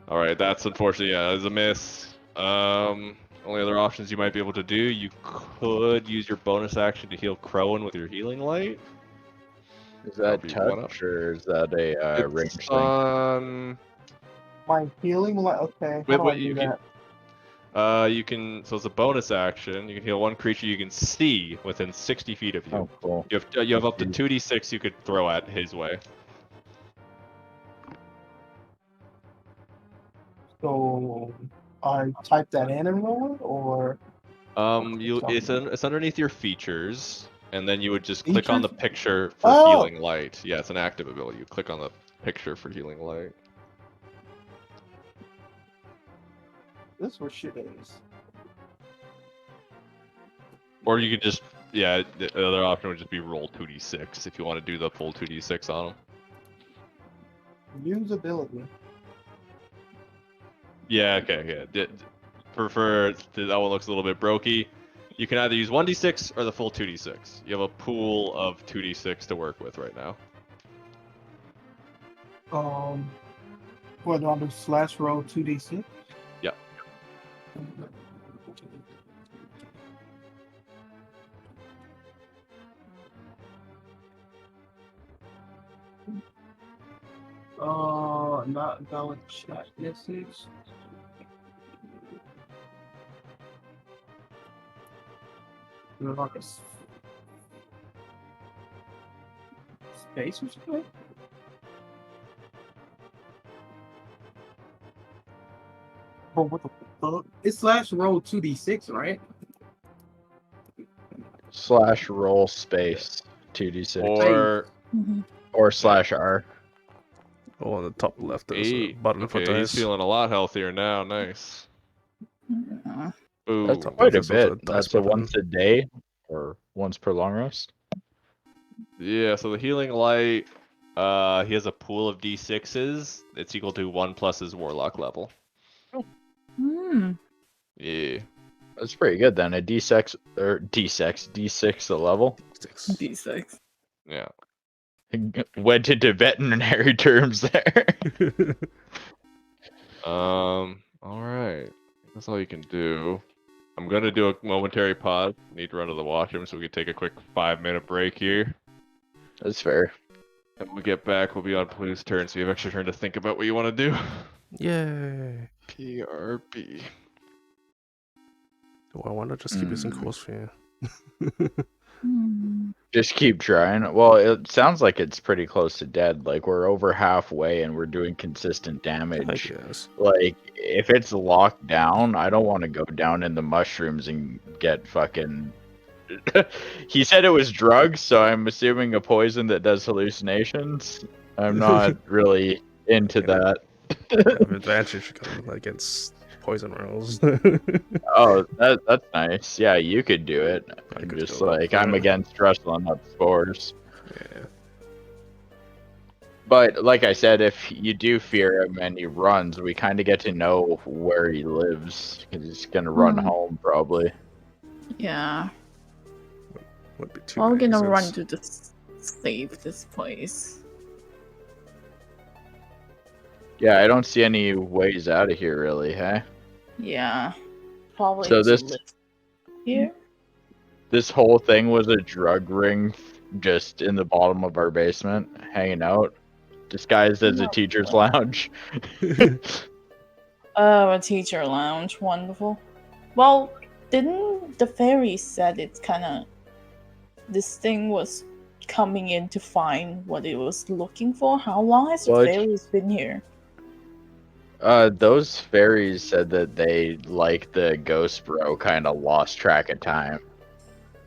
Alright, that's unfortunately, yeah, is a miss. Only other options you might be able to do, you could use your bonus action to heal Crowan with your Healing Light. Is That'll that be one up. touch or is that a range It's thing? My healing, okay. How Wait, do what I do you that? you can, so it's a bonus action. You can heal one creature you can see within 60 feet of you. Oh, cool. You have up to 2d6 you could throw at his way. So I type that in and roll it, or It's underneath your features, and then you would just click on the Features? picture for Oh! Healing Light. Yeah, it's an active ability. You click on the picture for Healing Light. this is where shit is. Or you could just, yeah, the other option would just be roll 2d6 if you want to do the full 2d6 on them. Usability. Yeah, okay, yeah. For that one looks a little bit brokey. You can either use 1d6 or the full 2d6. You have a pool of 2d6 to work with right now. What do I do? Slash roll 2d6? Yep. Not valid chat message. Like a space or something? Bro, what the fuck? It's slash roll 2d6, right? Slash roll space 2d6 Or or slash R. Oh, on the top left, there's a 8. button for Okay, he's dice. feeling a lot healthier now. Nice. Boom. That's Top quite a left, there's also bit. dice That's a button. once a day or once per long rest. Yeah, so the Healing Light, he has a pool of d6s. It's equal to 1 plus his Warlock level. Yeah. That's pretty good then. A D6 a level. D6. Yeah. Went into veterinary terms there. Alright. That's all you can do. I'm gonna do a momentary pause. Need to run to the washroom so we can take a quick 5-minute break here. That's fair. And when we get back, we'll be on Blue's turn, so you have extra turn to think about what you want to do. Yay. PRB. Do I want to just keep using course for Just keep trying. Well, it sounds like it's pretty close to dead. Like we're over halfway and we're doing consistent I damage. guess. Like if it's locked down, I don't want to go down in the mushrooms and get fucking. He said it was drugs, so I'm assuming a poison that does hallucinations. I'm not really into that. have advantage against poison rolls. Oh, that's nice. Yeah, you could do it. I I'm could just go like for I'm it. against wrestling up scores. Yeah. But like I said, if you do fear him and he runs, we kind of get to know where he lives. 'Cause he's gonna run home probably. Yeah. Would be 2 Well, we're gonna run magazines. to this save this place. Yeah, I don't see any ways out of here really, hey? Yeah. Probably So to this live here. this whole thing was a drug ring just in the bottom of our basement, hanging out, disguised as a teacher's lounge. Oh, a teacher lounge. Wonderful. Well, didn't the fairy said it's kind of this thing was coming in to find what it was looking for? How long has the Well, fairies been here? Those fairies said that they, like the ghost bro, kind of lost track of time.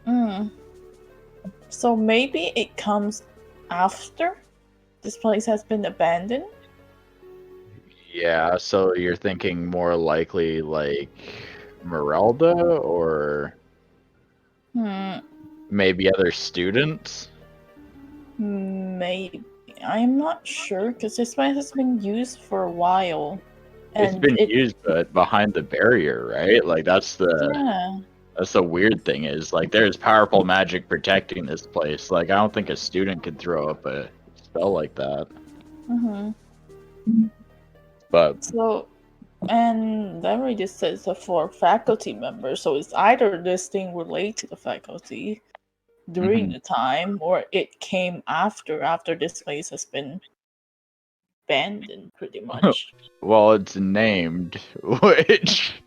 Hmm. So maybe it comes after this place has been abandoned? Yeah, so you're thinking more likely like Merelda or Hmm. maybe other students? Maybe. I'm not sure because this place has been used for a while. It's And been used, but behind the barrier, right? Like that's the weird thing is like there's powerful magic protecting this place. Like I don't think a student could throw up a spell like that. Mm-hmm. But So, and Larry just says that for faculty members, so it's either this thing related to the faculty during the time, or it came after this place has been abandoned, pretty much. well, it's named, which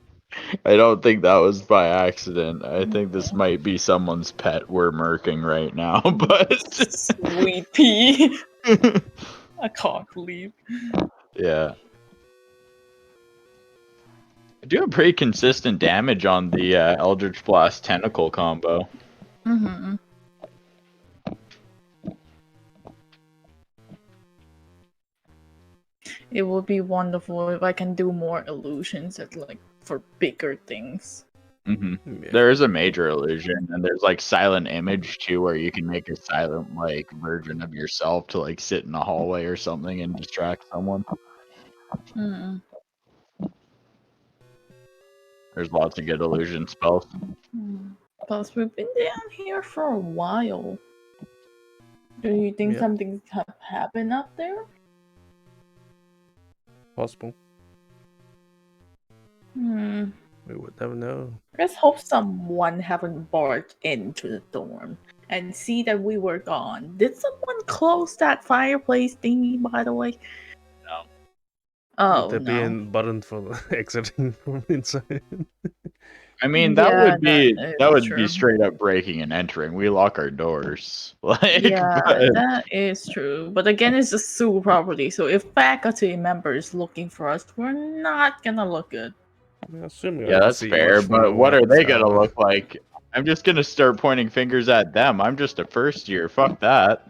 I don't think that was by accident. I think this might be someone's pet we're murking right now, but Sweet pea. I can't believe. yeah. I do have pretty consistent damage on the Eldritch Blast Tentacle combo. Mm-hmm. It would be wonderful if I can do more illusions at like for bigger things. Yeah. Yeah. There is a major illusion, and there's like silent image too, where you can make a silent like version of yourself to like sit in a hallway or something and distract someone. Mm. There's lots of good illusion spells. Plus, we've been down here for a while. Do you think Yeah. something have happened up there? Possible. We would never know. Let's hope someone haven't barged into the dorm and see that we were gone. Did someone close that fireplace thingy, by the way? No. Oh, Would there be a button for exiting from inside? I mean, that Yeah, would be that is be true. straight up breaking and entering. We lock our doors. Like, Yeah, but- that is true. But again, it's a school property, so if faculty members looking for us, we're not gonna look good. I assume yeah, that's fair. But what are they gonna look like? I'm just gonna start pointing fingers at them. I'm just a first year. Fuck that.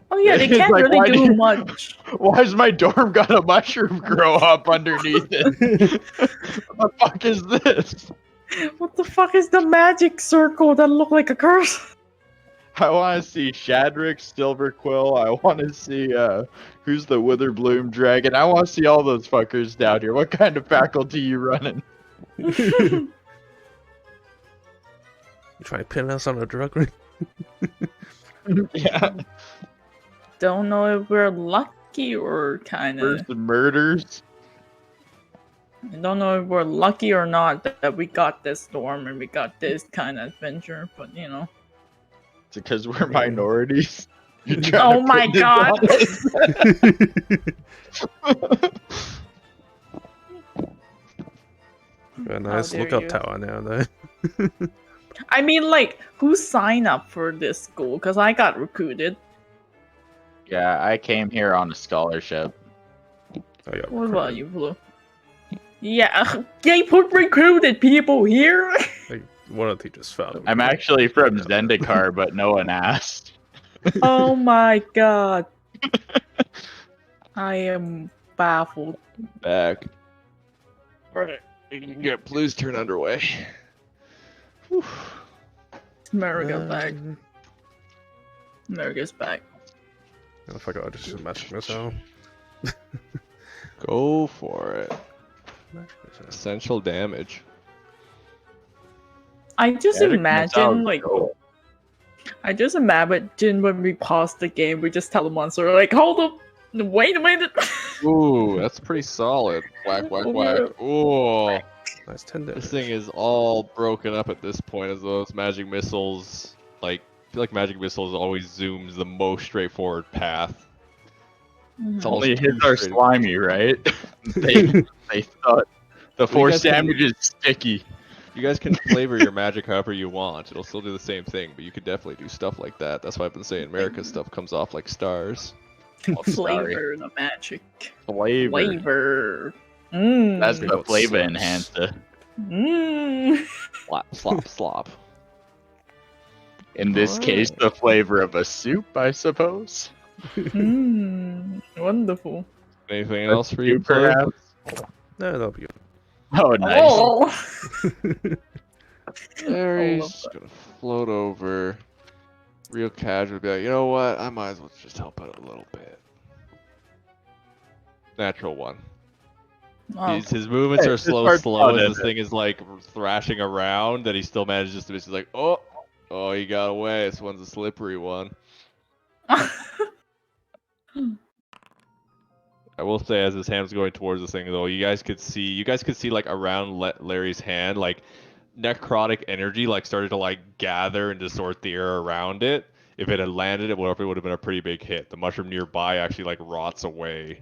Oh yeah, they It's can't like, really why do do- much. Why has my dorm got a mushroom grow up underneath it? What the fuck is this? What the fuck is the magic circle that look like a curse? I want to see Shadrick, Silverquill. I want to see who's the Witherbloom dragon. I want to see all those fuckers down here. What kind of faculty you running? You try to pin us on a drug ring? Yeah, Don't know if we're lucky or kind of. first murders. I don't know if we're lucky or not that we got this dorm and we got this kind of adventure, but you know. It's because we're minorities. You're Oh trying to my pin this god! on us. A nice dare lookout you. tower now, though. I mean, like, who signed up for this school? Because I got recruited. Yeah, I came here on a scholarship. Oh, yeah, What about you, Blue? Yeah, they put recruited people here. Like, one of the teachers found. I'm actually from Zendikar, but no one asked. Oh my god. I am baffled. Back. Alright, you can get Blue's turn underway. Whew. America back. America's back. If I go, just use a magic missile. Go for it. Magic missile. Essential damage. I just Magic imagine missile, like go. I just imagine when we pause the game, we just tell the monster like, hold up, wait a minute. Ooh, that's pretty solid. Whack, whack, whack. Ooh. Nice 10 damage. This thing is all broken up at this point as those magic missiles, like, I feel like magic missiles always zooms the most straightforward path. It's almost Only too hits are straight. slimy, right? they thought the force guys can- damage is sticky. You guys can flavor your magic however you want. It'll still do the same thing, but you could definitely do stuff like that. That's why I've been saying America's stuff comes off like stars. Oh, sorry. Flavor the magic. Flavor. Flavor. That's Mm. the flavor Sucks. enhancer. Slop, slop, slop. In this case, the flavor of a soup, I suppose. Wonderful. Anything A else for you, soup, Blue? perhaps? No, that'll be good. Oh, nice. Oh. There I he's love just gonna float over, real casual, be like, you know what? I might as well just help out a little bit. Natural one. Oh. His movements Hey, are it's slow hard as fun, this thing is like thrashing around, that he still manages to be like, oh, he got away. This one's a slippery one. I will say, as his hand's going towards this thing, though, you guys could see like around Larry's hand, like necrotic energy, like started to like gather and distort the air around it. If it had landed, it would have been a pretty big hit. The mushroom nearby actually like rots away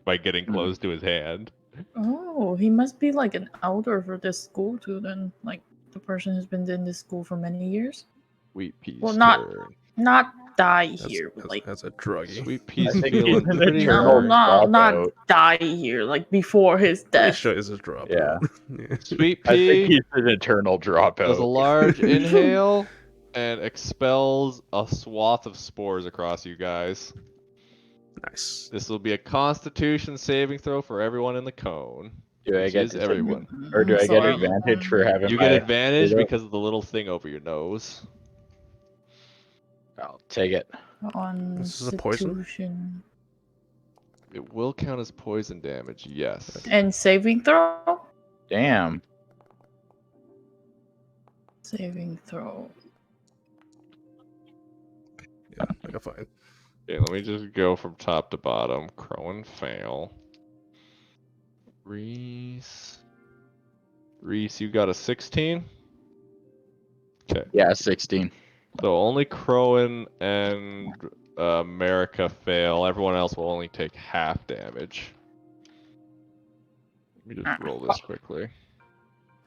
by getting close to his hand. Oh, he must be like an elder for this school too. Then, like the person who's been in this school for many years. Sweet Pea's Well, not- turn. Not die here, but like That's a druggie. Sweet I Pea's think feeling he's an pretty eternal no, hurt. not dropout. die here, like before his Pretty death. sure it's a drop. Yeah. Yeah. Sweet I think Pea he's an eternal dropout. does a large inhale and expels a swath of spores across you guys. Nice. This will be a Constitution saving throw for everyone in the cone. Do I Which get is to everyone. Or do I get Sorry. advantage for having You my... get advantage Either- because of the little thing over your nose. I'll take it. This is a poison? Constitution. It will count as poison damage, yes. And saving throw. Damn. Saving throw. Yeah, I got fine. Okay, let me just go from top to bottom. Crow and fail. Reese, you got a 16? Okay. Yeah, 16. So only Crowan and America fail. Everyone else will only take half damage. Let me just roll this quickly.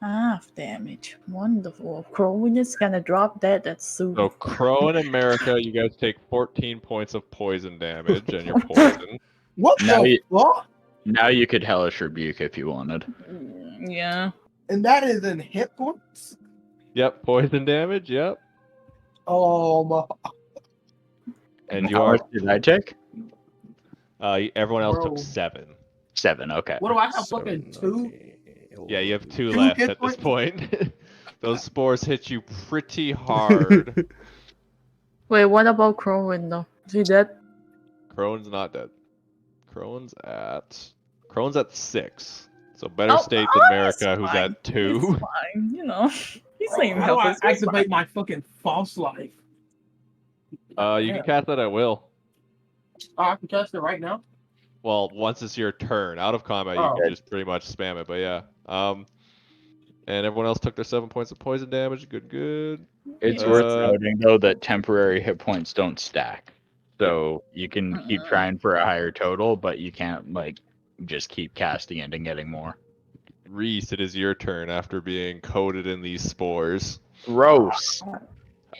Half damage. Wonderful. Crowin is gonna drop that. That's super. So Crowan and America, you guys take 14 points of poison damage, and you're poisoned. What Now the you- fuck? Now you could Hellish Rebuke if you wanted. Yeah. And that is in hit points? Yep, poison damage. Yep, Oh my. and you How are. much did I take? Everyone else took Bro. 7. 7, okay. What do I have? Seven, Fucking 2? okay. Yeah, you have 2 Two left hit at this points? point. Those spores hit you pretty hard. Wait, what about Crowin though? Is he dead? Crowan's not dead. Crowan's at 6. So better state than America, who's fine. at 2. He's fine, you know. He's saying How do I helpless. He's activate fine. my fucking false life? You can cast that at will. Oh, I can cast it right now? Well, once it's your turn, out of combat, you Oh. can just pretty much spam it. But yeah, and everyone else took their 7 points of poison damage. Good. It's Yeah. worth noting, though, that temporary hit points don't stack. So you can keep trying for a higher total, but you can't, like, just keep casting it and getting more. Reese, it is your turn after being coated in these spores. Gross.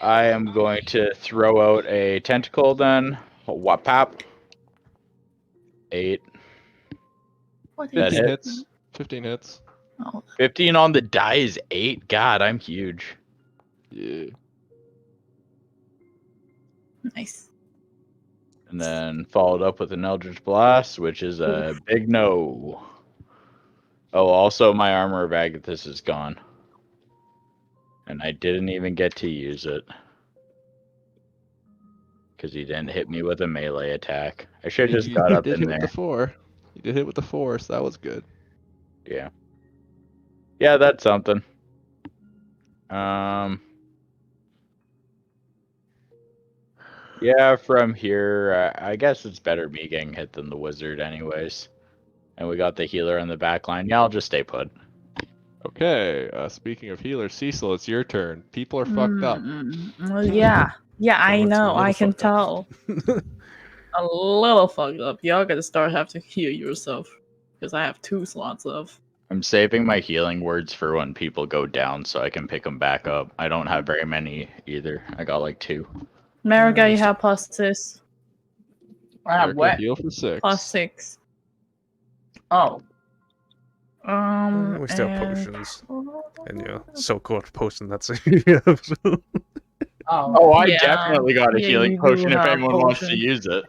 I am going to throw out a tentacle then. Wapap. 8. What That is 15 it? hits. 15 hits. Oh, 15 on the die is 8. God, I'm huge. Yeah. nice. And then followed up with an Eldritch Blast, which is a big no. Oh, also my Armor of Agathis is gone. And I didn't even get to use it. Because he didn't hit me with a melee attack. I should have just got up did in hit with there. the 4. You did hit with the 4, so that was good. Yeah. Yeah, that's something. Yeah, from here, I guess it's better me getting hit than the wizard anyways. And we got the healer on the back line. Yeah, I'll just stay put. Okay, speaking of healers, Cecil, it's your turn. People are fucked up. Well, yeah. Yeah, I Someone's a know. little I can fucked up. tell. A little fucked up. Y'all gotta start have to heal yourself. Because I have 2 slots left. I'm saving my healing words for when people go down so I can pick them back up. I don't have very many either. I got like 2. America, you have +6. I have Erica, what? heal for 6. +6. Oh, We still have and- potions. And yeah, so-called potion that's yeah. oh. Oh, I Yeah. definitely got a Yeah, healing you do potion if have anyone wants to potion. use it.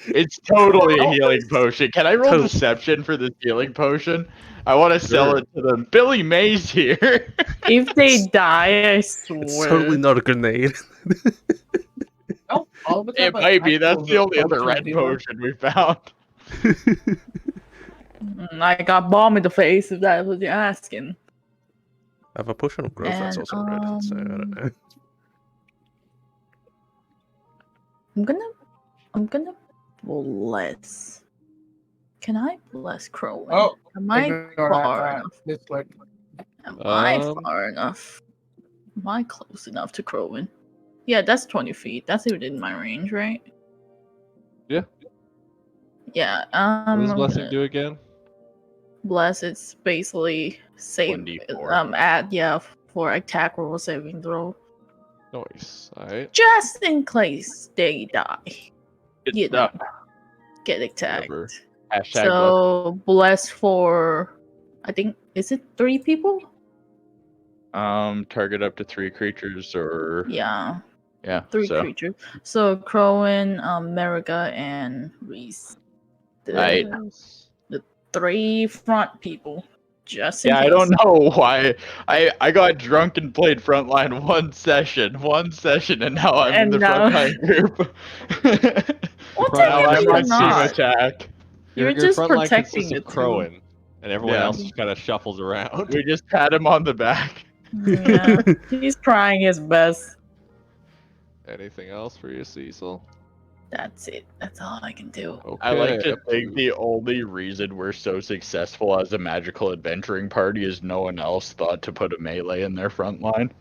It's totally a Oh. healing potion. Can I roll Total- deception for this healing potion? I want to sell Sure. it to them. Billy Mays here. If they die, I swear. It's totally not a grenade. Oh, all of a It sudden, might be. That's the actual only other potion red dealer. potion we found. I got bomb in the face if that's what you're asking. I have a potion of growth that's And, also red, so I don't know. I'm gonna bless. Can I bless Crowley? Oh, am I ignore far that. enough? This way. Am I Um, far enough? Am I close enough to Crowin? Yeah, that's 20 feet. That's within my range, right? Yeah. Yeah. What does I'm blessing gonna do again? bless. It's basically save. 1d4. For attack roll saving throw, Nice. Alright. just in case they die. Good You stuff. know, get attacked. Whatever. Hashtag So bless for, I think, is it 3 people? target up to 3 creatures or Yeah, yeah. 3 so. creatures. So Crowin, Meriga, and Reese. The Right. 3 front people. Just in Yeah, case. I don't know why. I got drunk and played frontline one session, and now I'm in And the now- frontline group. Well, Now now I'm technically on you're team not. attack. You're Your just front line protecting consists the of 2. Crowin, and everyone Yeah. else just kind of shuffles around. We just pat him on the back. Yeah, he's trying his best. Anything else for you, Cecil? That's it. That's all I can do. Okay. I like to up think the only reason we're so successful as a magical adventuring party is no one else thought to put a melee in their front line.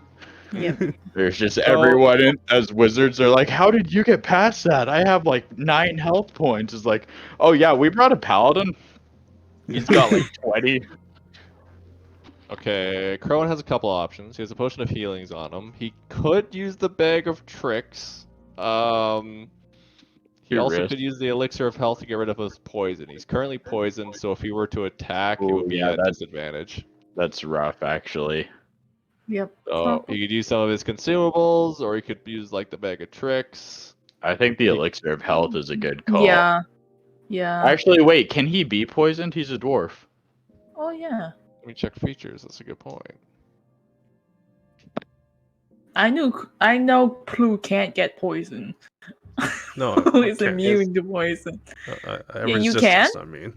Yep. There's just everyone as wizards are like, how did you get past that? I have like 9 health points. It's like, oh yeah, we brought a paladin. He's got like 20. Okay, Crowin has a couple options. He has a potion of healings on him. He could use the bag of tricks. He Good also risk. could use the elixir of health to get rid of his poison. He's currently poisoned, so if he were to attack, it Ooh, would be yeah, at that's- disadvantage. That's rough, actually. Yep. So he could use some of his consumables, or he could use like the bag of tricks. I think the elixir of health is a good call. Yeah. Yeah. Actually, wait, can he be poisoned? He's a dwarf. Oh yeah. Let me check features. That's a good point. I know Plu can't get poisoned. No, Plu I is can't. immune to poison. I Yeah, you resistance, can? I mean.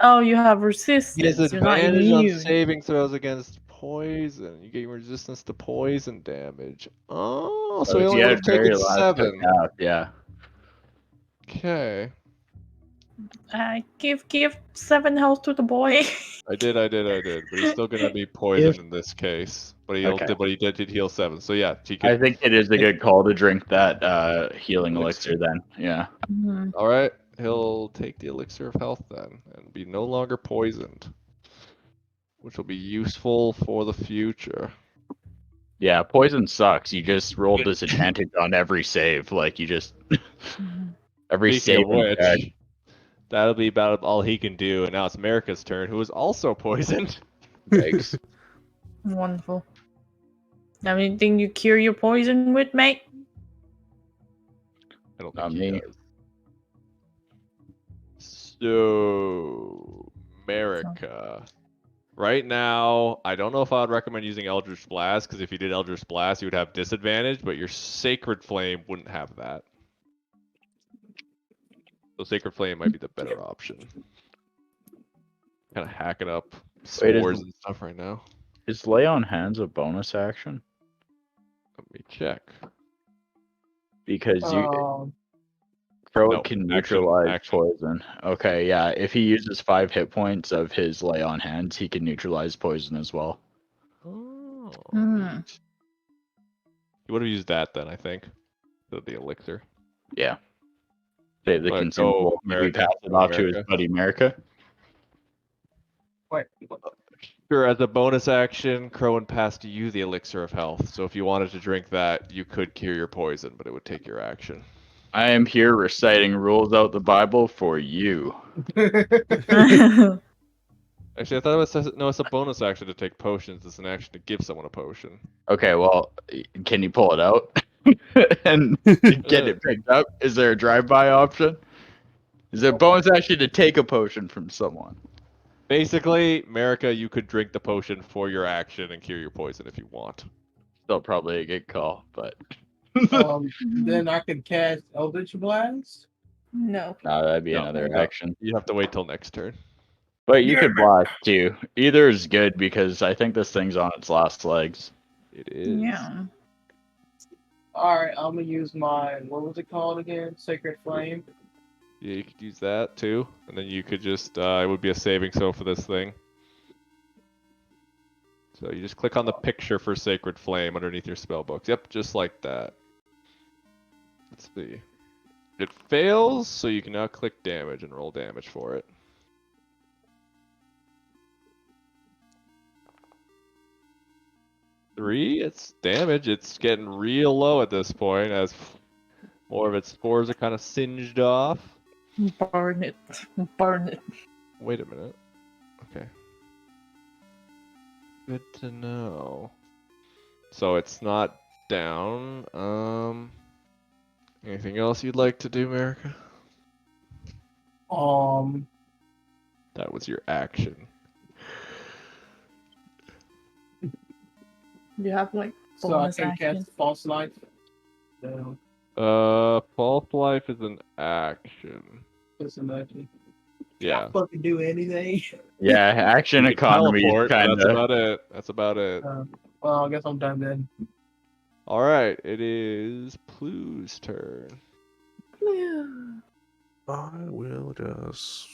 Oh, you have resistance. He has You're not advantage on immune. saving throws against poison. You gain resistance to poison damage. Oh, so he only had would have taken very last 7. attack, yeah. Okay. Give 7 health to the boy. I did. But he's still gonna be poisoned in this case. But he Okay. did heal 7. So yeah, he I could. think it is a good call to drink that healing Elixir. elixir then. Yeah. Mhm. All right, he'll take the elixir of health then, and be no longer poisoned, which will be useful for the future. Yeah, poison sucks. You just roll disadvantage on every save. Like, you just... every Speaking save. of which, that'll be about all he can do. And now it's America's turn, who is also poisoned. Yikes. Wonderful. Anything you cure your poison with, mate? I don't Not think he me. does. So, America. Right now, I don't know if I would recommend using Eldritch Blast, because if you did Eldritch Blast, you would have disadvantage, but your Sacred Flame wouldn't have that. So Sacred Flame might be the better option. Kind of hacking up Wait, spores and stuff right now. Is Lay on Hands a bonus action? Let me check. Because Um, Crow No, can action, neutralize action. poison. Okay, yeah. If he uses 5 hit points of his Lay on Hands, he can neutralize poison as well. Oh, Hmm. neat. You would have used that then, I think. The elixir. Yeah. Save the But consumable. go Maybe America, pass it go off to his America. buddy America. wait. Sure, as a bonus action, Crowan passed you the elixir of health. So if you wanted to drink that, you could cure your poison, but it would take your action. I am here reciting rules out the Bible for you. Actually, I thought it was no, it's a bonus action to take potions. It's an action to give someone a potion. Okay, well, can you pull it out and get it picked up? Is there a drive-by option? Is it a bonus action to take a potion from someone? Basically, America, you could drink the potion for your action and cure your poison if you want. Still probably a good call, but Then I can cast Eldritch Blast. No. no, that'd be No, another no. action. You have to wait till next turn. But you could blast too. Either is good because I think this thing's on its last legs. It is. Yeah. All right, I'm gonna use my what was it called again? Sacred Flame. Yeah, you could use that too, and then you could just it would be a saving throw for this thing. So you just click on the picture for Sacred Flame underneath your spell books. Yep, just like that. Let's see. It fails, so you can now click damage and roll damage for it. Three, it's damage. It's getting real low at this point as more of its spores are kind of singed off. Burn it. Burn it. Wait a minute. Okay. Good to know. So it's not down. Anything else you'd like to do, America? That was your action. You have like So I bonus can action. cast False Life. No, False Life is an action. it's an action. Yeah. Can't fucking do anything. Yeah, action You can economy is teleport, but kind that's of. about it. That's about it. Well, I guess I'm done then. Alright, it is Plu's turn. I will just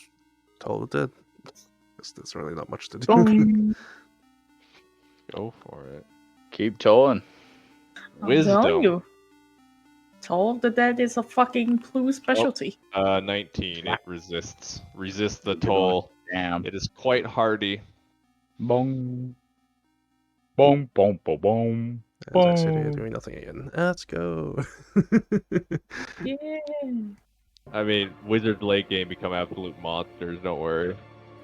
toll the dead. Because there's really not much to do. Boom. Go for it. Keep tolling. I'm Wisdom. telling you. Toll of the Dead is a fucking clue specialty. 19. It resists. Resists the Good one. toll. Damn. It is quite hardy. Boom. Boom, boom, boom, boom. As I sit here Boom. doing nothing again. Let's go. Yeah. I mean, Wizards late game become absolute monsters, don't worry.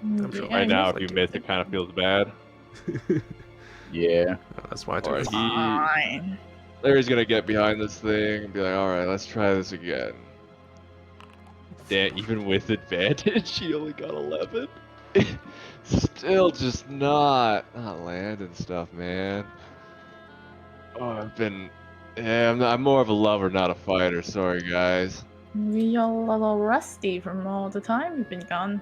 I'm sure. Right now, if like you it. miss, it kind of feels bad. Yeah. That's why I took Alright, it. Fine. Larry's gonna get behind this thing and be like, alright, let's try this again. Damn, even with advantage, he only got 11. Still just not landing stuff, man. Oh, I'm more of a lover, not a fighter. Sorry, guys. You're a little rusty from all the time you've been gone.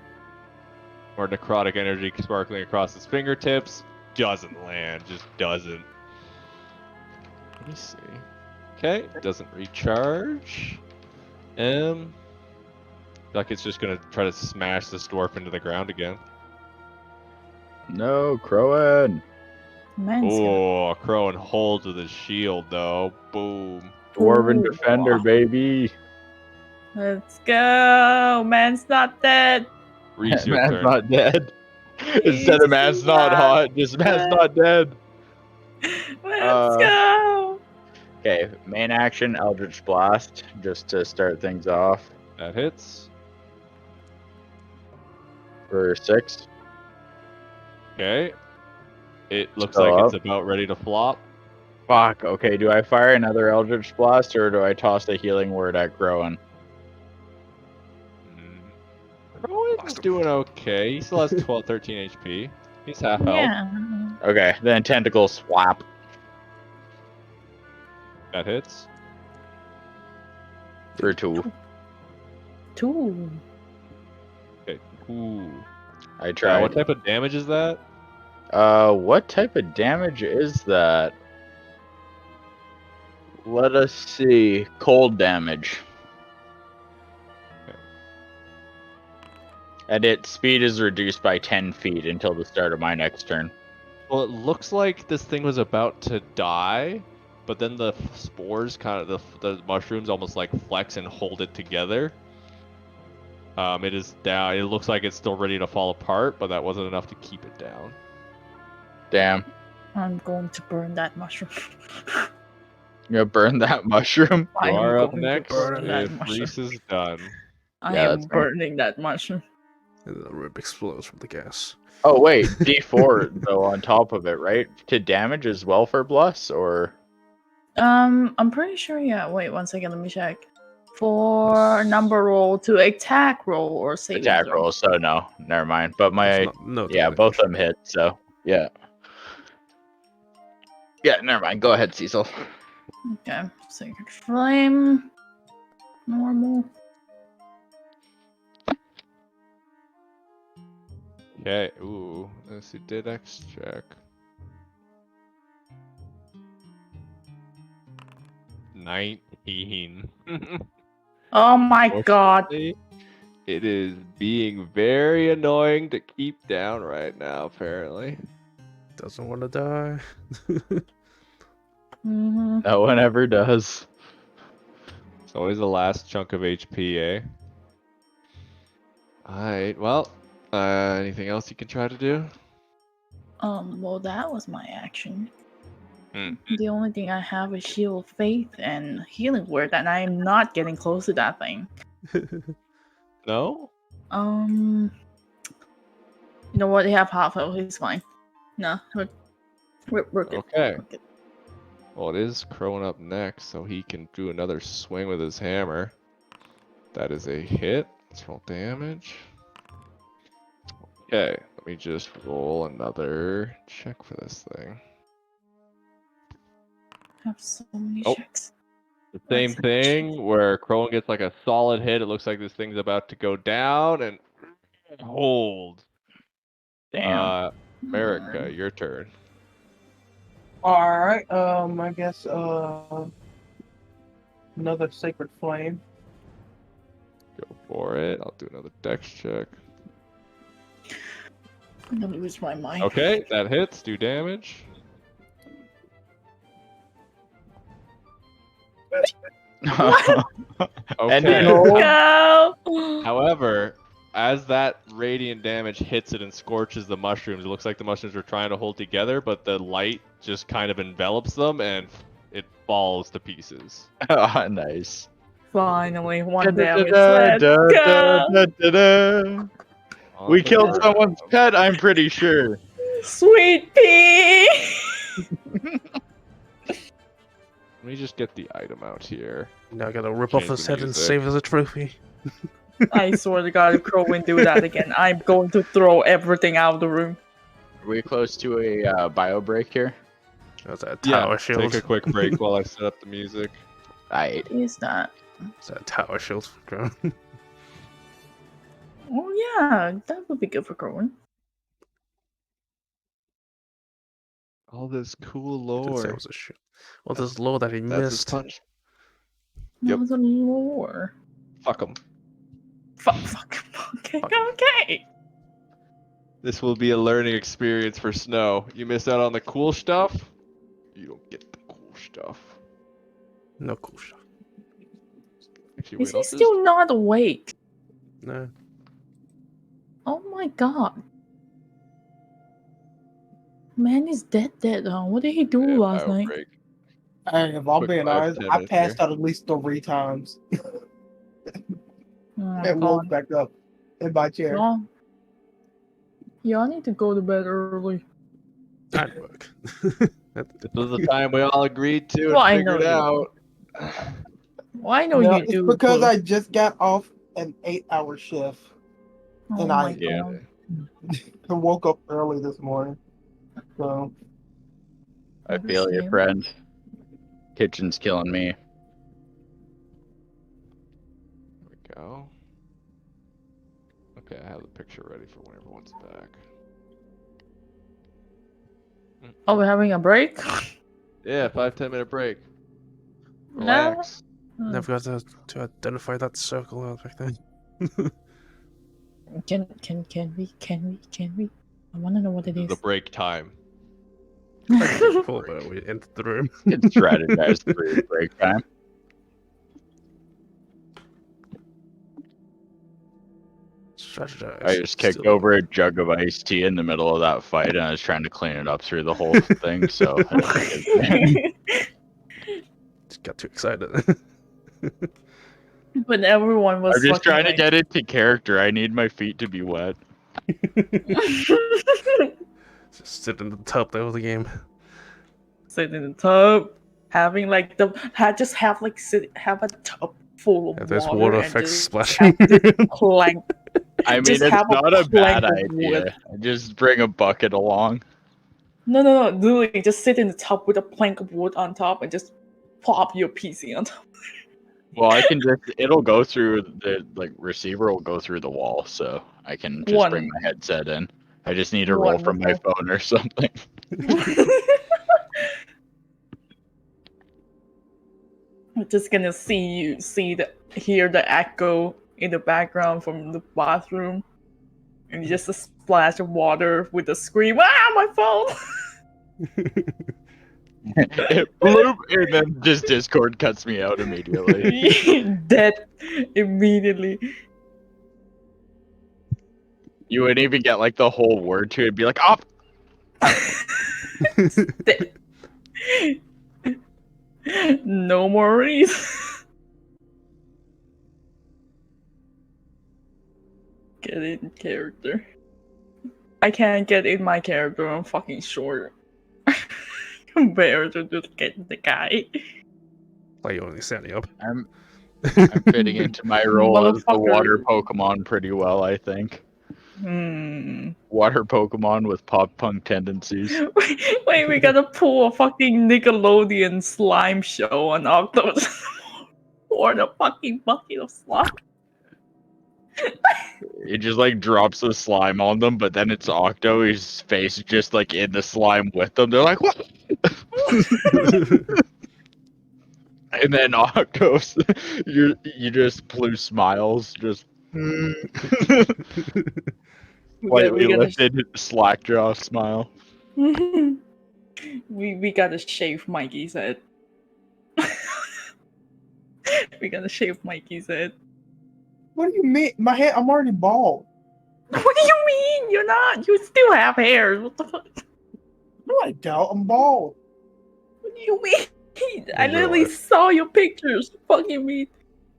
More necrotic energy sparkling across his fingertips. Doesn't land, just doesn't. Let me see. Okay, doesn't recharge. Like it's just gonna try to smash this dwarf into the ground again. No, Crowan. Man's Oh, Crowan holds with his shield though. Boom. Dwarven Ooh. defender, baby. Let's go. Man's not dead. Reese, your Man's turn. not dead. Instead of man's not hot, just man's not dead. Let's go. Okay, main action, Eldritch Blast, just to start things off That hits. for 6. Okay. It looks Spell like it's up. about ready to flop. Fuck. Okay, do I fire another Eldritch Blast or do I toss a healing word at Groen? Rowan's doing okay. He still has 12, 13 HP. He's half health. Yeah. Okay, then Tentacle Swap. That hits. For 2. 2. Okay. Ooh. I What tried. type of damage is that? What type of damage is that? Let us see. Cold damage. Okay. And its speed is reduced by 10 feet until the start of my next turn. Well, it looks like this thing was about to die, but then the spores the mushrooms almost like flex and hold it together. It is down. It looks like it's still ready to fall apart, but that wasn't enough to keep it down. Damn. I'm going to burn that mushroom. You gonna burn that mushroom? I You am are up going to next burn that if mushroom. Reese is done. I Yeah, am that's fine. burning that mushroom. And the rib explodes from the gas. Oh wait, D4 though on top of it, right? To damage as well for Bless, or I'm pretty sure. Yeah. Wait 1 second. Let me check. For number roll to attack roll or saving attack throw. roll. So no, never mind. But my No yeah, damage. both of them hit. So yeah, yeah, never mind. Go ahead, Cecil. Okay. Sacred flame. Normal. Okay. Ooh. Let's see. Dex check. 19. Oh my god. Unfortunately, it is being very annoying to keep down right now, apparently. Doesn't want to die. Mm-hmm. No one ever does. It's always the last chunk of HP, eh? Alright, well, anything else you can try to do? Well, that was my action. Hmm. The only thing I have is Shield of Faith and Healing Word, and I am not getting close to that thing. No? You know what? They have half health. It's fine. No, we're good. Okay. We're good. Well, it is Crone up next, so he can do another swing with his hammer. That is a hit. Let's roll damage. Okay, let me just roll another check for this thing. I have so many Oh. checks. The same That's a thing where Crone gets like a solid hit. It looks like this thing's about to go down and hold. Damn. America, your turn. All right. I guess another sacred flame. Go for it. I'll do another dex check. I'm gonna lose my mind. Okay, that hits. Do damage. And Okay. Go! However, as that radiant damage hits it and scorches the mushrooms, it looks like the mushrooms are trying to hold together, but the light just kind of envelops them and it falls to pieces. Oh, nice. Finally, one damage. Let's go! We killed someone's pet, I'm pretty sure. Sweet pea! Let me just get the item out here. Now I gotta rip off Change his the head and music. save as a trophy. I swear to God, if Crowin do that again, I'm going to throw everything out of the room. Are we close to a bio break here? That's that tower shield. Take a quick break while I set up the music. Aight. Is that? It's that tower shield for Crown. Oh yeah, that would be good for Crowin. All this cool Didn't say it lore. was a shield. Well, this lore that he That's his missed. punch. That Yep. was a lore. Fuck him. Fuck. Okay. This will be a learning experience for Snow. You miss out on the cool stuff. You don't get the cool stuff. No cool stuff. Actually, Is wait, he still not awake? No. Oh my God. Man is dead. What did he do last night? Break. Hey, if I'm Quick being 5 to honest, 10 I minutes passed here. out at least 3 times Oh my and woke God. back up in my chair. Y'all need to go to bed early. I'd work. This was the time we all agreed to and Well, I figured know out. Well, I know No, you it's do. because Puss. I just got off an 8-hour shift. Oh and my I- Yeah. god. I woke up early this morning. So I feel you, Same. friend. Kitchen's killing me. There we go. Okay, I have the picture ready for when everyone's back. Oh, we're having a break? Yeah, 5-10 minute break. No. Relax. Never got to identify that circle out back then. Can we? I want to know what it This is is. the break time. Cool, but we entered the room. It's strategized for your break time. Strategize. I just kicked Still- over a jug of iced tea in the middle of that fight, and I was trying to clean it up through the whole thing. So Just got too excited. But everyone was. I'm just fucking, trying to like... get into character. I need my feet to be wet. Just sit in the tub the whole game. Sit in the tub, having like have a tub full of Yeah, there's water, water and effects just splashing. have this plank. I mean, Just it's have a not a bad plank of wood. idea. Just bring a bucket along. No. Literally, just sit in the tub with a plank of wood on top and just plop your PC on top. Well, I can just, it'll go through the, receiver will go through the wall, so I can just bring my headset in. I just need to roll from my phone or something. I'm just gonna hear the echo in the background from the bathroom, and just a splash of water with a scream. Ah, my phone! Bloop, and then just Discord cuts me out immediately. Dead immediately. You wouldn't even get like the whole word to it. It'd be like, oh, Dead. No more worries. Get in character. I can't get in my character. I'm fucking short. Compared to just getting the guy. Why you only standing up? I'm fitting into my role as the water Motherfucker. Pokemon pretty well, I think. Hmm. Water Pokemon with pop punk tendencies. Wait, we gotta pull a fucking Nickelodeon slime show on Octopus. Or the fucking bucket of slime. It just like drops the slime on them, but then it's Octo, his face just like in the slime with them. They're like, what? And then Octos, you just blue smiles, just slightly lifted slack jaw smile. we gotta shave Mikey's head. We gotta shave Mikey's head. what do you mean? My head, I'm already bald. What do you mean? You're not. You still have hair. What the fuck? No, I doubt I'm bald. What do you mean? I In real literally life. saw your pictures. Fucking me.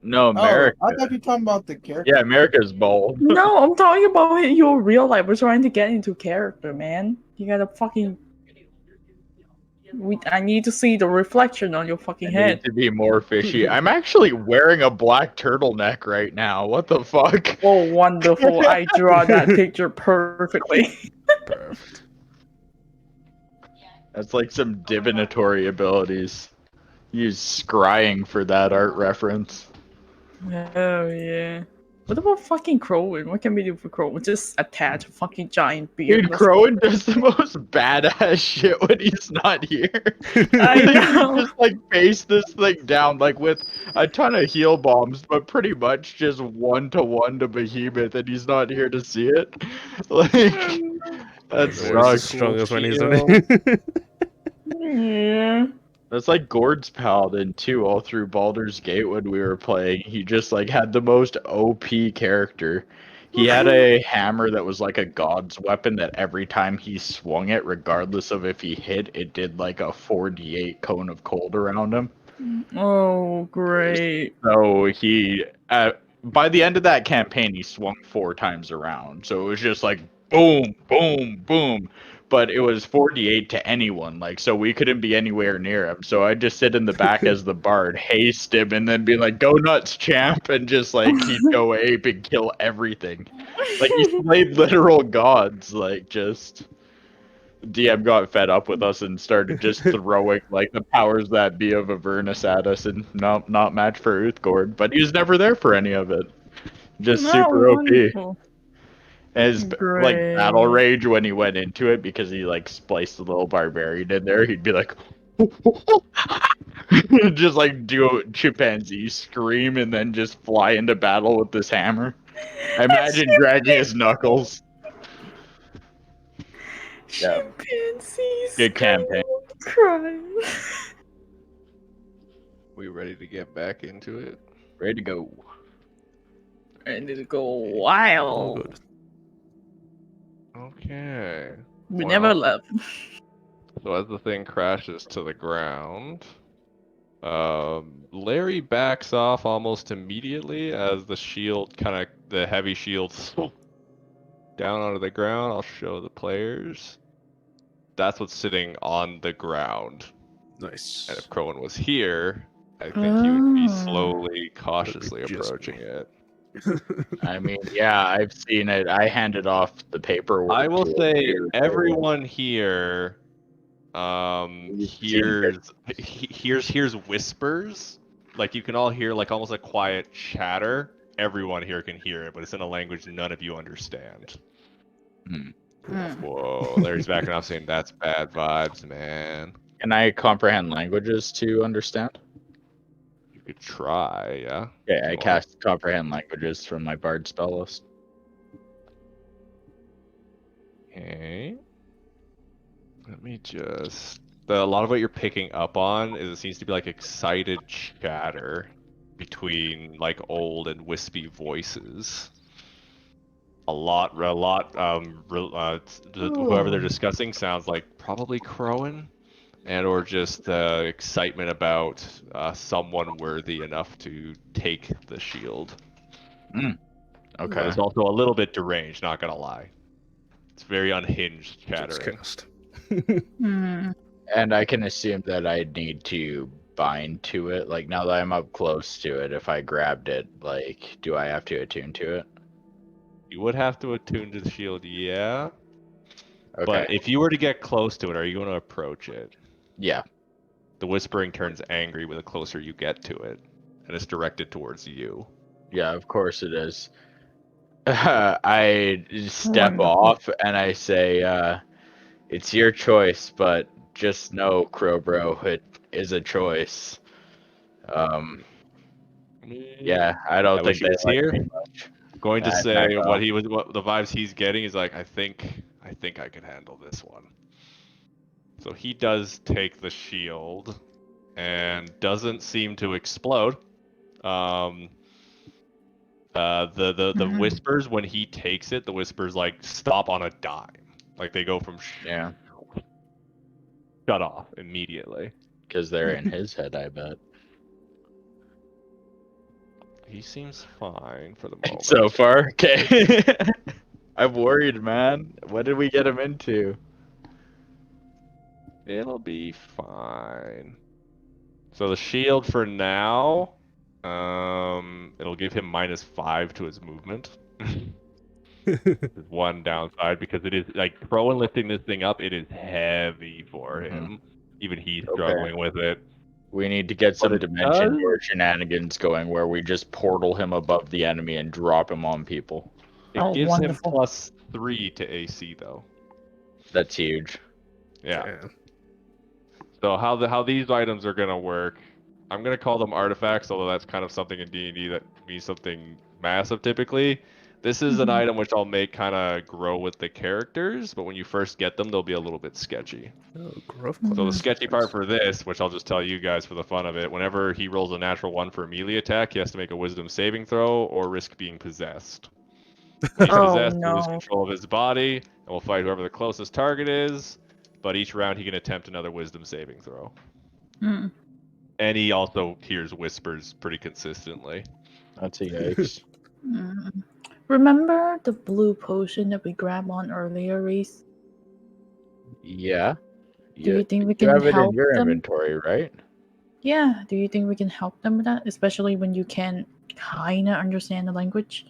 No, America. Oh, I thought you were talking about the character. Yeah, America's bald. No, I'm talking about your real life. We're trying to get into character, man. You gotta fucking. I need to see the reflection on your fucking I head. need to be more fishy. I'm actually wearing a black turtleneck right now. What the fuck? Oh, wonderful. I draw that picture perfectly. Perfect. That's like some divinatory abilities. Use scrying for that art reference. Oh, yeah. What about fucking Crowin? What can we do for Crowin? Just attach a fucking giant beard. Dude, Crowin does the most badass shit when he's not here. I know. He just like face this thing down like with a ton of heal bombs, but pretty much just 1-to-1 to Behemoth, and he's not here to see it. Like that's Where's as strong as when he's done it. Yeah. That's like Gord's Paladin too, all through Baldur's Gate when we were playing. He just like had the most OP character. He had a hammer that was like a god's weapon that every time he swung it, regardless of if he hit, it did like a 4d8 cone of cold around him. Oh, great. So he, by the end of that campaign, he swung 4 times around. So it was just like boom, boom, boom. but it was 48 to anyone, like, so we couldn't be anywhere near him. So I'd just sit in the back as the bard, haste him, and then be like, "Go nuts, champ!" and just like he'd go ape and kill everything. Like he slayed literal gods. Like just DM got fed up with us and started just throwing like the powers that be of Avernus at us, and not match for Uthgord. But he was never there for any of it. Just No, super OP. wonderful. His like battle Great. rage when he went into it, because he like spliced the little barbarian in there, he'd be like just like do a chimpanzee scream and then just fly into battle with this hammer. I imagine dragging his knuckles. Yeah. Chimpanzees. Good campaign. Crying. We ready to get back into it? Ready to go. Ready to go All wild. good. Okay. We Well, never left. So as the thing crashes to the ground, Larry backs off almost immediately as the shield the heavy shield down onto the ground. I'll show the players. That's what's sitting on the ground. Nice. And if Crowan was here, I think he would be Oh. slowly, cautiously just approaching me. it. I mean, yeah, I've seen it. I handed off the paperwork. I will to say Peter. everyone here You've seen hears whispers. Like you can all hear like almost a quiet chatter. Everyone here can hear it, but it's in a language none of you understand. Hmm. Whoa, Larry's backing off saying that's bad vibes, man. Can I comprehend languages to understand? You could try, yeah. Yeah, I You cast comprehend languages from my bard spell list. Okay. Let me just. A lot of what you're picking up on is it seems to be like excited chatter between like old and wispy voices. Whoever they're discussing sounds like probably Crowan, and or just excitement about someone worthy enough to take the shield. But Okay. it's also a little bit deranged, not gonna lie. It's very unhinged Just chattering. cast. Hmm. And I can assume that I need to bind to it. Like now that I'm up close to it, if I grabbed it, like, do I have to attune to it? You would have to attune to the shield, yeah. Okay. But if you were to get close to it, are you going to approach it? Yeah. The whispering turns angry the closer you get to it, and it's directed towards you. Yeah, of course it is. I step Wonderful. off and I say, it's your choice, but just know, Crowbro, it is a choice. Yeah, I don't I think wish he they was like here. me much. Going to I say back what off. what the vibes he's getting is like, I think I can handle this one. So he does take the shield and doesn't seem to explode. The Mhm. whispers when he takes it, the whispers like stop on a dime. Like they go from Yeah, shut off immediately. because they're in his head, I bet. He seems fine for the moment. So far, okay. I'm worried, man. What did we get him into? It'll be fine. So the shield for now, it'll give him -5 to his movement. There's one downside because it is like Crowan lifting this thing up. It is heavy for him. Even he's struggling with it. We need to get some it dimension does- door shenanigans going where we just portal him above the enemy and drop him on people. It Oh, gives wonderful. him +3 to AC though. That's huge. Yeah. Damn. So how these items are gonna work? I'm gonna call them artifacts, although that's kind of something in D&D that means something massive typically. This is an Mhm. item which I'll make kind of grow with the characters, but when you first get them, they'll be a little bit sketchy. Oh, growth. So So the Mhm. sketchy part for this, which I'll just tell you guys for the fun of it, whenever he rolls a natural 1 for a melee attack, he has to make a wisdom saving throw or risk being possessed. When he's Oh, possessed, he'll lose no. control of his body, and will fight whoever the closest target is, but each round he can attempt another wisdom saving throw. Mm. And he also hears whispers pretty consistently. That's a yikes. Remember the blue potion that we grabbed on earlier, Reese? Yeah. Do you think we You can have it in help your them? inventory, right? Yeah. Do you think we can help them with that, especially when you can kinda understand the language?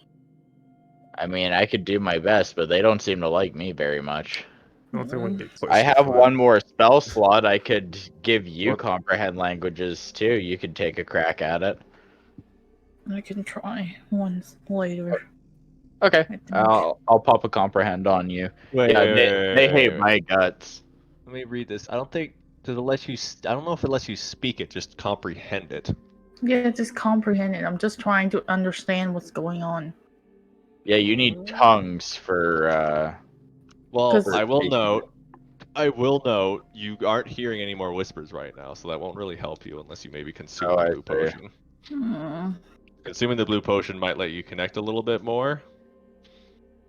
I mean, I could do my best, but they don't seem to like me very much. I don't think we can get close I enough have for one that. more spell slot. I could give you What? comprehend languages too. You could take a crack at it. I can try once later. Okay. I think. I'll pop a comprehend on you. Wait, Yeah, wait, wait, they wait, hate wait, wait. my guts. Let me read this. I don't think does it let you. I don't know if it lets you speak it. Just comprehend it. Yeah, just comprehend it. I'm just trying to understand what's going on. Yeah, you need tongues for Well, 'Cause- I will speaking. note. I will note you aren't hearing any more whispers right now, so that won't really help you unless you maybe consume Oh, the I blue see. potion. Consuming the blue potion might let you connect a little bit more.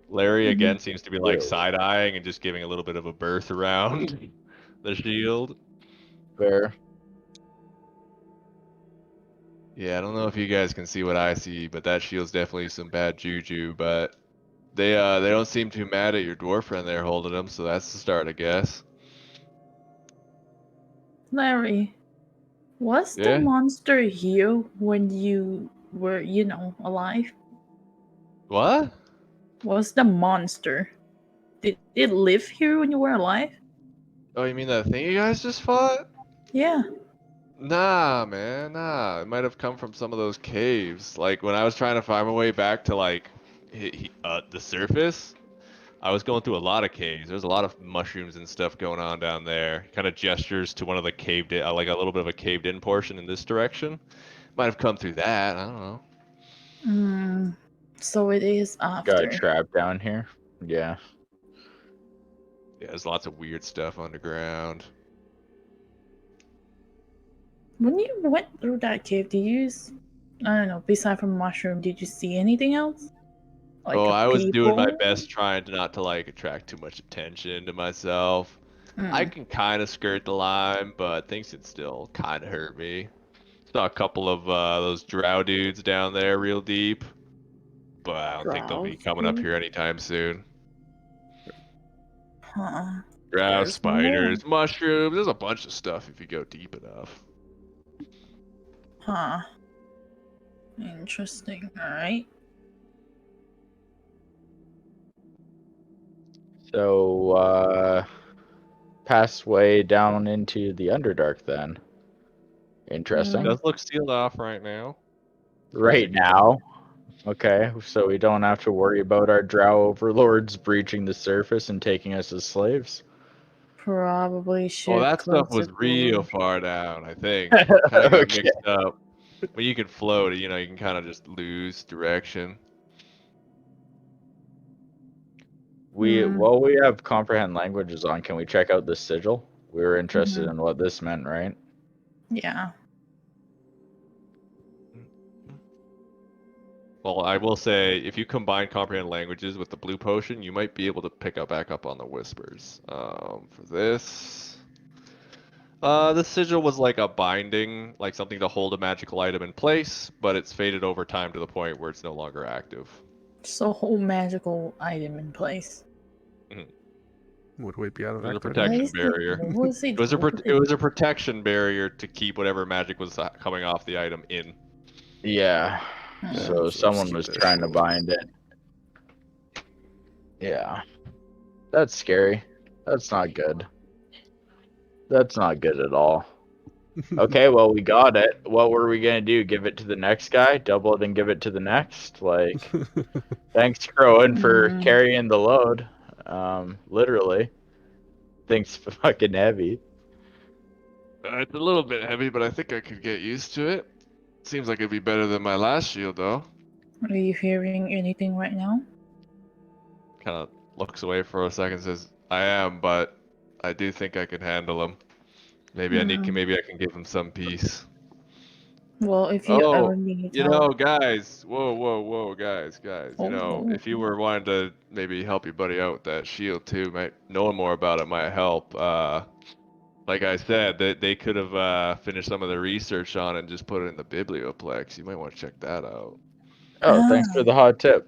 Larry again seems to be like Yeah. side-eyeing and just giving a little bit of a berth around the shield. Fair. Yeah, I don't know if you guys can see what I see, but that shield's definitely some bad juju. But they don't seem too mad at your dwarf friend there holding them, so that's the start, I guess. Larry, was the Yeah. monster here when you were, alive? What? Was the monster? Did it live here when you were alive? Oh, you mean that thing you guys just fought? Yeah. Nah, man, nah. It might have come from some of those caves. Like when I was trying to find my way back to like the surface, I was going through a lot of caves. There's a lot of mushrooms and stuff going on down there. Kind of gestures to one of the caved in, like a little bit of a caved in portion in this direction. Might have come through that. I don't know. So it is Got a after. trap down here. Yeah. Yeah, there's lots of weird stuff underground. When you went through that cave, did you I don't know, beside from mushroom, did you see anything else? Like Oh, a I was doing my people? best trying to not to like attract too much attention to myself. I Mm. can kind of skirt the line, but things would still kind of hurt me. Saw a couple of those drow dudes down there real deep, but I don't think they'll be coming up here anytime soon. Huh. Drow, There's more. spiders, mushrooms, there's a bunch of stuff if you go deep enough. Huh. Interesting. Alright. So pass way down into the Underdark then. Interesting. It does look sealed off right now. Right now. Okay, so we don't have to worry about our drow overlords breaching the surface and taking us as slaves. Probably should Oh, that close stuff was the real door. far down, I think. Kind of got Okay. mixed up. When you can float, you can kind of just lose direction. While we have comprehend languages on, can we check out this sigil? We were interested Mhm. in what this meant, right? Yeah. Well, I will say, if you combine comprehend languages with the blue potion, you might be able to pick up back up on the whispers. For this, this sigil was like a binding, like something to hold a magical item in place, but it's faded over time to the point where it's no longer active. So whole magical item in place. Would we be out of It was a that? protection barrier. What was it? It was a protection barrier to keep whatever magic was coming off the item in. Yeah. Yeah, So someone keep was that trying to shield. bind it. Yeah. That's scary. That's not good. That's not good at all. Okay, well, we got it. What were we gonna do? Give it to the next guy? Double it and give it to the next? Like, thanks, Crowan, for carrying the load. Literally. Thing's fucking heavy. It's a little bit heavy, but I think I could get used to it. Seems like it'd be better than my last shield, though. Are you hearing anything right now? Kind of looks away for a second, says, "I am, but I do think I can handle him. Maybe maybe I can give him some peace." Well, if you Oh, ever need help. guys. Whoa, guys. Oh. If you were wanting to maybe help your buddy out with that shield too, knowing more about it might help. Like I said, they could have finished some of the research on it and just put it in the Biblioplex. You might want to check that out. Oh, thanks for the hot tip.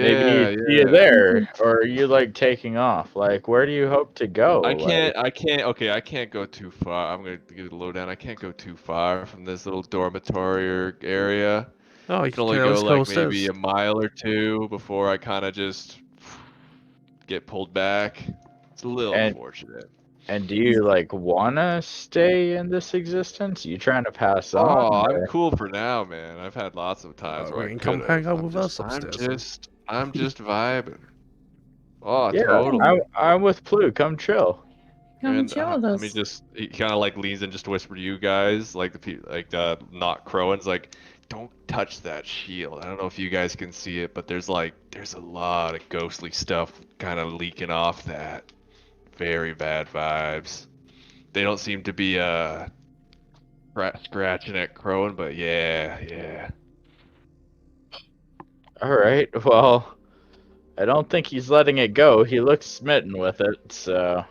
Maybe Yeah, see you yeah. there, or are you like taking off? Like, where do you hope to go? I Like, can't, okay, I can't go too far. I'm gonna give it a lowdown. I can't go too far from this little dormitory area. Oh, I you can only can go always go like maybe upstairs. a mile or two before I kind of just get pulled back. It's a little and unfortunate. and do you like wanna stay in this existence? You trying to pass on? Oh, I'm Or- cool for now, man. I've had lots of times where We I can could come hang have. out with us upstairs. I'm just vibing. Oh, Yeah, totally. I'm with Plu. Come chill. Come And chill with let me us. just, he kind of like leans in just to whisper to you guys, like not Crowan's like, don't touch that shield. I don't know if you guys can see it, but there's a lot of ghostly stuff kind of leaking off that. Very bad vibes. They don't seem to be scratching at Crowan, but yeah. All right. Well, I don't think he's letting it go. He looks smitten with it. So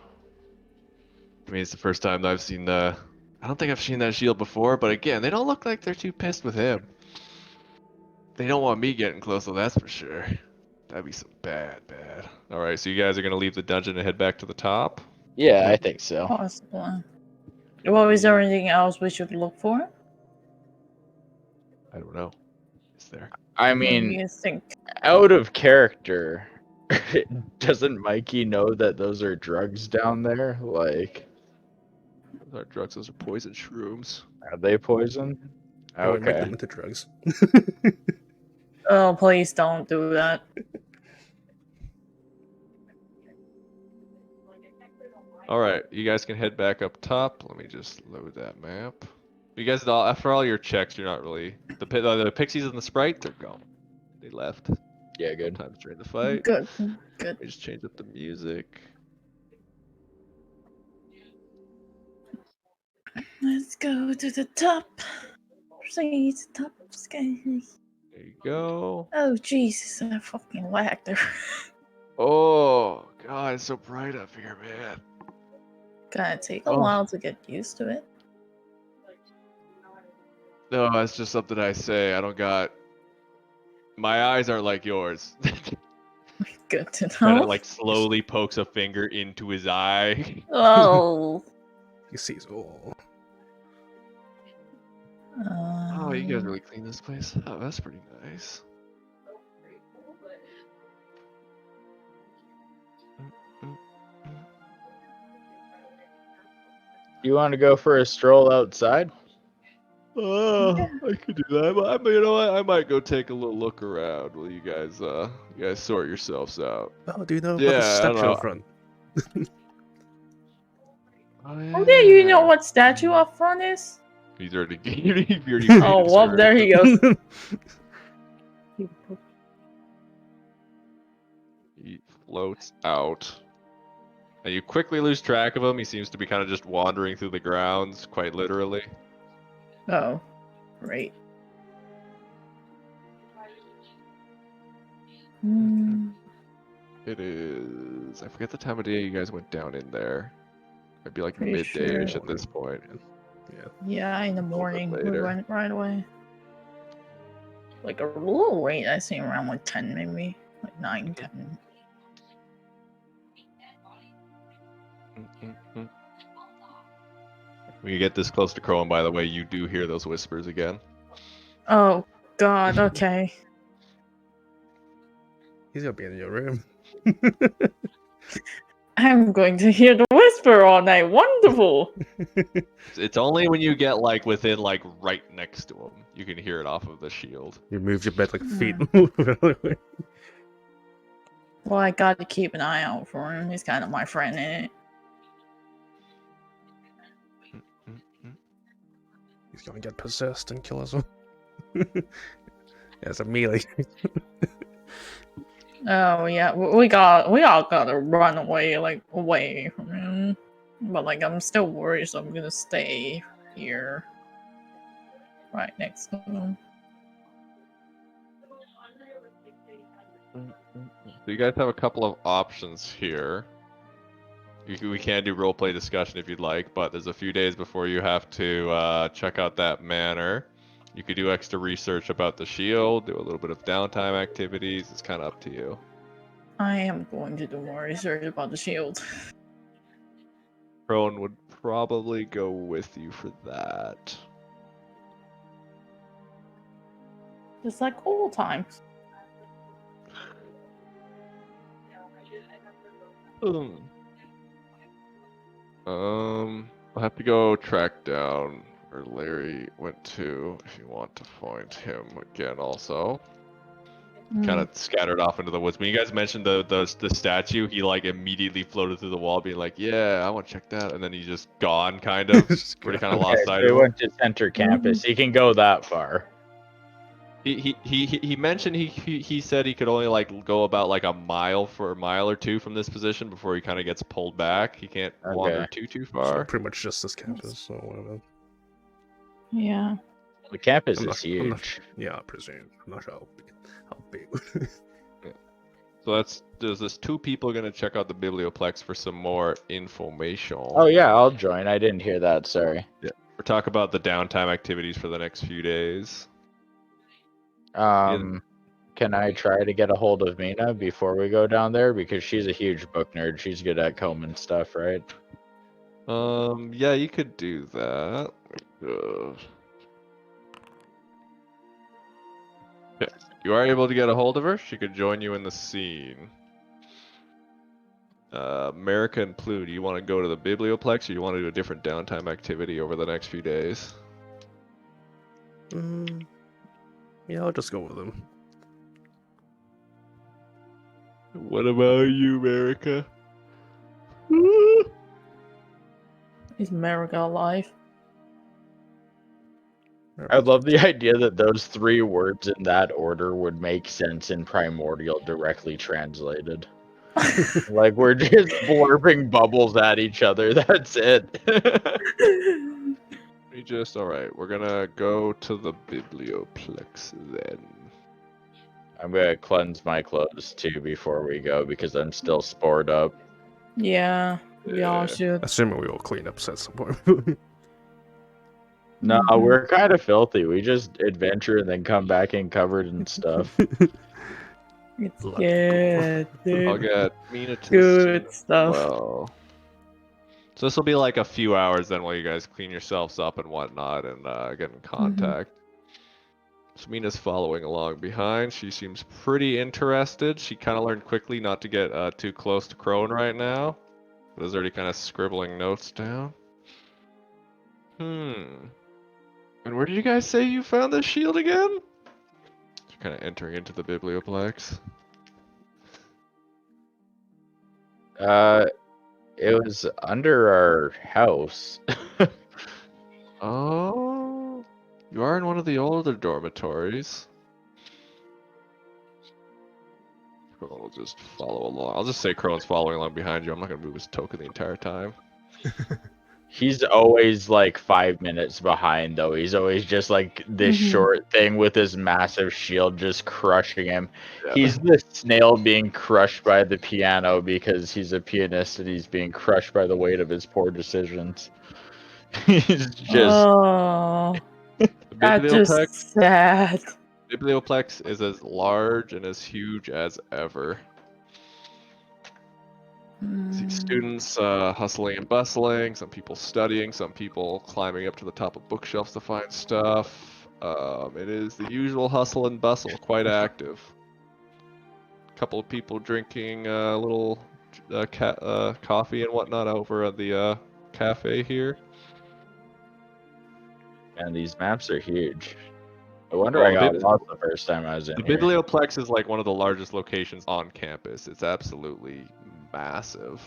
I mean, it's the first time that I've seen I don't think I've seen that shield before, but again, they don't look like they're too pissed with him. They don't want me getting close, so that's for sure. That'd be some bad. All right, so you guys are gonna leave the dungeon and head back to the top. yeah, I think so. Possible. Well, is there anything else we should look for? I don't know. Is there? I What do mean, you think? out of character, doesn't Mikey know that those are drugs down there? Like, Those aren't drugs. Those are poison shrooms. are they poison? I would make Okay. them into drugs. Oh, please don't do that. All right, you guys can head back up top. Let me just load that map. You guys, after all your checks, you're not really the pixies and the sprite. They're gone. They left. Yeah, good. Sometimes during the fight. Good. Let me just change up the music. Let's go to the top. Proceed to the top of the sky. There you go. Oh, Jesus, I fucking lagged there. Oh God, it's so bright up here, man. Gonna take a Oh. while to get used to it. No, that's just something I say. I don't got. My eyes aren't like yours. Good to Kind know. of like slowly pokes a finger into his eye. Oh. He sees all. Oh, you guys really clean this place up. That's pretty nice. You want to go for a stroll outside? Oh, I could do that. But you know what? I might go take a little look around while you guys sort yourselves out. Oh, do you know about Yeah, the I statue don't up front? Oh Oh, yeah, you know what statue up front is? He's already paid Oh, his well, rent. there he goes. He floats out. And you quickly lose track of him. He seems to be kind of just wandering through the grounds, quite literally. Oh, great. It is. I forget the time of day you guys went down in there. It'd be like Pretty midday-ish sure. at this point. Yeah. Yeah, in the bit morning. We later. went right away. Like a little late, I think around like 10 maybe. Like 9, 10. When you get this close to Crowan, by the way, you do hear those whispers again. Oh, God, okay. He's gonna be in your room. I'm going to hear the whisper all night. Wonderful. It's only when you get like within like right next to him, you can hear it off of the shield. You move your bed like feet. Well, I got to keep an eye out for him. He's kind of my friend in it. He's gonna get possessed and kill us all. Yeah, it's a melee. Oh yeah, we all gotta run away, like away from him. But like I'm still worried, so I'm gonna stay here, right next to him. So you guys have a couple of options here. We can do roleplay discussion if you'd like, but there's a few days before you have to check out that manor. You could do extra research about the shield, do a little bit of downtime activities. It's kind of up to you. I am going to do more research about the shield. Crone would probably go with you for that. Just like old times. I'll have to go track down where Larry went to if you want to find him again also. Kind of scattered off into the woods. When you guys mentioned the statue, he like immediately floated through the wall being like, yeah, I want to check that, and then he's just gone kind of. Just Where he go. kind of lost Okay, sight so he of him. went to center campus. He can go that far. He mentioned he said he could only like go about like a mile or two from this position before he kind of gets pulled back. He can't wander too So far. pretty much just this campus. So whatever. Yeah. The campus I'm is not- I'm not- huge. Yeah, I presume. I'm not sure how big. So there's 2 people gonna check out the biblioplex for some more information. Oh yeah, I'll join. I didn't hear that. Sorry. We'll talk about the downtime activities for the next few days. Can I try to get a hold of Mina before we go down there? Because she's a huge book nerd. She's good at combing stuff, right? Yeah, you could do that. Okay. You are able to get a hold of her. She could join you in the scene. America and Plu, do you want to go to the biblioplex or you want to do a different downtime activity over the next few days? Yeah, I'll just go with them. What about you, America? Is America alive? I love the idea that those 3 words in that order would make sense in Primordial directly translated. Like we're just blurping bubbles at each other. That's it. Alright, we're gonna go to the biblioplex then. I'm gonna cleanse my clothes too before we go because I'm still spored up. Yeah, we all should. Assuming we all clean up at some point. No, Mhm. we're kind of filthy. We just adventure and then come back in covered in stuff. It's Let's good, I'll dude. get Mina to Good the scene. stuff. Well, so this will be like a few hours then while you guys clean yourselves up and whatnot and get in contact. So Mina's following along behind. She seems pretty interested. She kind of learned quickly not to get too close to Crone right now, but is already kind of scribbling notes down. And where did you guys say you found this shield again? You're kind of entering into the biblioplex. It was under our house. Oh, you are in one of the older dormitories. Crone will just follow along. I'll just say Crone's following along behind you. I'm not gonna move his token the entire time. He's always like 5 minutes behind, though. He's always just like this short thing with his massive shield just crushing him. Yeah. He's the snail being crushed by the piano because he's a pianist and he's being crushed by the weight of his poor decisions. He's just. Oh, The that's biblioplex, just sad. biblioplex is as large and as huge as ever. See students hustling and bustling, some people studying, some people climbing up to the top of bookshelves to find stuff. It is the usual hustle and bustle, quite active. A couple of people drinking a little coffee and whatnot over at the cafe here. And these maps are huge. I wonder Well, I got the lost the first time I was in The here. biblioplex is like one of the largest locations on campus. It's absolutely massive.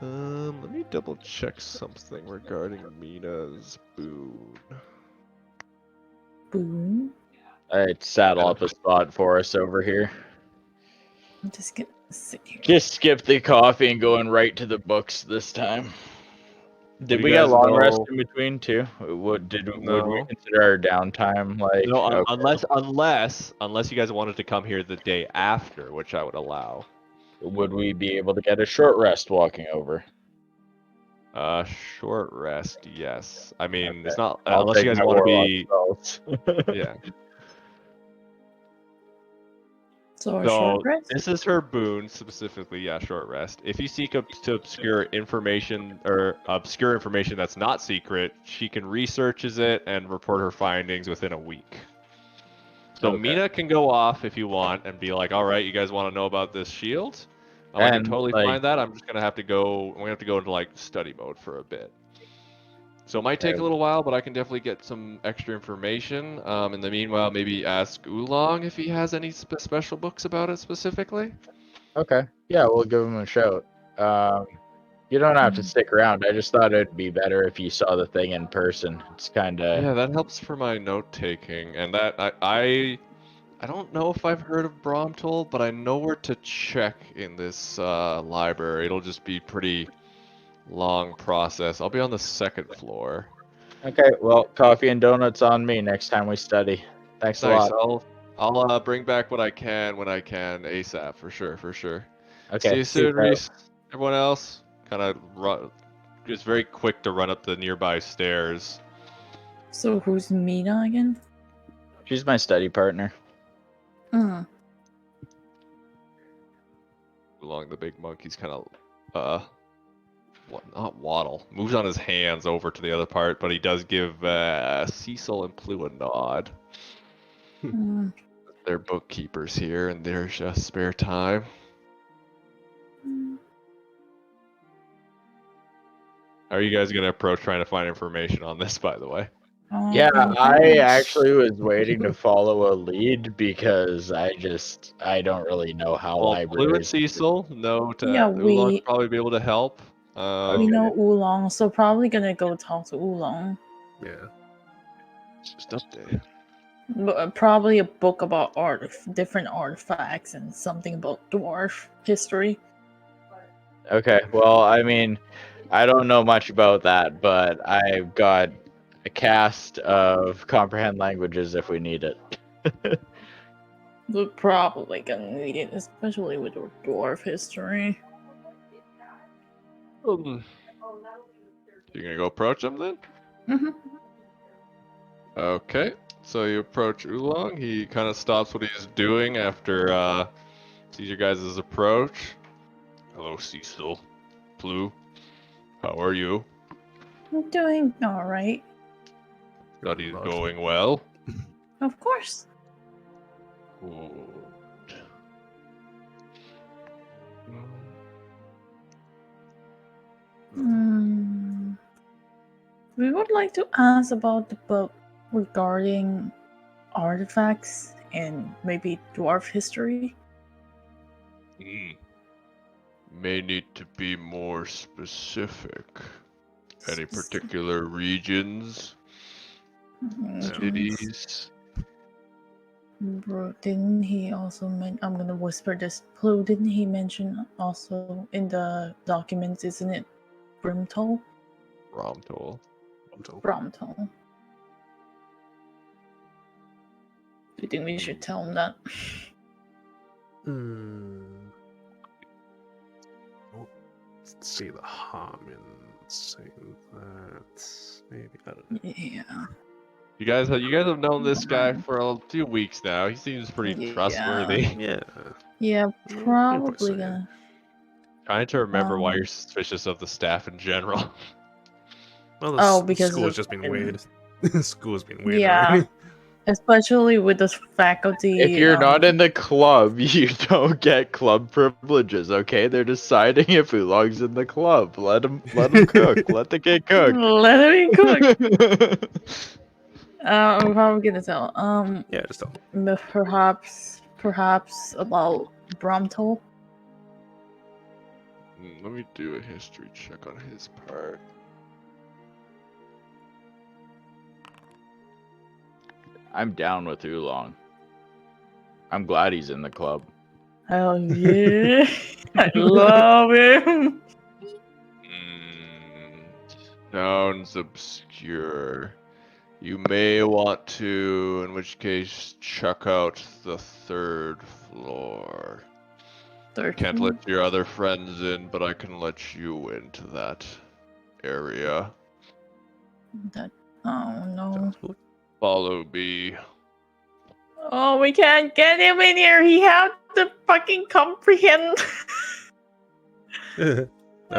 Let me double check something regarding Mina's boon. Boom. Alright, saddle up a spot for us over here. I'm just gonna sit here. Just skip the coffee and going right to the books this time. Did You we get guys long rest know- in between too? Would we No. consider our downtime like? No, okay. unless you guys wanted to come here the day after, which I would allow. Would we be able to get a short rest walking over? Short rest, yes. I mean, Okay. it's not I'll unless you take guys my want to warlock be. spells. Yeah. So a So short rest? this is her boon specifically. Yeah, short rest. If you seek to obscure information that's not secret, she can researches it and report her findings within a week. So Okay. Mina can go off if you want and be like, "All right, you guys want to know about this shield?" I can And, totally like- find that. I'm just gonna have to go. I'm gonna have to go into like study mode for a bit. So it might take Okay. a little while, but I can definitely get some extra information. In the meanwhile, maybe ask Oolong if he has any special books about it specifically. Okay. Yeah, we'll give him a shout. You don't have to stick around. I just thought it'd be better if you saw the thing in person. It's kind of Yeah, that helps for my note taking, and that I don't know if I've heard of Bromtold, but I know where to check in this library. It'll just be pretty long process. I'll be on the second floor. okay. Well, coffee and donuts on me next time we study. Thanks a Nice. lot. I'll bring back what I can when I can ASAP for sure, for sure. Okay. See you see you, soon, Reese. Everyone else, kind of just very quick to run up the nearby stairs. So who's Mina again? She's my study partner. Along the big monkey's kind of not waddle, moves on his hands over to the other part, but he does give Cecil and Plu a nod. They're bookkeepers here, and there's just spare time. How are you guys gonna approach trying to find information on this, by the way? Yeah, I actually was waiting to follow a lead because I don't really know how Well, Plu and libraries. Cecil know to Yeah, Oolong we- probably be able to help. We know Oolong, so probably gonna go talk to Oolong. Yeah. It's just up there. But probably a book about different artifacts and something about dwarf history. Okay, well, I mean, I don't know much about that, but I've got a cast of comprehend languages if we need it. We're probably gonna need it, especially with dwarf history. You gonna go approach him then? Mm-hmm. Okay. So you approach Oolong. He kind of stops what he's doing after sees your guys' approach. Hello, Cecil. Plu. How are you? I'm doing alright. Study's going well. Of course. Good. We would like to ask about the book regarding artifacts and maybe dwarf history. May need to be more specific. Any particular regions? Cities? Bro, didn't he also I'm gonna whisper this. Plu, didn't he mention also in the documents, isn't it Brimtol? Bromtold. Bromtol. Do you think we should tell him that? Let's see the Hamin saying that. Maybe I don't know. Yeah. You guys have known this guy for a few weeks now. He seems pretty Yeah. trustworthy. Yeah. Yeah, Mm, probably saying. gonna. Trying to remember why you're suspicious of the staff in general. Well, Because school's of just been fucking- weird. School's been weird. Yeah. already. Especially with the faculty. If you're not in the club, you don't get club privileges, okay? They're deciding if Oolong's in the club. Let him cook. Let the kid cook. Let him cook. I'm probably gonna tell. Yeah, just tell me. Perhaps about Bromtol. Let me do a history check on his part. I'm down with Oolong. I'm glad he's in the club. Oh yeah, I love him. Sounds obscure. You may want to, in which case, check out the third floor. Can't let your other friends in, but I can let you into that area. That. Oh no. Sounds good. Follow me. Oh, we can't get him in here. He have to fucking comprehend. I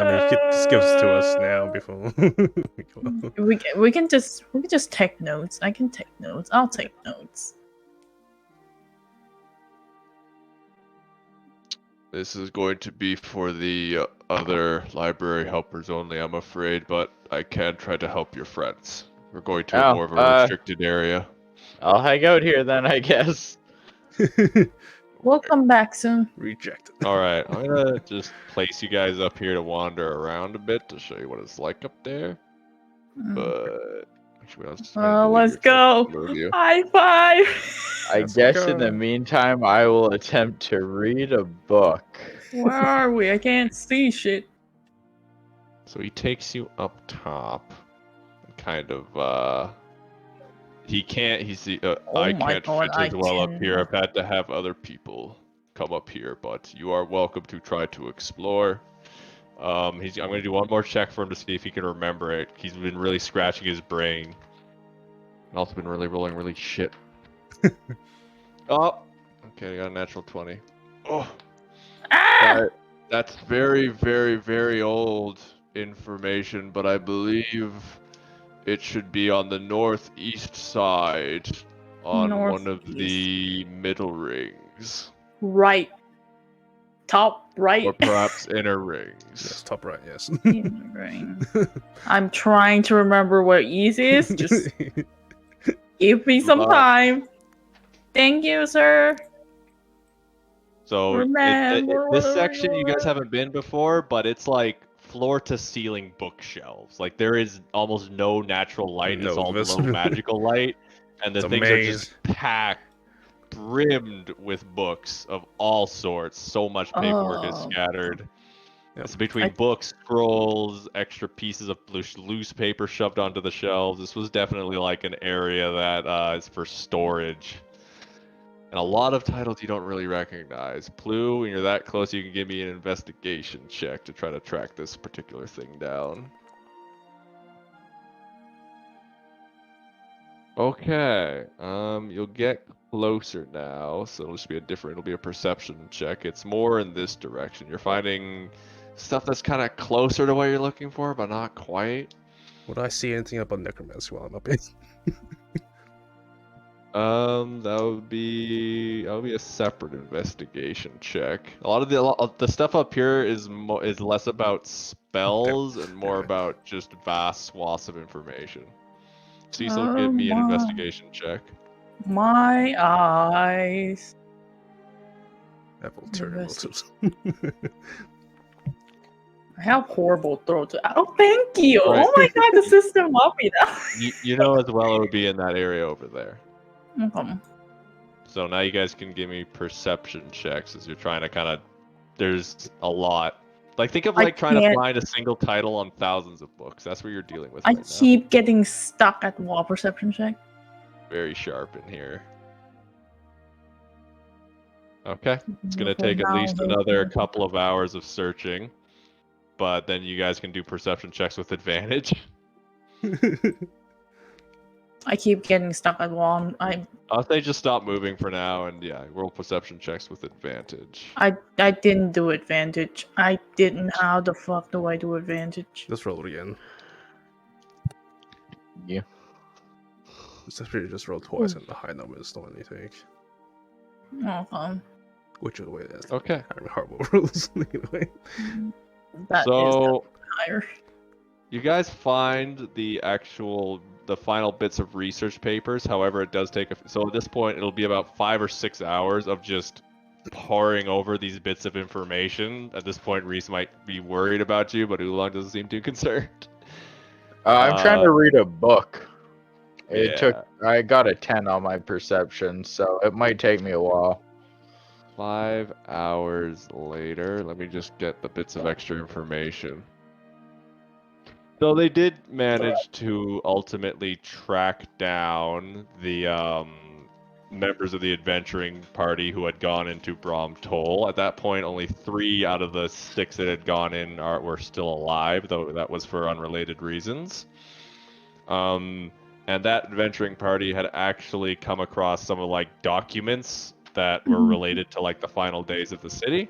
mean, you could just give it to us now before we go. we can just take notes. I can take notes. I'll take notes. This is going to be for the other library helpers only, I'm afraid, but I can try to help your friends. We're going to Oh, more of a restricted area. I'll hang out here then, I guess. We'll come back soon. Rejected. Alright, I'm gonna just place you guys up here to wander around a bit to show you what it's like up there. But actually, I'll just Let's go. High five. I Let's guess in the go. meantime, I will attempt to read a book. Where are we? I can't see shit. So he takes you up top, and kind of he can't. I my can't God, fit as I well up here. cannot. I've had to have other people come up here, but you are welcome to try to explore. I'm gonna do one more check for him to see if he can remember it. He's been really scratching his brain. And also been really rolling really shit. Oh, okay, I got a natural 20. Oh, Ah! that's very, very, very old information, but I believe it should be on the northeast side, on one of Northeast. the middle rings, Right. Top right. or perhaps inner rings. Yes, top right, yes. Inner ring. I'm trying to remember where east is. Just give me some time. Thank you, sir. So Remember this what section I you guys remember. haven't been before, but it's like floor to ceiling bookshelves. Like there is almost no natural light. It's No all low visibility. magical light, and the It's a things are just maze. packed, brimmed with books of all sorts. So much paperwork is Oh. scattered. Yep. It's between books, scrolls, extra pieces of loose paper shoved onto the shelves. This was definitely like an area that is for storage. And a lot of titles you don't really recognize. Plu, when you're that close, you can give me an investigation check to try to track this particular thing down. Okay, you'll get closer now, so it'll just be it'll be a perception check. It's more in this direction. You're finding stuff that's kind of closer to what you're looking for, but not quite. Would I see anything about necromancy while I'm up here? That would be a separate investigation check. A lot of the stuff up here is less about spells and more Okay. about just vast swaths of information. Cecil, Oh give me an my. investigation check. My eyes. That will turn Investigate. motives. I have horrible throats. Oh, thank you. Right. Oh my god, the system loved me now. You know as well it would be in that area over there. So now you guys can give me perception checks as you're trying to kind of. There's a lot. Like think of I like trying to can't- find a single title on thousands of books. That's what you're dealing with I right now. keep getting stuck at wall perception check. Very sharp in here. Okay, it's gonna For take at now, least there's another no- couple of hours of searching, but then you guys can do perception checks with advantage. I keep getting stuck at wall. I'll say just stop moving for now, and yeah, roll perception checks with advantage. I didn't do advantage. I didn't. How the fuck do I do advantage? Just roll it again. Yeah. Just roll twice and the high numbers don't anything. Okay. Which is the way it is. Okay, Having horrible rules anyway. That is so higher. you guys find the final bits of research papers. However, it does take so at this point it'll be about 5 or 6 hours of just poring over these bits of information. At this point, Reese might be worried about you, but Oolong doesn't seem too concerned. I'm trying to read a book. Yeah. I got a 10 on my perception, so it might take me a while. 5 hours later, let me just get the bits of extra information. So they did manage to ultimately track down the members of the adventuring party who had gone into Brom Toll. At that point, only 3 out of the 6 that had gone in were still alive, though that was for unrelated reasons. And that adventuring party had actually come across some of like documents that were related to like the final days of the city.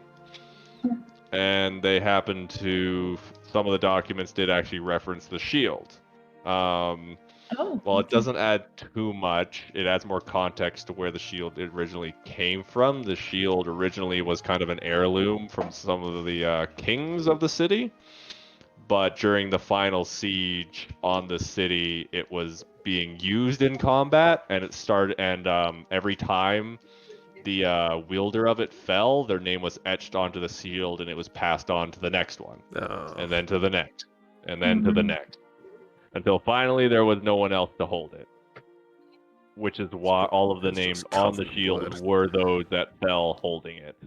And they happened to, some of the documents did actually reference the shield. Well, it doesn't add too much. It adds more context to where the shield originally came from. The shield originally was kind of an heirloom from some of the kings of the city. But during the final siege on the city, it was being used in combat, and it started. And every time the wielder of it fell, their name was etched onto the shield, and it was passed on to the next one, and then to the next, and then to the next, until finally there was no one else to hold it. Which is why all of the It's names just on the covered in shield blood. were those that fell holding it.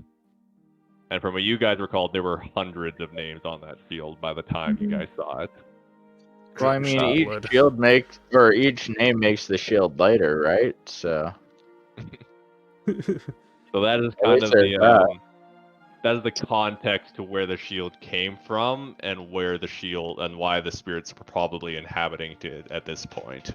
And from what you guys recalled, there were hundreds of names on that shield by the time you guys saw it. Well, I mean, Shot each blood. shield makes, or each name makes the shield lighter, right? So So that is At kind least of there's the that. that is the context to where the shield came from and where the shield and why the spirits were probably inhabiting it at this point.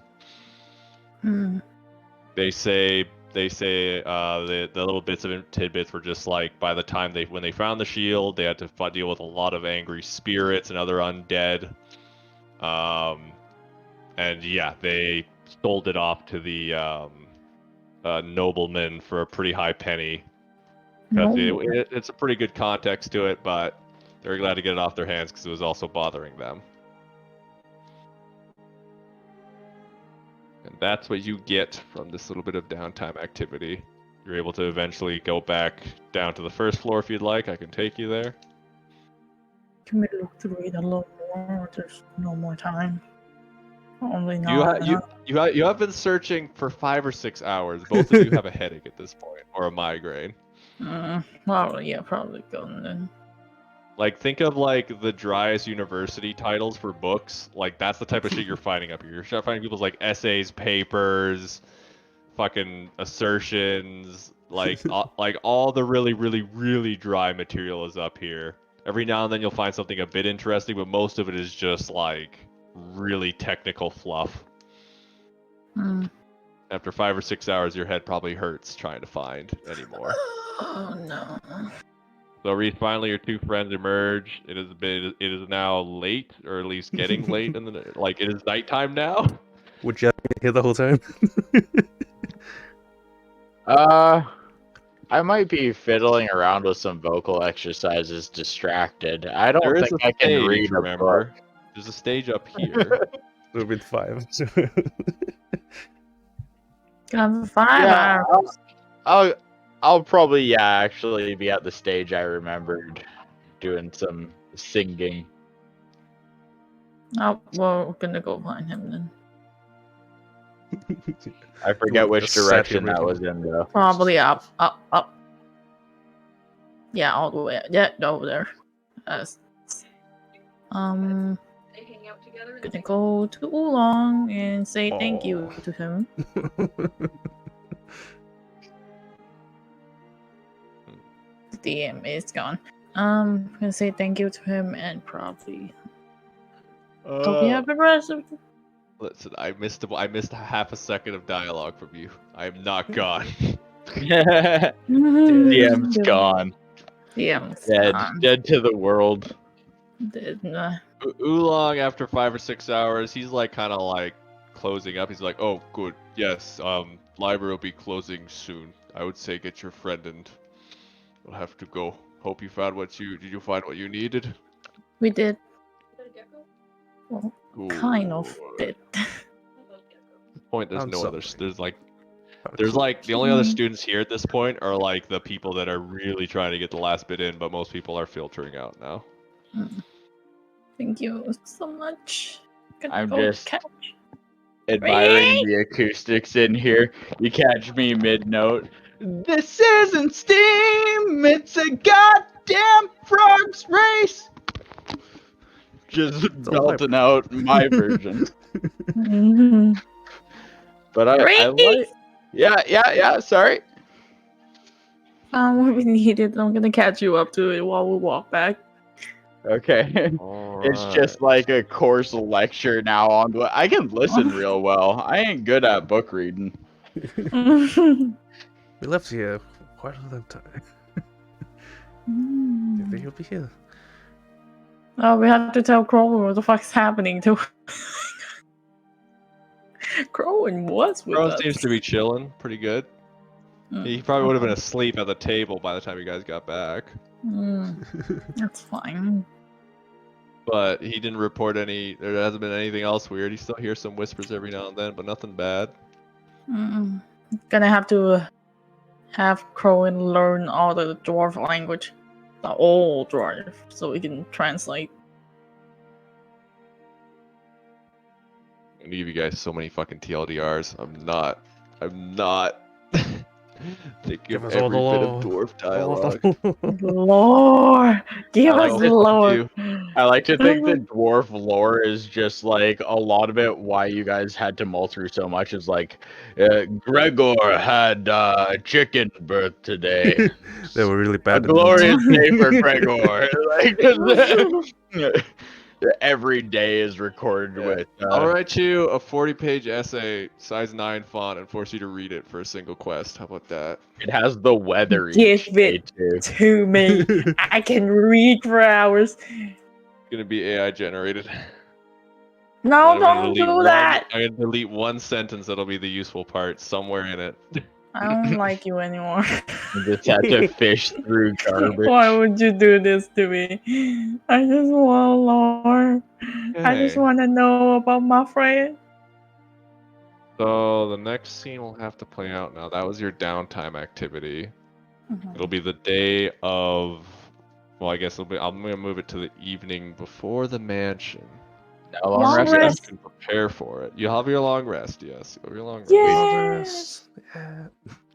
They say the little bits of tidbits were just like by the time when they found the shield, they had to deal with a lot of angry spirits and other undead. And yeah, they sold it off to the noblemen for a pretty high penny. Because it's a pretty good context to it, but they're glad to get it off their hands because it was also bothering them. And that's what you get from this little bit of downtime activity. You're able to eventually go back down to the first floor if you'd like. I can take you there. Can we look through it a little more? Or there's no more time. Only You have been searching for 5 or 6 hours. Both of you have a headache at this point, or a migraine. Probably gone then. Like, think of like the driest university titles for books. Like, that's the type of shit you're finding up here. You're finding people's like essays, papers, fucking assertions, like all the really, really, really dry material is up here. Every now and then you'll find something a bit interesting, but most of it is just like really technical fluff. After 5 or 6 hours, your head probably hurts trying to find anymore. Oh no. So Reese, finally your 2 friends emerge. It is now late, or at least getting late in the like it is nighttime now. Would you have been here the whole time? I might be fiddling around with some vocal exercises distracted. I don't There is think a I can stage, read a remember? book. There's a stage up here. Would have been 5. Got 5 Yeah, hours. I'll probably actually be at the stage I remembered doing some singing. Oh, well, we're gonna go find him then. I forget which Just direction that saturated. was in though. Probably up. Yeah, all the way. Yeah, over there. Gonna go to Oolong and say thank you to him. The DM is gone. Gonna say thank you to him and probably hope you have the rest of the... Listen, I missed half a second of dialogue from you. I am not gone. DM's gone. DM's Dead. gone. Dead to the world. Oolong, after 5 or 6 hours, he's like kind of like closing up. He's like, "Oh, good. Yes, library will be closing soon. I would say get your friend and we'll have to go. Hope you found did you find what you needed?" We did. Well, kind of Good. did. Point, there's Found no other. something. There's like the only other students here at this point are like the people that are really trying to get the last bit in, but most people are filtering out now. Thank you so much. Gonna I'm go just catch. admiring the acoustics in here. You catch me mid-note. This isn't Steam, it's a goddamn frog's race! Just belting out my version. Mhm. But I Yeah. Sorry. What we needed. I'm gonna catch you up to it while we walk back. Okay. It's just like a course lecture now on what I can listen real well. I ain't good at book reading. We left here quite a long time. You think he'll be here? Oh, we have to tell Crowin what the fuck's happening to Crowin was with Bro us. seems to be chilling pretty good. He probably would have been asleep at the table by the time you guys got back. That's fine. But he didn't report any. There hasn't been anything else weird. He still hears some whispers every now and then, but nothing bad. Gonna have to have Crowin learn all the dwarf language, the old dwarf, so we can translate. I'm gonna give you guys so many fucking TLDRs. I'm not thinking Give of us all every the bit lore. of dwarf All dialogue. Lore, give I us like this lore. I like to think that dwarf lore is just like a lot of it. Why you guys had to mull through so much is like, Gregor had chicken birth today. They were really A bad. glorious day for Gregor. Like, every day is recorded Yeah. with. I'll write you a 40-page essay, size 9 font, and force you to read it for a single quest. How about that? It has the weather Give each day it too. to me. I can read for hours. It's gonna be AI generated. No, And I'm gonna don't delete do that. I'm gonna delete one sentence that'll be the useful part somewhere in it. I don't like you anymore. You just have to fish through garbage. Why would you do this to me? I just want lore. I just Okay. want to know about my friend. So the next scene will have to play out now. That was your downtime activity. It'll be the day of. Well, I guess I'm gonna move it to the evening before the mansion. How long Long rest? You guys rest. can prepare for it. You'll have your long rest. Yes, you'll have your long rest. Yes. Yeah.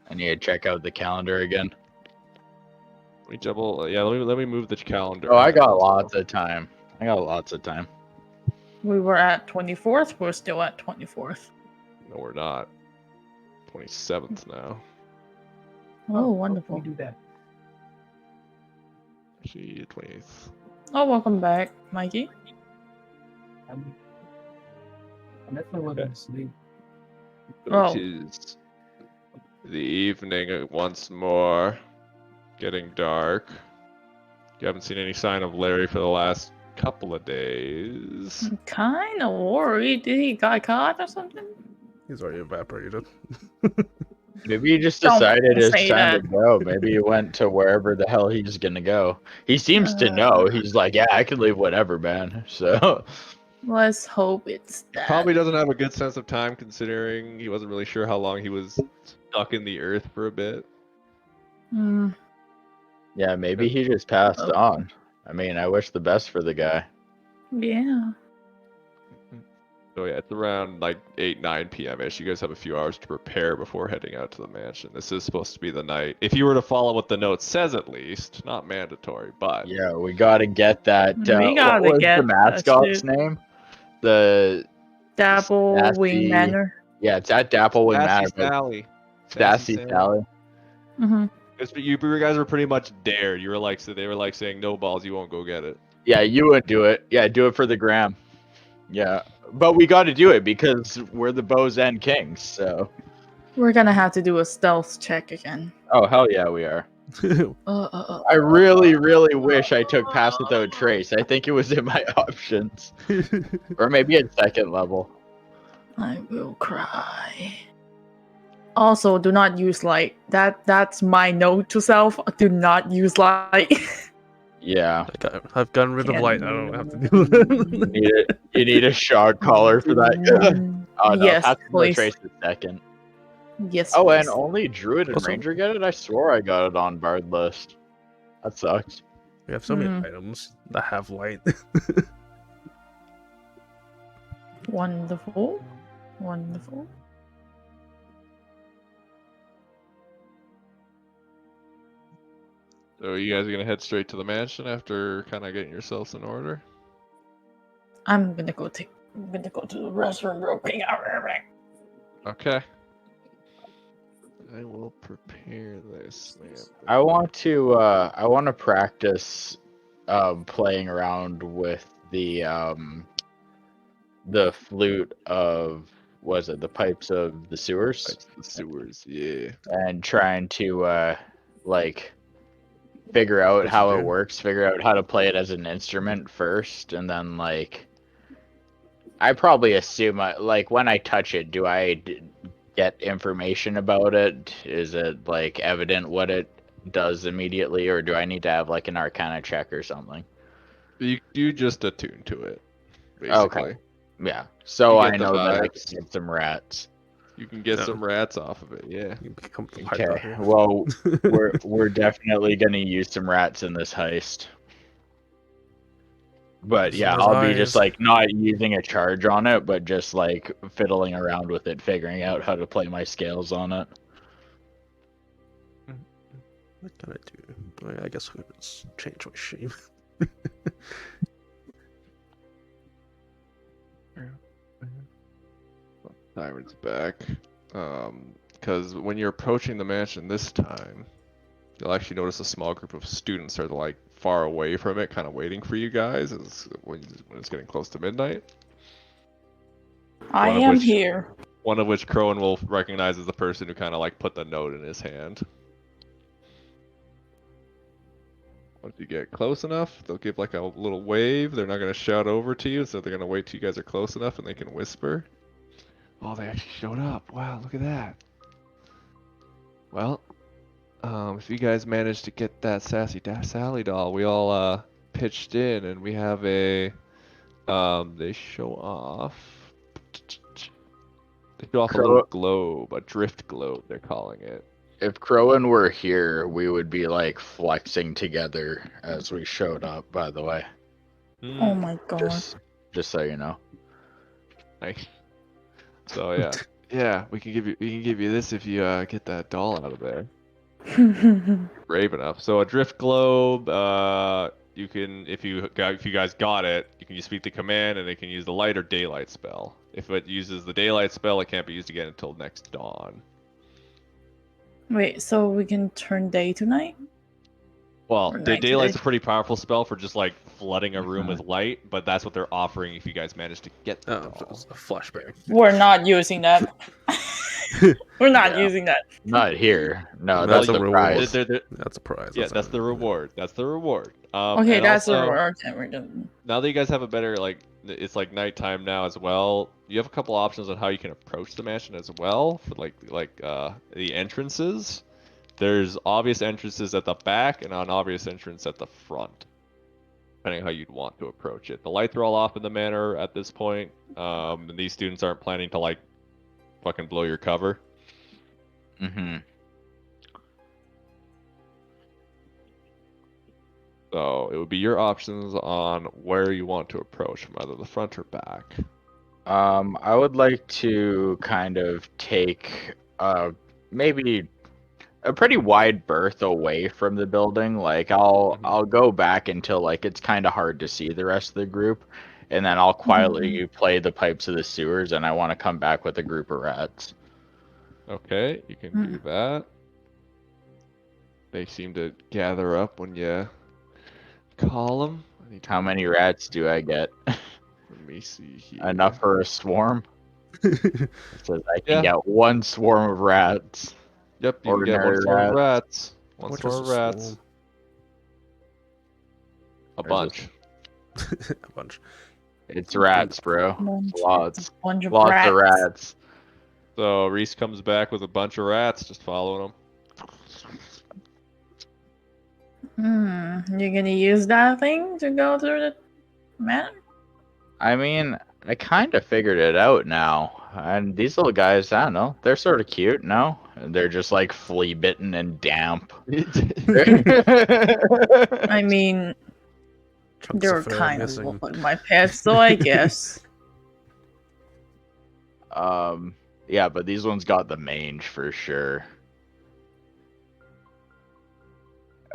I need to check out the calendar again. Let me double. Yeah, let me move the calendar. Oh, I got ahead. lots of time. We were at 24th. We're still at 24th. No, we're not. 27th now. Oh, We wonderful. do that. Actually, 28th. Oh, welcome back, Mikey. I'm definitely wasn't asleep. Oh. Which is the evening once more. Getting dark. You haven't seen any sign of Larry for the last couple of days. I'm kind of worried. Did he got caught or something? He's already evaporated. Maybe he just Don't decided it's say time that. to go. Maybe he went to wherever the hell he's gonna go. He seems to know. He's like, yeah, I can leave whatever, man. So Let's hope it's that. Probably doesn't have a good sense of time considering he wasn't really sure how long he was stuck in the earth for a bit. Mm, yeah, maybe he just passed on. I mean, I wish the best for the guy. yeah. So yeah, it's around like 8, 9 p.m.-ish. You guys have a few hours to prepare before heading out to the mansion. This is supposed to be the night. If you were to follow what the note says at least, not mandatory, but... Yeah, we gotta get that. We gotta what was get the that mascot's shit. name? The Dapple Wing Sassy- Manor. Yeah, it's at Dapplewing Manor. Sassy Sally. Sassy Sally. Mm-hmm. You guys were pretty much dared. You were like, so they were like saying, no balls, you won't go get it. Yeah, you would do it. Yeah, do it for the gram. Yeah, but we got to do it because we're the Bows End Kings. So. We're gonna have to do a stealth check again. Oh hell yeah, we are. I really, really wish I took Pass Without Trace. I think it was in my options, or maybe at second level. I will cry. Also, do not use light. That's my note to self. Do not use light. Yeah. I've gotten rid of light. I don't have to do that. You need a shard collar for that. Oh no, Yes, Pass Without please. Trace is second. Yes. Oh, please. and only Druid and Also- Ranger get it? I swore I got it on Bard list. That sucks. We have so many items that have light. Wonderful. Wonderful. So you guys are gonna head straight to the mansion after kind of getting yourselves in order? I'm gonna go to the restroom real quick. Okay. I will prepare this, man. I want to practice playing around with the flute of, was it the pipes of the sewers, Pipes of the sewers, yeah. and trying to like figure out What'd you how it do? works, figure out how to play it as an instrument first, and then like I probably assume like when I touch it, do I get information about it? Is it like evident what it does immediately, or do I need to have like an Arcana check or something? You just attune to it, basically. Okay. Yeah. So You I get the know that I vibes. can get some rats. You can get No. some rats off of it, yeah. You become the pipe out Okay. here. Well, we're definitely gonna use some rats in this heist. But yeah, Those I'll be just eyes. like not using a charge on it, but just like fiddling around with it, figuring out how to play my scales on it. What can I do? I guess we just change my shape. Siren's back. Because when you're approaching the mansion this time, you'll actually notice a small group of students are like far away from it, kind of waiting for you guys when it's getting close to midnight. I One of am which- here. One of which Crowan will recognize as the person who kind of like put the note in his hand. Once you get close enough, they'll give like a little wave. They're not going to shout over to you, so they're going to wait till you guys are close enough and they can whisper. Oh, they actually showed up. Wow, look at that. Well, if you guys managed to get that sassy Sally doll, we all pitched in and we have a they show off a little globe, a drift globe they're calling it. If Crowan were here, we would be like flexing together as we showed up, by the way. Oh my god. Just so you know. Nice. So yeah. Yeah, we can give you this if you get that doll out of there. Brave enough. So a drift globe, you can if you guys got it, you can just speak the command and it can use the light or daylight spell. If it uses the daylight spell, it can't be used again until next dawn. Wait, so we can turn day to night? Well, Or night to daylight's day? a pretty powerful spell for just like flooding a room with light, but that's what they're offering if you guys manage to get the Oh, doll. it's a flashbang. We're not using that. We're not Yeah. using that. Not here. No, That's that's a a reward. prize. That's a prize. Yeah, that's the reward. That's the reward. Okay, And that's also, the reward. Okay, we're done. now that you guys have a better it's like nighttime now as well. You have a couple options on how you can approach the mansion as well for the entrances. There's obvious entrances at the back and an obvious entrance at the front, depending on how you'd want to approach it. The lights are all off in the manor at this point, and these students aren't planning to like fucking blow your cover. Mm-hmm. So it would be your options on where you want to approach, from either the front or back. I would like to kind of take maybe a pretty wide berth away from the building. Like I'll go back until like it's kind of hard to see the rest of the group, and then I'll quietly play the pipes of the sewers, and I want to come back with a group of rats. Okay, you can do that. They seem to gather up when you call them. How many rats do I get? Let me see here. Enough for a swarm? It says I can Yeah. get one swarm of rats. Yep, you can get one Ordinary swarm of rats. One What swarm is of a rats. swarm? A There's bunch. A bunch. It's rats, bro. Lots. Bunch of Lots rats. of rats. So Reese comes back with a bunch of rats, just following them. You're gonna use that thing to go through the man? I mean, I kind of figured it out now. And these little guys, I don't know, they're sort of cute, no? They're just like flea bitten and damp. I mean, Chunks they're of fur kind missing. of like my pets, so I guess. Yeah, but these ones got the mange for sure.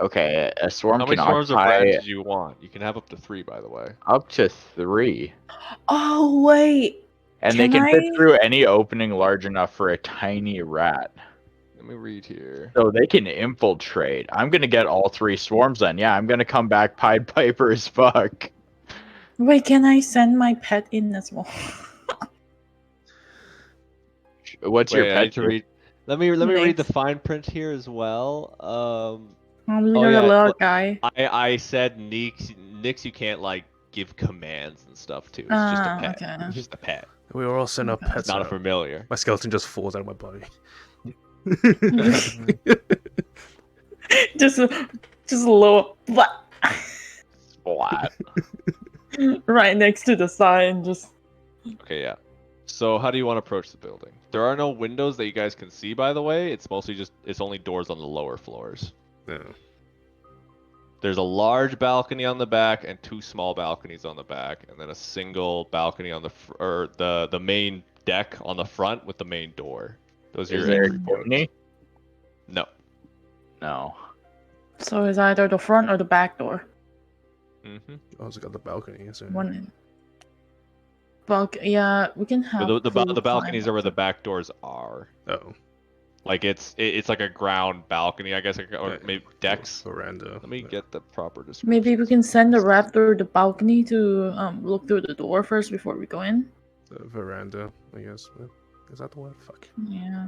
Okay, a swarm How many can swarms of occupy rats do you want? You can have up to 3, by the way. up to 3. Oh wait, And they Can can fit I- through any opening large enough for a tiny rat. Let me read here. So they can infiltrate. I'm gonna get all 3 swarms then. Yeah, I'm gonna come back Pied Piper as fuck. Wait, can I send my pet in as well? What's Wait, your I pet? need to read. Let me read the Next. fine print here as well. You're yeah, the little but guy. I said Nix you can't like give commands and stuff to. It's just a pet. Okay. It's just a pet. We were all sent up Okay. pets. It's not a now. familiar. My skeleton just falls out of my body. just a little Splat. right next to the sign. Just Okay, yeah. So how do you want to approach the building? There are no windows that you guys can see, by the way. It's mostly it's only doors on the lower floors. Yeah. There's a large balcony on the back and 2 small balconies on the back, and then a single balcony on the main deck on the front with the main door. Those are Is your there a entry points. chimney? No. No. so it's either the front or the back door. Mm-hmm. Also got the balcony. So. One. Yeah, we can have. The Pooh balconies climb are where up the it. back doors are. Oh. Like it's like a ground balcony, I guess, or Yeah, maybe decks. Veranda. Let me Yeah. get the proper description. Maybe we can send the raptor the balcony to look through the door first before we go in. The veranda, I guess. Is that the word? Fuck. Yeah.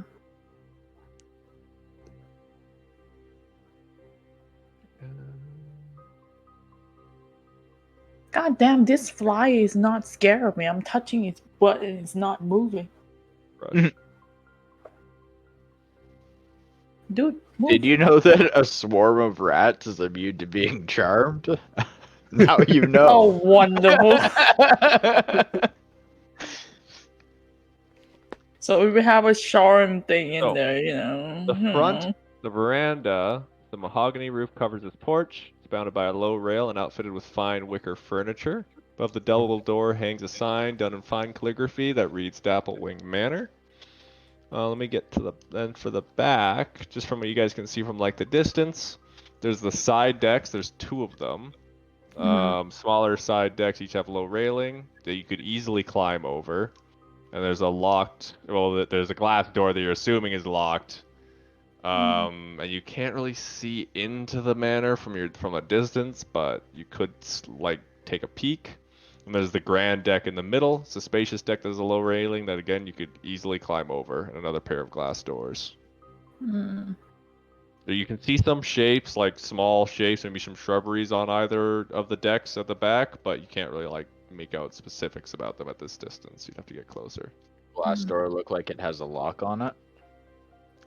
God damn, this fly is not scared of me. I'm touching its butt and it's not moving. Rush. Dude, move. Did you know that a swarm of rats is immune to being charmed? Now you Oh, know. wonderful. So if we have a charm thing in So, there, you know. The you front, know. the veranda, the mahogany roof covers its porch. It's bounded by a low rail and outfitted with fine wicker furniture. Above the double door hangs a sign done in fine calligraphy that reads Dapplewing Manor. Let me get to then for the back, just from what you guys can see from like the distance. There's the side decks. There's 2 of them. Smaller side decks each have low railing that you could easily climb over. And there's there's a glass door that you're assuming is locked. And you can't really see into the manor from a distance, but you could like take a peek. And there's the grand deck in the middle. It's a spacious deck that has a low railing that again you could easily climb over, and another pair of glass doors. You can see some shapes, like small shapes, maybe some shrubberies on either of the decks at the back, but you can't really like make out specifics about them at this distance. You'd have to get closer. Glass door look like it has a lock on it.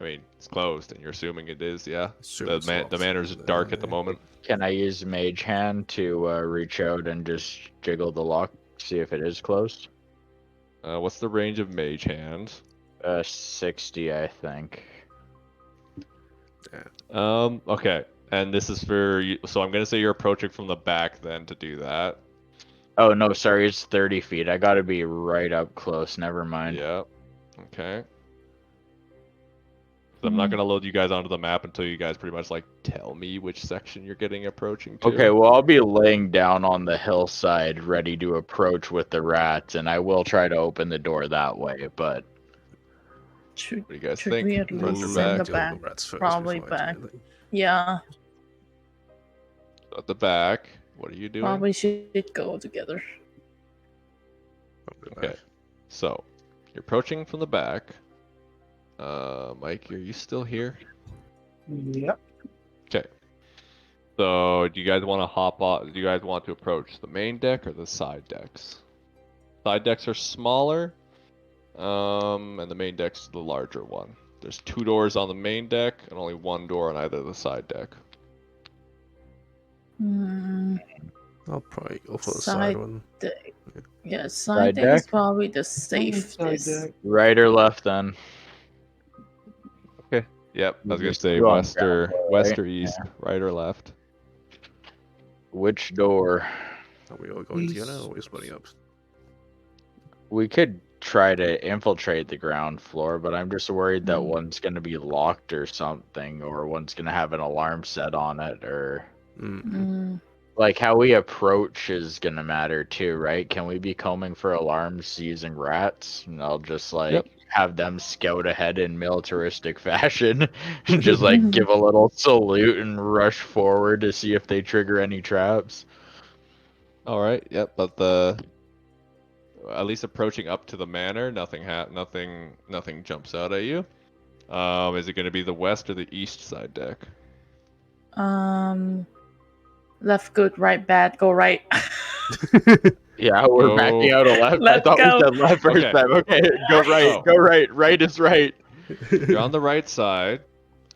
I mean, it's closed, and you're assuming it is, yeah. Assume The it's locked. manor's dark at the moment. Can I use Mage Hand to reach out and just jiggle the lock, see if it is closed? What's the range of Mage Hand? 60, I think. Okay. And this is for you, so I'm gonna say you're approaching from the back then to do that. Oh, no, sorry, it's 30 feet. I gotta be right up close. Never mind. Yeah. Okay. So I'm not gonna load you guys onto the map until you guys pretty much like tell me which section you're getting approaching to. Okay, well, I'll be laying down on the hillside ready to approach with the rats, and I will try to open the door that way, but... Should, What do you guys should think? we at Front or least back? send the Deal with back? the rats first Probably before I do back. anything. Yeah, At the back. What are you doing? probably should go together. Probably Okay. So, you're approaching from the back. Mike, are you still here? Yep. Okay. So, do you guys want to hop on? Do you guys want to approach the main deck or the side decks? Side decks are smaller, and the main deck's the larger one. There's 2 doors on the main deck and only 1 door on either of the side deck. I'll probably go for the Side side one. deck. Yeah, Side side deck is deck? probably the Side safest. deck. Right or left, then? Yep, I was gonna Just say go on west ground or floor, west right? or east, right or left. Which door? Are we all going East. together or are we splitting up? We could try to infiltrate the ground floor, but I'm just worried that one's going to be locked or something, or one's going to have an alarm set on it, or... Like, how we approach is going to matter too, right? Can we be combing for alarms using rats? And I'll just, like, Yep. have them scout ahead in militaristic fashion, and just like give a little salute and rush forward to see if they trigger any traps. All right. Yep. But at least approaching up to the manor, nothing jumps out at you. Is it going to be the west or the east side deck? Left good, right bad, go right. Yeah, we're backing out a left. I Let's thought go. we said left first Okay. time. Okay, go right, So- go right. Right is right. You're on the right side.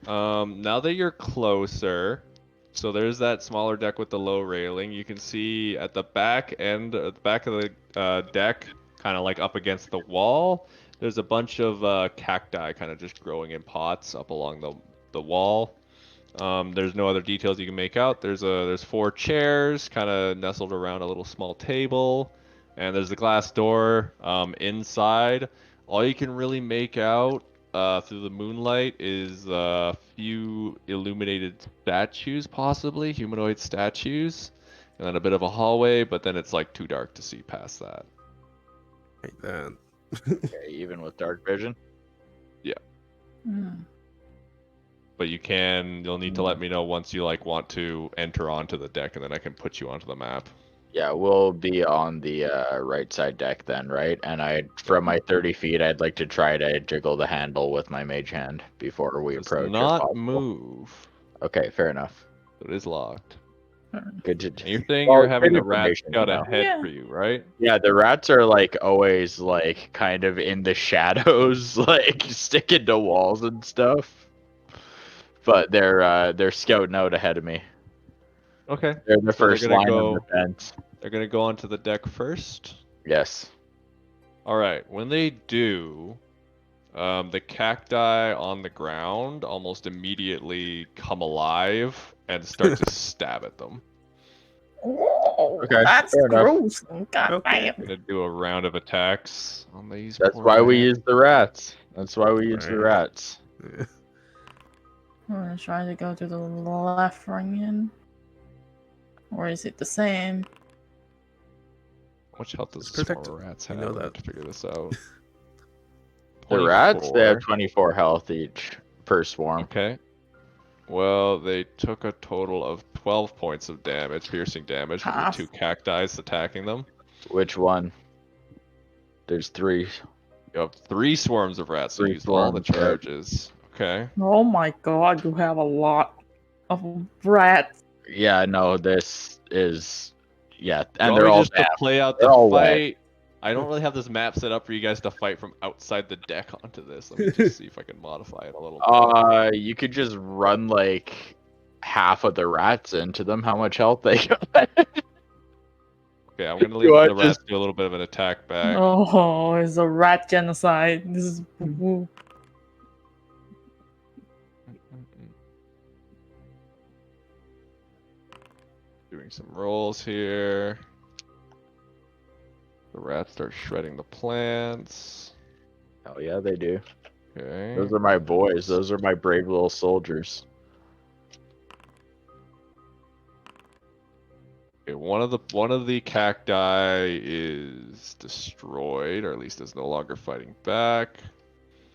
Now that you're closer, so there's that smaller deck with the low railing. You can see at the back end, at the back of the deck, kind of like up against the wall, there's a bunch of cacti kind of just growing in pots up along the wall. There's no other details you can make out. There's 4 chairs kind of nestled around a little small table, and there's the glass door inside. All you can really make out through the moonlight is a few illuminated statues, possibly humanoid statues, and then a bit of a hallway. But then it's like too dark to see past that. Right then. Okay, even with dark vision. Mm. But you'll need to let me know once you like want to enter onto the deck, and then I can put you onto the map. Yeah, we'll be on the right side deck then, right? And from my 30 feet, I'd like to try to jiggle the handle with my mage hand before we Does approach. if not possible. move. Okay, fair enough. It is locked. Good to. And you're saying Well, you're having good the rat information to scout know. ahead Yeah. for you, right? Yeah, the rats are like always like kind of in the shadows, like sticking to walls and stuff. But they're scouting out ahead of me. Okay. They're the So they're first gonna line go- of defense. They're gonna go onto the deck first. Yes. All right. When they do, the cacti on the ground almost immediately come alive and start to stab at them. Oh, Okay, that's fair enough. gross. God Okay. damn. I'm gonna do a round of attacks on these. That's poor why we rats. use the rats. That's why we use the Right. rats. Yeah. I'm gonna try to go to the left ring. Or is it the same? How much health does It's the protected. smaller rats You have? know I that. have to figure this out. The rats, they 24. have 24 health each per swarm. Okay. Well, they took a total of 12 points of damage, piercing damage, from the Half. 2 cacti attacking them. Which one? There's 3. You have 3 swarms of rats, so 3 used all the swarms, yeah. charges. Okay. Oh my god, you have a lot of rats. Yeah, no, this is and And they're all just to play out they're the all wet. fight. I don't really have this map set up for you guys to fight from outside the deck onto this. Let me just see if I can modify it a little bit. You could just run like half of the rats into them. How much health they got? Okay, I'm gonna you leave want the rats just- do a little bit of an attack back. Oh, it's a rat genocide. This is woo. Doing some rolls here. The rats start shredding the plants. Oh yeah, they do. Okay. Those are my boys. Those are my brave little soldiers. Okay, one of the cacti is destroyed, or at least is no longer fighting back.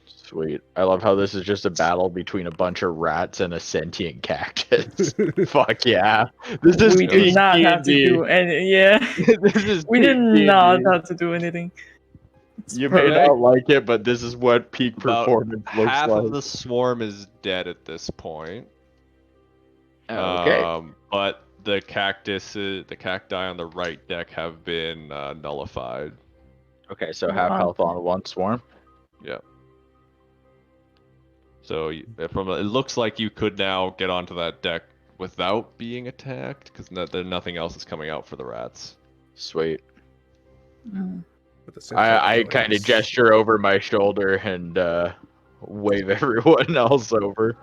Sweet. I love how this is just a battle between a bunch of rats and a sentient cactus. Fuck yeah. This is We did peak not have to D&D. do any. Yeah, This is we peak did D&D. not have to do anything. It's You may perfect. not like it, but this is what peak About performance looks Half like. of the swarm is dead at this point. Okay. But the cacti on the right deck have been nullified. Okay, so half Wow. health on one swarm. So it looks like you could now get onto that deck without being attacked, because nothing else is coming out for the rats. Sweet. Mm. But the same I thing, kind of like, gesture over my shoulder and wave everyone else over.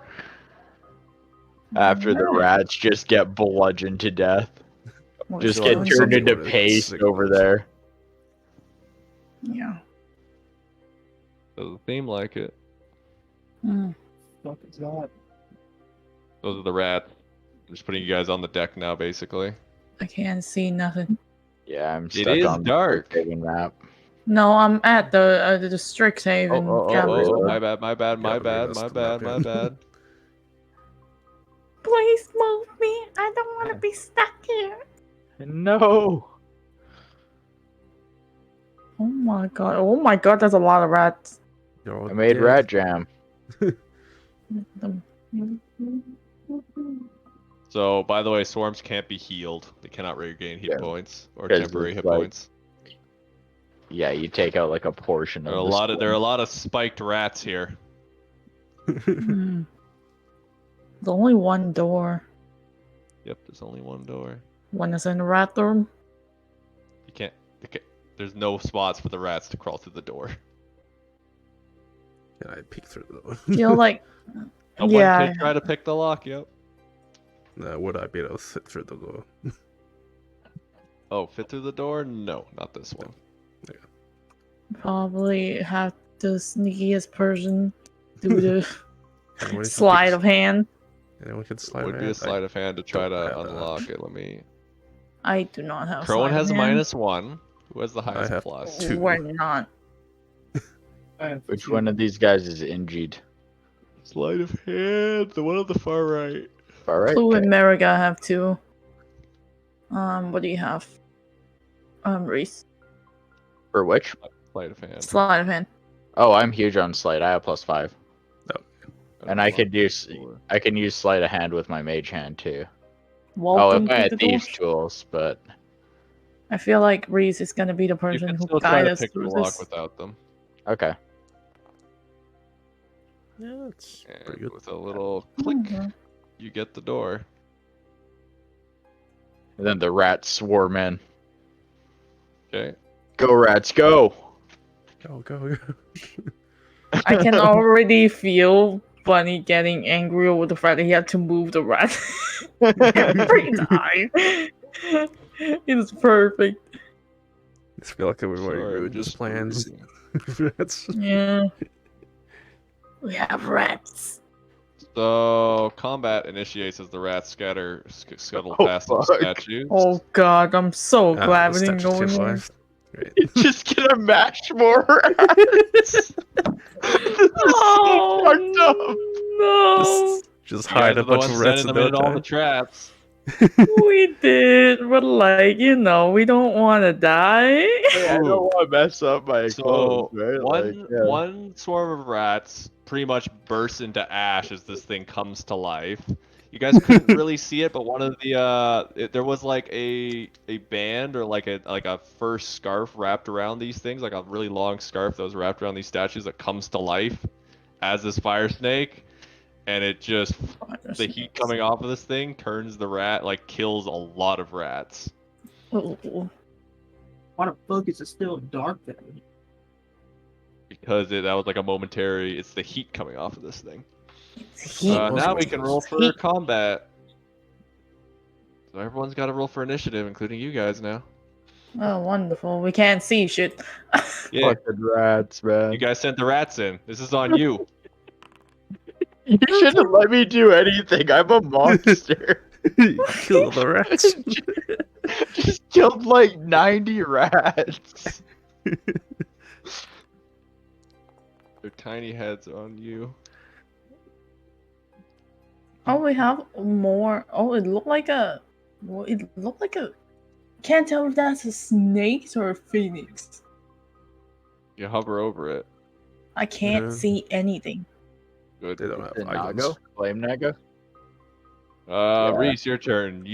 After the Alright. rats just get bludgeoned to death. Well, Just it's get doing turned something. into What is paste it? over there. Yeah. Doesn't seem like it. Mm. Fuck is that? Those are the rats. I'm just putting you guys on the deck now, basically. I can't see nothing. Yeah, I'm It stuck is on dark. the Strixhaven map. No, I'm at the Strixhaven gallery. My bad, my bad, my Yeah, bad, that's my the bad, map, my yeah. bad. Please move me. I don't want to be stuck here. No. Oh my god. Oh my god, there's a lot of rats. You're all I made dead. rat jam. So, by the way, swarms can't be healed. They cannot regain hit Yeah, points or 'cause temporary it's hit like- points. Yeah, you take out like a portion There of are a the lot of skin. a lot of spiked rats here. Hmm. There's only one door. Yep, there's only one door. One is in the rat room. You can't. There's no spots for the rats to crawl through the door. Can I peek through the door? Feel like Someone yeah. could try to pick the lock. Yep. Would I be able to fit through the door? Oh, fit through the door? No, not this one. Probably have the sneakiest person do the Anyone can sleight peek- of hand. Anyone can slide Would be around? a sleight of hand to try don't to have that. unlock it. Let me. I do not have. Crone sleight of has a hand. -1. Who has the highest have plus? 2. We're not. Which one of these guys is injured? Sleight of hand. The one on the far right. All right. Clue okay. and Merriga have 2. What do you have? Reese. For which? Sleight of hand. Sleight of hand. Oh, I'm huge on sleight. I have +5. And I could use sleight of hand with my mage hand too. Welcome if I to had the thieves door. tools, but I feel like Reese is gonna be the You person can who still try guide to us pick the through lock this. without them. okay. Yeah, that's pretty And good. with a little click, Mhm. you get the door. And then the rats swarm in. Okay. Go rats, go! Go, go, go. I can already feel Bunny getting angry over the fact that he had to move the rat every time. It's perfect. I just feel like we've already Sorry, I'm ruined his just plans. breathing. That's Yeah. We have rats. So combat initiates as the rats scuttle Oh, past some fuck. statues. Oh god, I'm so glad the we didn't statue go in there. survived. Great. Just gonna mash more rats! Oh, fucked up. Just You hide guys a are the bunch ones of rats sending and them they'll into all the die. traps. We did, but like, we don't want to die. I don't want to mess up my So clothes, right? one swarm of rats pretty much bursts into ash as this thing comes to life. You guys couldn't really see it, but one of the there was like a band or like a fur scarf wrapped around these things, like a really long scarf that was wrapped around these statues that comes to life as this fire snake, and it just the heat coming off of this thing turns the rat, like kills a lot of rats. Oh, Why the fuck is it still dark then? Because that was like a momentary. It's the heat coming off of this thing. it's heat. Now we can roll It's for heat. combat. So everyone's got to roll for initiative, including you guys now. Oh, wonderful. We can't see shit. Yeah, Fucking rats, man. you guys sent the rats in. This is on you. You shouldn't let me do anything. I'm a monster. Kill the rats. Just killed like 90 rats. Their tiny heads on you. Oh, we have more. Oh, it looked like a. Well, it looked like a. Can't tell if that's a snake or a phoenix. You hover over it. I can't Yeah. see anything. Good. They don't have The eye Nago? guns. Flame Nago? Reese, your turn. I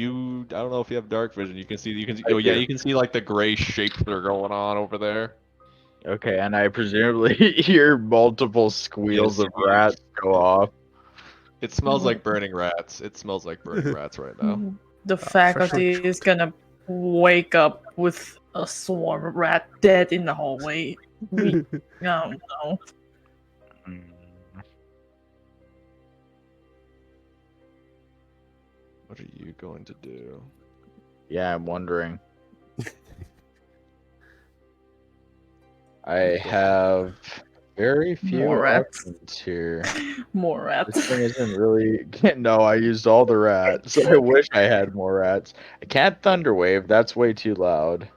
don't know if you have dark vision. You can see. Oh yeah, do. you can see like the gray shapes that are going on over there. Okay, and I presumably hear multiple squeals Yes, of rats go off. It smells like burning rats. It smells like burning rats right now. The faculty fresh is gonna wake up with a swarm of rat dead in the hallway. No, no. What are you going to do? Yeah, I'm wondering. I have very few More rats. options here. More This rats. thing isn't really. No, I used all the rats. I wish I had more rats. I can't thunderwave. That's way too loud.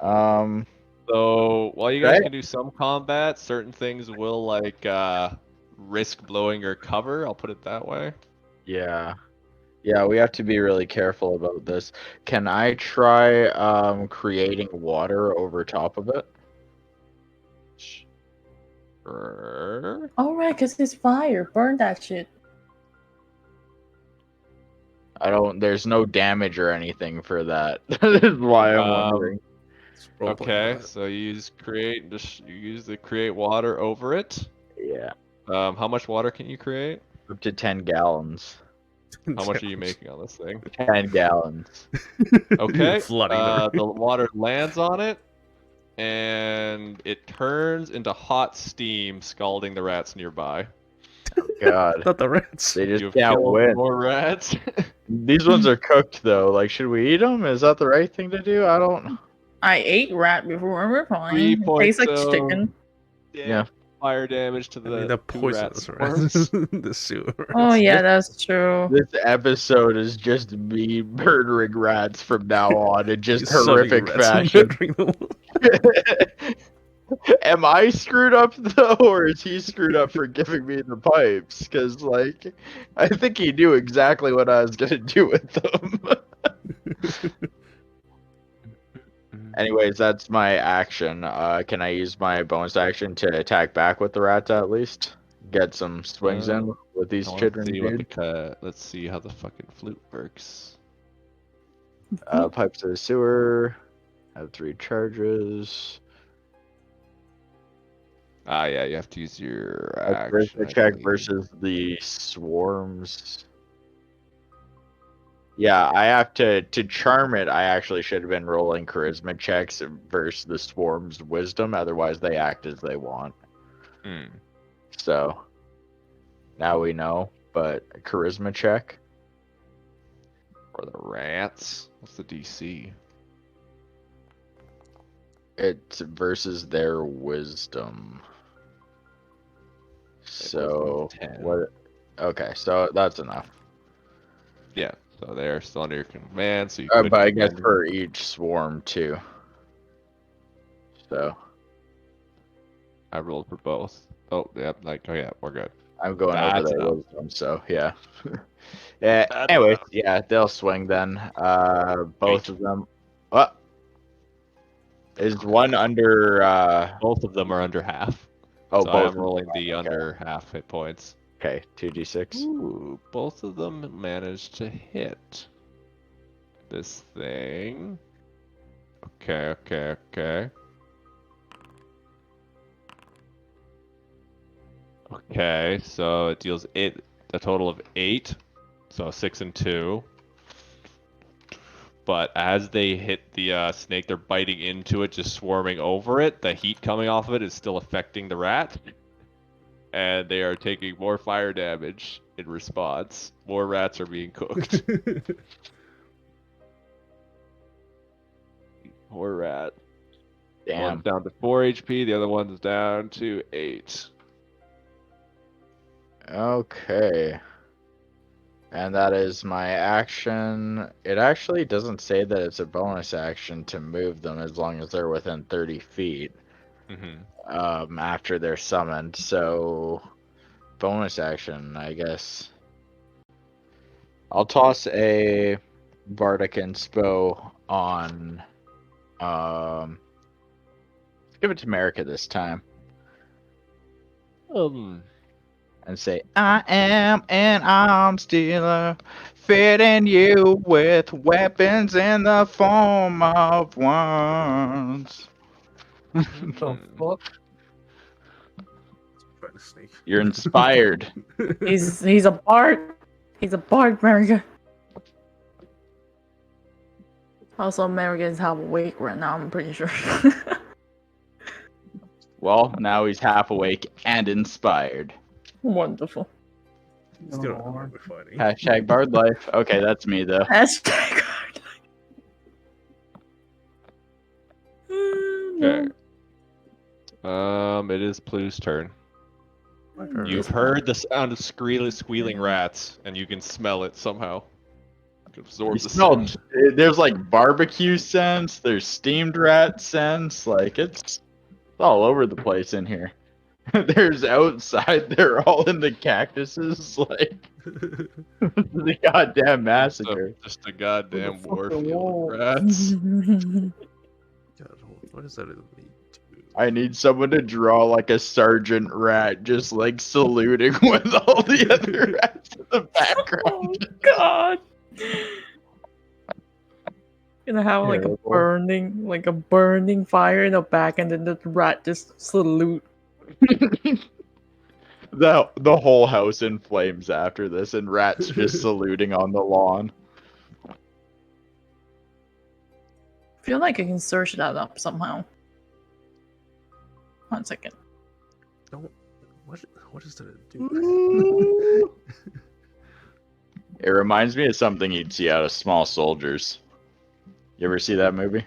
So while you guys Right? can do some combat, certain things will like risk blowing your cover. I'll put it that way. Yeah. Yeah, we have to be really careful about this. Can I try creating water over top of it? Sure. All right, cause it's fire. Burn that shit. There's no damage or anything for that. That is why I'm wondering. It's role-playing Okay, that. so you use you use the create water over it. Yeah. How much water can you create? Up to 10 gallons. How much are you making on this thing? 10 gallons. Okay. Flooding The water lands on it, and it turns into hot steam, scalding the rats nearby. God. Not the rats. They just You've can't killed win. more rats. These ones are cooked though. Like, should we eat them? Is that the right thing to do? I don't. I ate rat before. We're fine. 3 It points tastes like of chicken. Yeah. fire damage to I mean, the the two rat poisonous swarms. rats. The sewer rats. Oh yeah, that's true. This episode is just me murdering rats from now on in just Sunning horrific rats and fashion. murdering them. Am I screwed up though, or is he screwed up for giving me the pipes? Because, like, I think he knew exactly what I was gonna do with them. Anyways, that's my action. Can I use my bonus action to attack back with the rats at least? Get some swings in with these children. Let's see how the fucking flute works. Pipes to the sewer. Have 3 charges. Ah, yeah, you have to use your Versus action. I check believe. versus the swarms. Yeah, I have to charm it. I actually should have been rolling charisma checks versus the swarm's wisdom. Otherwise, they act as they want. Hmm. So now we know. But a charisma check. For the rats. What's the DC? It's versus their wisdom. So wisdom's 10. what? Okay, so that's enough. Yeah, so they're still under your command. So you But could I guess command- for each swarm too. So I rolled for both. Oh, yeah, oh yeah, we're good. I'm going That's over their enough. wisdom. So yeah. Yeah. That's Anyways, enough. yeah, they'll swing then. Both of them. What? Is one under? Both of them are under half. Oh, so both. I'm rolling the Okay. under half hit points. Okay, 2d6. Ooh, both of them managed to hit this thing. Okay. Okay, so it deals a total of 8. So 6 and 2. But as they hit the snake, they're biting into it, just swarming over it. The heat coming off of it is still affecting the rat. And they are taking more fire damage in response. More rats are being cooked. Poor rat. Damn. One's down to 4 HP, the other one's down to 8. Okay. And that is my action. It actually doesn't say that it's a bonus action to move them as long as they're within 30 feet after they're summoned. So, bonus action, I guess. I'll toss a Bardic Inspo on. Let's give it to America this time. And say, I am an arm stealer, fitting you with weapons in the form of wands. The fuck? Try to sneak. You're inspired. He's a bard. He's a bard, America. Also, Americans half awake right now. I'm pretty sure. Well, now he's half awake and inspired. Wonderful. Still don't know why we're fighting. Hashtag bard life. Okay, that's me though. Hashtag. Okay. It is Plu's turn. My turn. You've heard the sound of squealing rats, and you can smell it somehow. You can absorb You the smell, scent. there's like barbecue scents, there's steamed rat scents, like it's all over the place in here. There's outside. They're all in the cactuses. Like the goddamn massacre. Just a goddamn fuck war the field wall? of rats. God, what is that in me? I need someone to draw like a sergeant rat, just like saluting with all the other rats in the background. Oh God. Gonna have Terrible. like a burning fire in the back, and then the rat just salute. The whole house in flames after this, and rats just saluting on the lawn. Feel like I can search that up somehow. 1 second. Don't. What is that do? It reminds me of something you'd see out of Small Soldiers. You ever see that movie?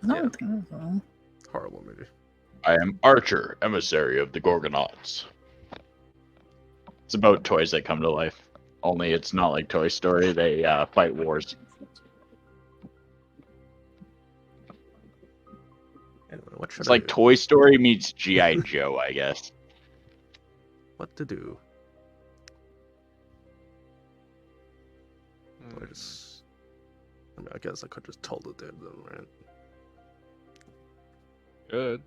I don't think so. Horrible movie. I am Archer, emissary of the Gorgonauts. It's about toys that come to life. Only it's not like Toy Story. They fight wars. Anyway, what should It's I like do? Toy Story meets G.I. Joe, I guess. What to do? I just. I mean, I guess I could just told it there, then, right? Good.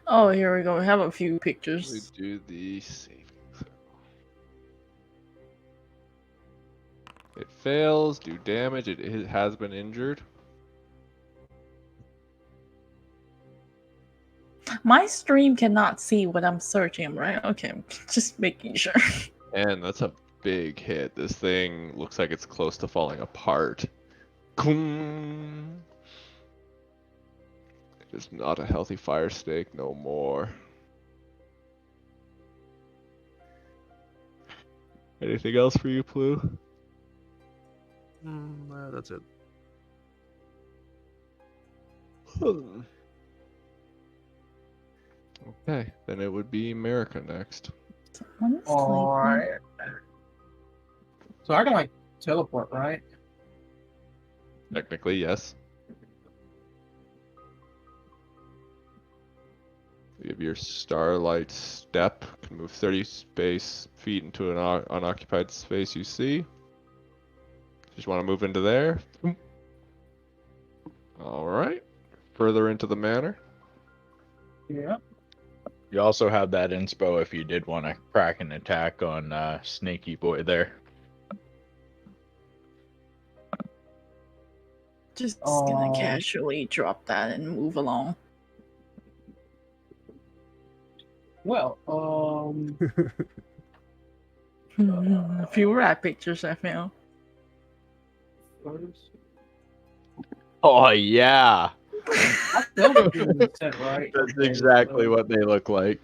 Oh, here we go. We have a few We pictures. do the saving throw. It fails, do damage, it has been injured. My stream cannot see what I'm searching, right? Okay, just making sure. And that's a big hit. This thing looks like it's close to falling apart. Boom. It is not a healthy fire stake no more. Anything else for you, Plu? That's it. Okay, then it would be America next. Someone is Alright. So I can like teleport, right? Technically, yes. You have your starlight step, can move 30 feet into an unoccupied space you see. Just want to move into there. Alright. Further into the manor. Yeah. You also have that inspo if you did want to crack an attack on Snaky Boy there. Just gonna casually drop that and move along. Well, A few rat pictures I found. first, Oh yeah, I still don't do the set right. that's Okay, exactly so what they look like.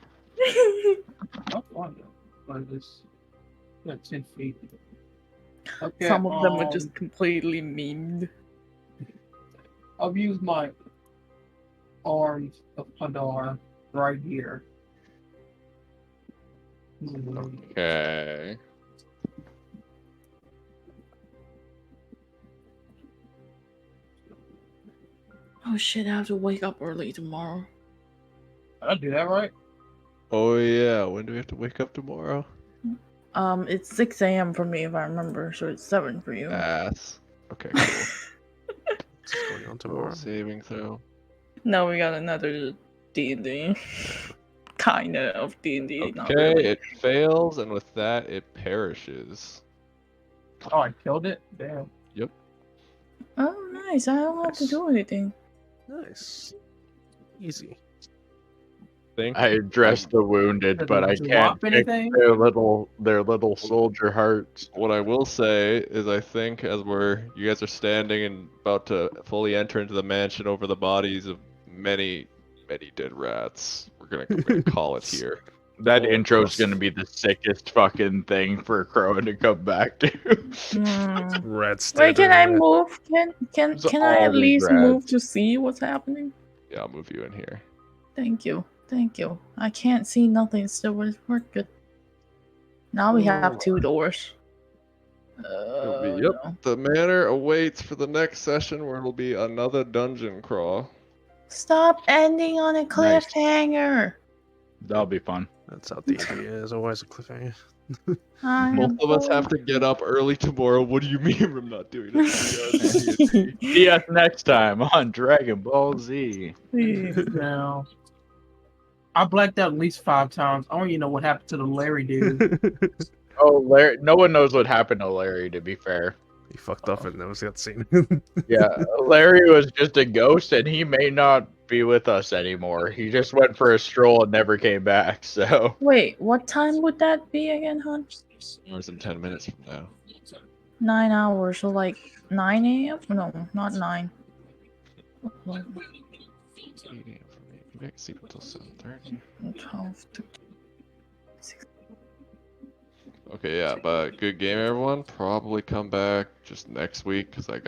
I'll find it. Like this. Yeah, 10 feet. Okay. Some of them are just completely memed. I've used my arms of Hadar right here. Okay. Oh shit, I have to wake up early tomorrow. I'll do that right. Oh yeah, when do we have to wake up tomorrow? It's 6 a.m. for me if I remember, so it's 7 for you. Ass. Okay, cool. What's going on Roll tomorrow? saving throw. No, we got another D&D. Kinda of D&D, not Okay, really. it fails, and with that, it perishes. Oh, I killed it? Damn. Oh, nice. I don't have to do anything. Nice. Easy. Think I addressed the wounded, Does but it I drop can't pick anything? their little soldier hearts. what I will say is I think as you guys are standing and about to fully enter into the mansion over the bodies of many dead rats, we're gonna call it here. That Oh, intro's gross. gonna be the sickest fucking thing for Crow to come back to. Hmm. Red Wait, can I standard. move? It's Can I all at these least rats. move to see what's happening? Yeah, I'll move you in here. Thank you. Thank you. I can't see nothing, so we're good. Now we have 2 doors. It'll be, yep. No. The manor awaits for the next session where it'll be another dungeon crawl. Stop ending on a Nice. cliffhanger. That'll be fun. That's how D&D is. Always a cliffhanger. Both of us have to get up early tomorrow. What do you mean I'm not doing it? See us next time on Dragon Ball Z. Now, I blacked out at least 5 times. I don't even know what happened to the Larry dude. Oh, Larry! No one knows what happened to Larry. To be fair, He fucked up and that was that scene. yeah, Larry was just a ghost, and he may not be with us anymore. He just went for a stroll and never came back. So Wait, what time would that be again, hon? More than 10 minutes from now. 9 hours, so like 9 a.m.? No, not 9. 8 a.m. for me. Maybe I can sleep until 7:30. 12. Okay, yeah, but good game, everyone. Probably come back just next week because I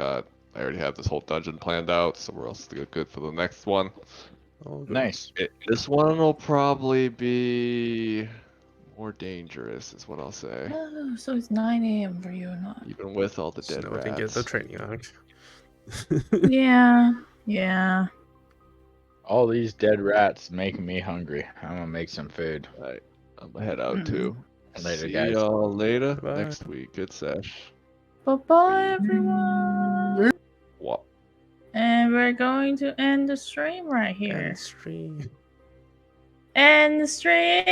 already have this whole dungeon planned out. Somewhere else to get good for the next one. Oh, good. nice. This one will probably be more dangerous, is what I'll say. Oh, so it's 9 a.m. for you, not? Even with all the So dead now we can get rats. the training arc. Yeah, yeah. All these dead rats making me hungry. I'm gonna make some food. Alright, I'm gonna head out too. Later, See guys. y'all later Bye-bye. next week. Good sesh. Bye-bye, everyone. What? And we're going to end the stream right here. And stream. End the stream.